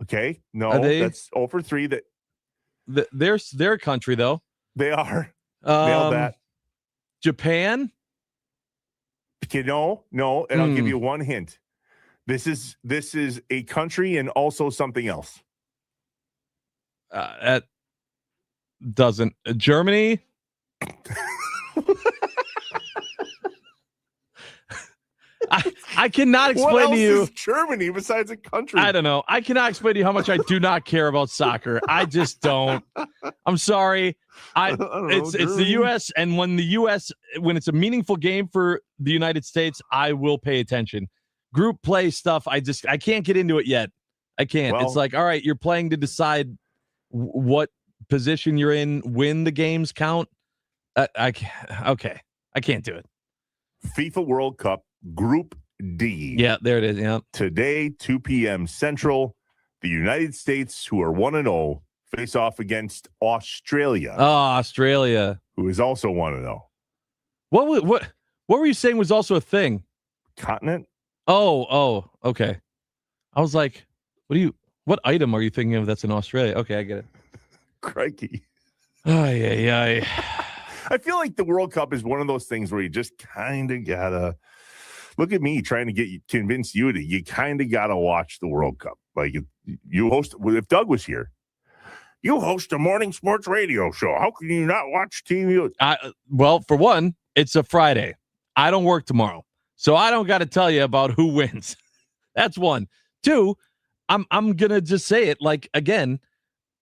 Okay, no, that's 0 for 3. They're a country though. They are. Nailed that. Japan. Okay, no, and I'll give you one hint. This is a country and also something else. That doesn't Germany. I cannot explain what else to you is Germany besides a country. I don't know. I cannot explain to you how much I do not care about soccer. I just don't. I'm sorry. It's the U.S. and when it's a meaningful game for the United States, I will pay attention. Group play stuff, I can't get into it yet. I can't. It's like, all right, you're playing to decide what position you're in when the games count. I can't do it. FIFA World Cup Group D. Yeah, there it is. Yeah. Today, 2 p.m. Central, the United States, who are 1-0, face off against Australia. Oh, Australia. Who is also 1-0. What were you saying was also a thing? Continent? Oh, okay. I was like, what item are you thinking of that's in Australia? Okay, I get it. Crikey. Ay. I feel like the World Cup is one of those things where you just kind of gotta look at me trying to convince you to. You kind of gotta watch the World Cup. Like you host. If Doug was here, you host a morning sports radio show. How can you not watch TV? Well, for one, it's a Friday. I don't work tomorrow, so I don't got to tell you about who wins. That's one. Two, I'm gonna just say it. Like again,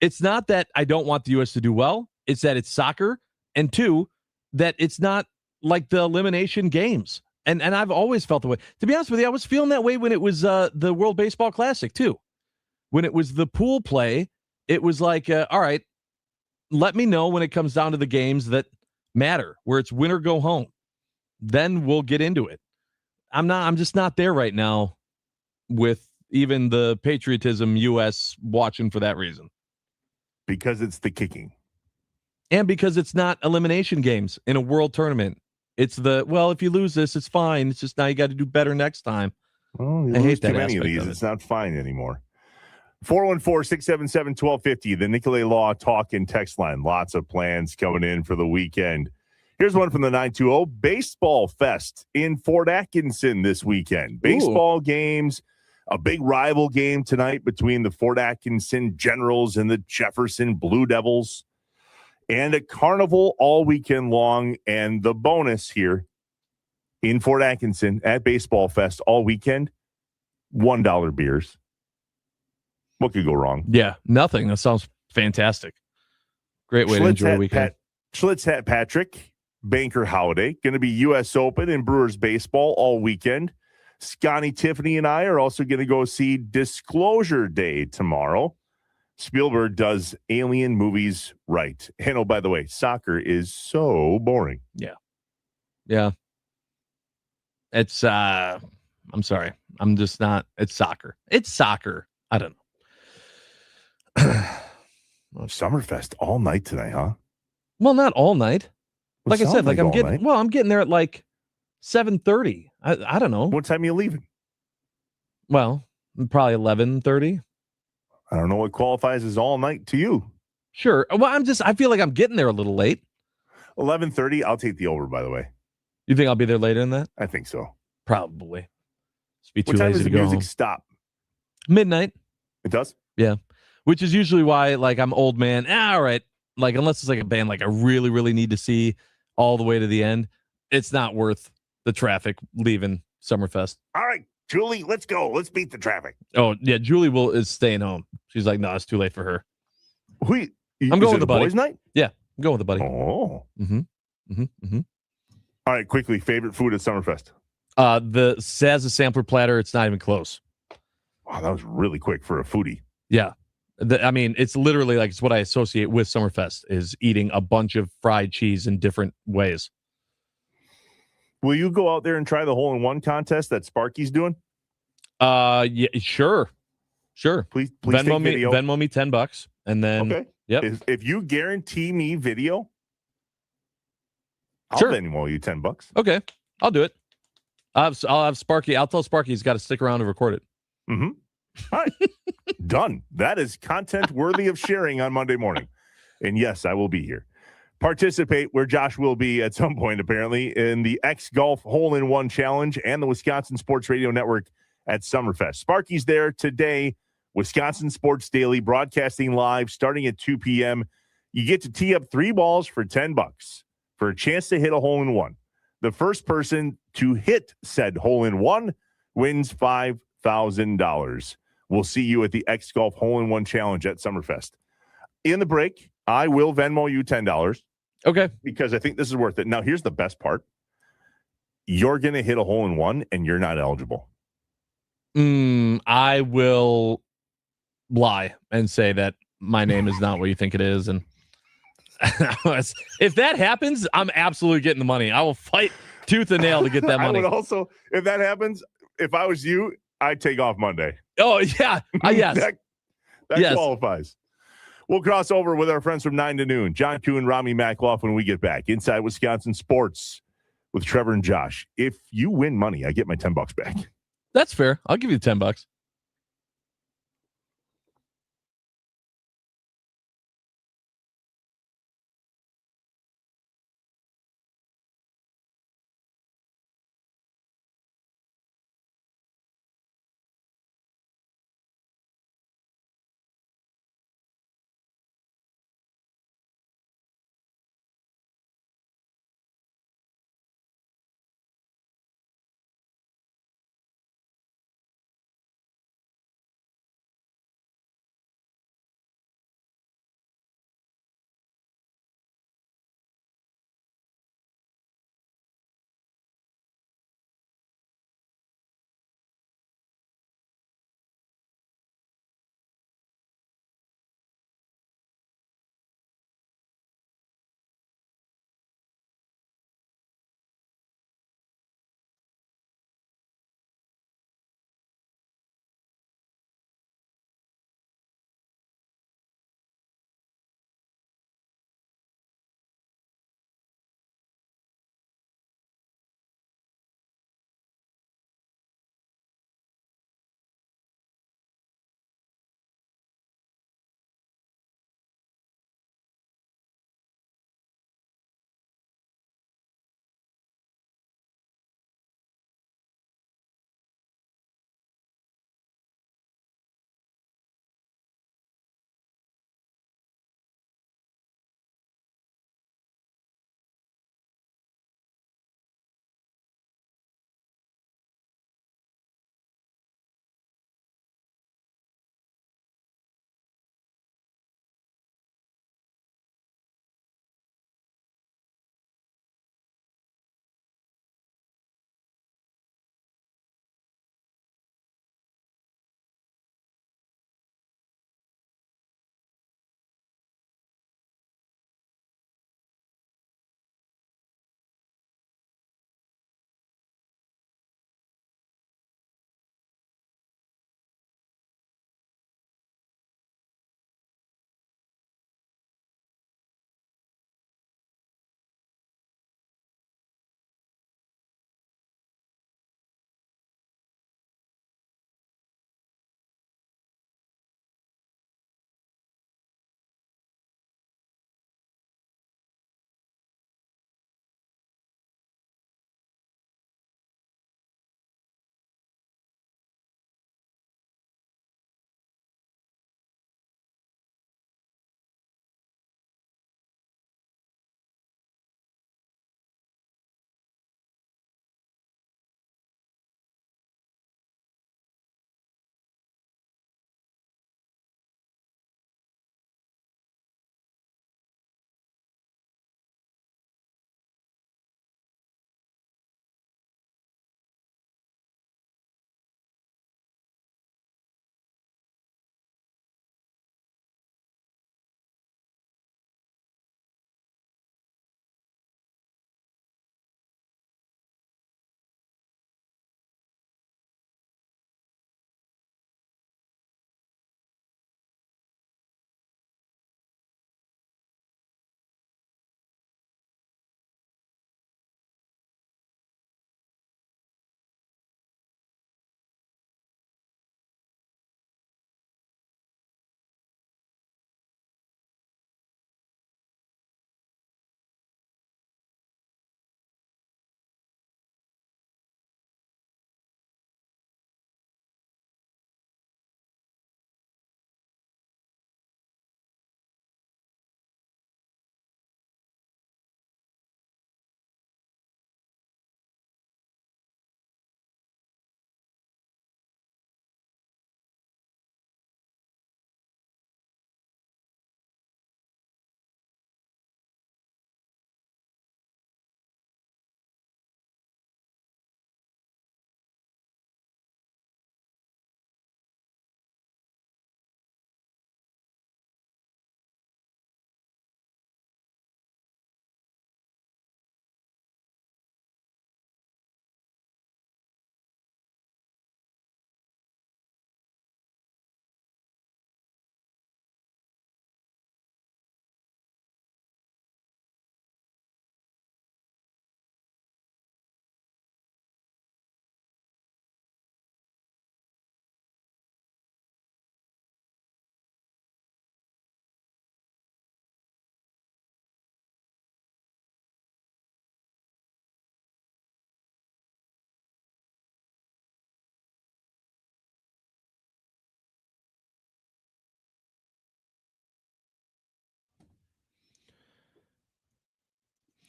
it's not that I don't want the U.S. to do well. It's that it's soccer. And two, that it's not like the elimination games. And I've always felt the way. To be honest with you, I was feeling that way when it was the World Baseball Classic, too. When it was the pool play, it was like, all right, let me know when it comes down to the games that matter, where it's win or go home. Then we'll get into it. I'm just not there right now with even the patriotism U.S. watching for that reason. Because it's the kicking. And because it's not elimination games in a world tournament. It's if you lose this, it's fine. It's just now you got to do better next time. Well, I hate that too many of these. It's not fine anymore. 414-677-1250, the Nicolay Law talk and text line. Lots of plans coming in for the weekend. Here's one from the 920. Baseball Fest in Fort Atkinson this weekend. Baseball games, a big rival game tonight between the Fort Atkinson Generals and the Jefferson Blue Devils. And a carnival all weekend long. And the bonus here in Fort Atkinson at Baseball Fest all weekend, $1 beers. What could go wrong? Yeah, nothing. That sounds fantastic. Great way to enjoy a weekend. Schlitz Hat Patrick, Banker Holiday, going to be U.S. Open and Brewers baseball all weekend. Scotty, Tiffany, and I are also going to go see Disclosure Day tomorrow. Spielberg does alien movies right. And oh, by the way, soccer is so boring. Yeah. It's, I'm sorry. I'm just not, it's soccer. It's soccer. I don't know. Summerfest all night tonight, huh? Well, not all night. Like I said, like I'm getting there at like 7:30. I don't know. What time are you leaving? Well, probably 11:30. I don't know what qualifies as all night to you. Sure. Well, I feel like I'm getting there a little late. 11:30. I'll take the over, by the way. You think I'll be there later than that? I think so. Probably. Just be too what time lazy does to the go music home. stop? Midnight. It does? Yeah. Which is usually why, like, I'm old man. All right. Like, unless it's like a band like I really, really need to see all the way to the end, it's not worth the traffic leaving Summerfest. All right, Julie, let's go. Let's beat the traffic. Oh, yeah. Julie is staying home. She's like, no, it's too late for her. I'm going with the buddy. Boys' night? Yeah. I'm going with the buddy. Oh. Mm-hmm. All right, quickly, favorite food at Summerfest? The Sazza sampler platter. It's not even close. Wow, that was really quick for a foodie. Yeah. I mean, it's literally like it's what I associate with Summerfest is eating a bunch of fried cheese in different ways. Will you go out there and try the hole-in-one contest that Sparky's doing? Yeah, sure. Please Venmo take me, video. Venmo me $10, and then Okay. Yep. If you guarantee me video, I'll Sure. Venmo you $10. Okay, I'll do it. I'll have Sparky. I'll tell Sparky he's got to stick around to record it. Mm-hmm. All right. Done. That is content worthy of sharing on Monday morning. And yes, I will be here. Participate where Josh will be at some point, apparently, in the X Golf Hole-in-One Challenge and the Wisconsin Sports Radio Network at Summerfest. Sparky's there today. Wisconsin Sports Daily broadcasting live starting at 2 p.m. You get to tee up 3 balls for $10 for a chance to hit a hole-in-one. The first person to hit said hole-in-one wins $5,000. We'll see you at the X Golf Hole-in-One Challenge at Summerfest. In the break, I will Venmo you $10. Okay. Because I think this is worth it. Now, here's the best part. You're going to hit a hole-in-one, and you're not eligible. I will lie and say that my name is not what you think it is. And if that happens, I'm absolutely getting the money. I will fight tooth and nail to get that money. I would also, if that happens, if I was you, I'd take off Monday. Oh, yeah. Yes. that Yes. qualifies. We'll cross over with our friends from 9 to noon. John Kuhn, Rami Makloff when we get back. Inside Wisconsin Sports with Trevor and Josh. If you win money, I get my $10 back. That's fair. I'll give you $10.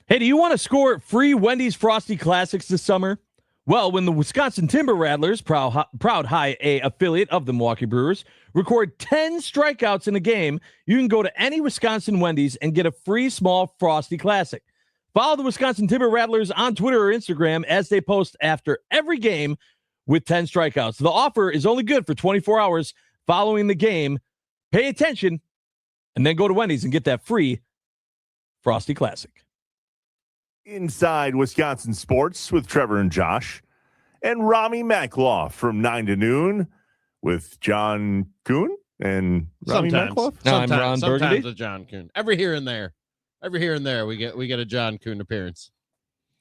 Hey, do you want to score free Wendy's Frosty Classics this summer? Well, when the Wisconsin Timber Rattlers, proud high A affiliate of the Milwaukee Brewers, record 10 strikeouts in a game, you can go to any Wisconsin Wendy's and get a free small Frosty Classic. Follow the Wisconsin Timber Rattlers on Twitter or Instagram as they post after every game with 10 strikeouts. The offer is only good for 24 hours following the game. Pay attention and then go to Wendy's and get that free Frosty Classic. Inside Wisconsin Sports with Trevor and Josh, and Rami Maklaw from 9 to noon with John Kuhn and Rami Maklaw. I'm Ron Burgundy. Sometimes with John Kuhn. Every here and there we get a John Kuhn appearance.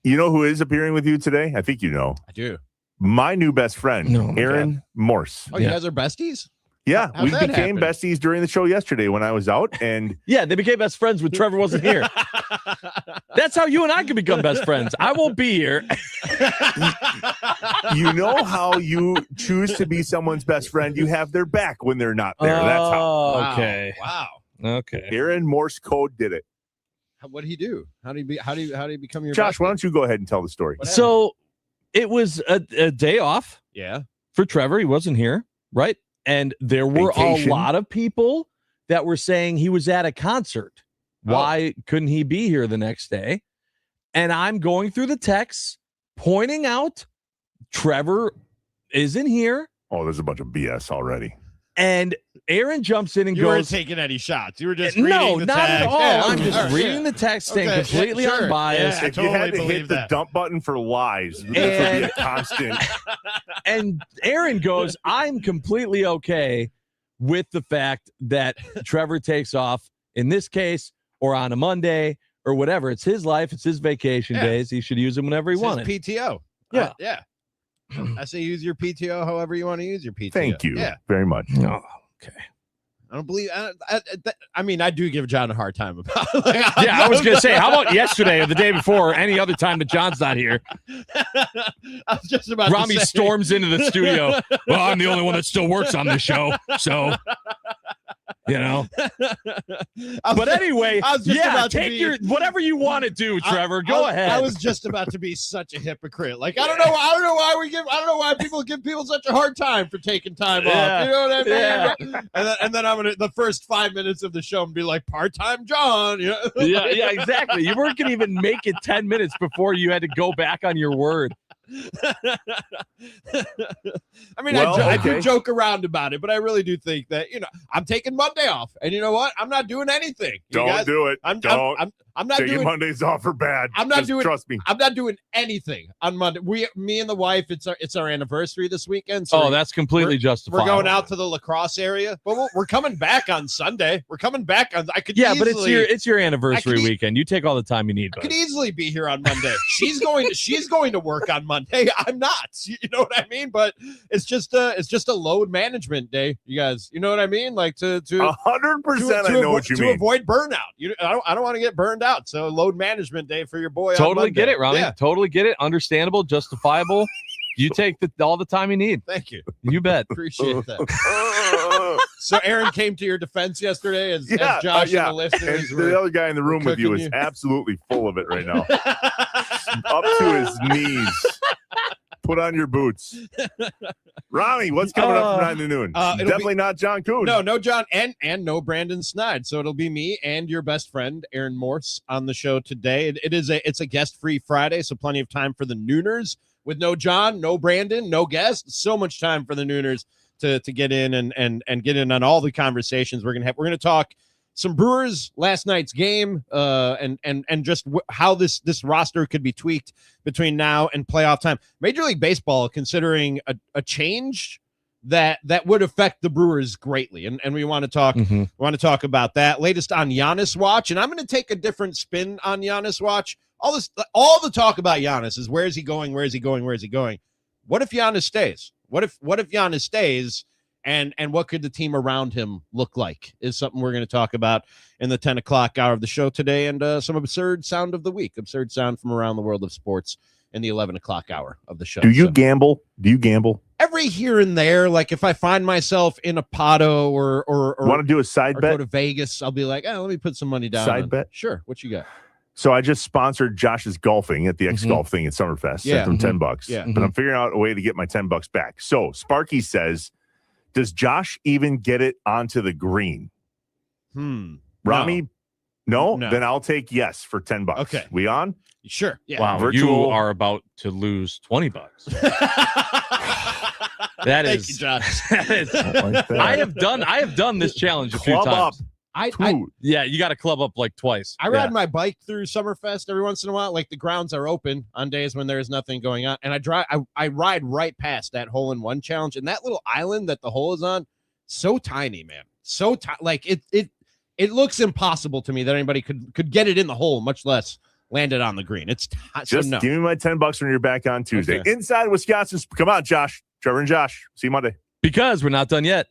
You know who is appearing with you today? I think you know. I do. My new best friend, Aaron Morse. Oh, you guys are besties? Yeah, How'd we that became happen? besties during the show yesterday when I was out, and yeah, they became best friends when Trevor wasn't here. That's how you and I can become best friends. I won't be here. You know how you choose to be someone's best friend? You have their back when they're not there. That's how. Okay. Wow. Okay. Aaron Morse code did it. What did he do? How do you become your Josh? bestie? Why don't you go ahead and tell the story? So it was a day off. Yeah. For Trevor, he wasn't here, right? And there were Vacation. a lot of people that were saying he was at a concert. Why couldn't he be here the next day? And I'm going through the texts pointing out Trevor isn't here. Oh, there's a bunch of BS already. And Aaron jumps in and You weren't goes, taking any shots. You were just no, reading the not at text. all. Yeah, I'm just okay. reading the text, staying Okay, completely sure. unbiased. Yeah, I If you had totally to hit believe the that. dump button for lies, this would be a constant. And Aaron goes, I'm completely okay with the fact that Trevor takes off in this case or on a Monday or whatever. It's his life. It's his vacation days. He should use them whenever he It's his wanted. PTO. Yeah. Yeah. I say use your PTO however you want to use your PTO. Thank you Yeah. very much. Oh, okay. I don't believe. I mean, I do give John a hard time about. Yeah, I was going to say, how about yesterday or the day before or any other time that John's not here? I was just about. Rami to say. storms into the studio. Well, I'm the only one that still works on this show. So, you know. But anyway, I was just yeah, about to take be- your whatever you want to do, Trevor. Go ahead. I was just about to be such a hypocrite. Like I don't know why people give people such a hard time for taking time off. You know what I mean? Yeah. And then I'm gonna the first 5 minutes of the show and be like part-time John. You know? Yeah, exactly. You weren't going to even make it 10 minutes before you had to go back on your word. I mean, Well, I okay. do joke around about it, but I really do think that I'm taking Monday off, and you know what? I'm not doing anything. You Don't guys- do it. I'm not Taking doing. Mondays off are bad. I'm not Just doing. Trust me. I'm not doing anything on Monday. Me and the wife. It's our anniversary this weekend. So Oh, that's completely justified. we're going out to the lacrosse area, but we're coming back on Sunday. We're coming back on. I could Yeah, easily, but it's your anniversary I could e- weekend. You take all the time you need. I Bud. could easily be here on Monday. She's going to work on Monday. I'm not. You know what I mean? But it's just a load management day, you guys. You know what I mean? Like to 100%. I know what you to mean. avoid burnout. I don't want to get burned out. So load management day for your boy. on Totally get Monday. it, Rami. Yeah. Totally get it. Understandable, justifiable. You take all the time you need. Thank you. You bet. Appreciate that. So Aaron came to your defense yesterday as Josh and the listeners And were the other guy in the room with you cooking is absolutely full of it right now. Up to his knees. Put on your boots. Rami, what's coming up from 9 to noon? Definitely not John Kuhn. No John and no Brandon Snide. So it'll be me and your best friend Aaron Morse on the show today. It's a guest-free Friday, so plenty of time for the Nooners with no John, no Brandon, no guest. So much time for the Nooners to get in and get in on all the conversations we're gonna have. We're gonna talk some Brewers last night's game, and just how this roster could be tweaked between now and playoff time. Major League Baseball considering a change that would affect the Brewers greatly, and we want to talk. Mm-hmm. We want to talk about that. Latest on Giannis watch, and I'm going to take a different spin on Giannis watch. All the talk about Giannis is where is he going? Where is he going? Where is he going? What if Giannis stays? What if Giannis stays? And what could the team around him look like is something we're going to talk about in the 10 o'clock hour of the show today, and some absurd sound of the week, absurd sound from around the world of sports in the 11 o'clock hour of the show. Do you gamble? Do you gamble? Every here and there, like if I find myself in a Pato or Want to do a side or bet? go to Vegas, I'll be like, let me put some money down. Side bet? Sure. What you got? So I just sponsored Josh's golfing at the X Golf thing at Summerfest. Yeah. Sent him $10. Yeah. But I'm figuring out a way to get my $10 back. So Sparky says, does Josh even get it onto the green? Rami, no? Then I'll take yes for $10. Okay. We on? Sure. Yeah. Wow, Virtual- you are about to lose $20. That Thank is, you, Josh. that is I have done this challenge a few Club up. times. I You got to club up like twice. I ride my bike through Summerfest every once in a while. Like the grounds are open on days when there is nothing going on, and I ride right past that hole-in-one challenge, and that little island that the hole is on, so tiny, man, so tiny. Like it looks impossible to me that anybody could get it in the hole, much less land it on the green. It's Just give me my $10 when you're back on Tuesday. Okay. Inside Wisconsin. Come on, Josh. Trevor and Josh. See you Monday. Because we're not done yet.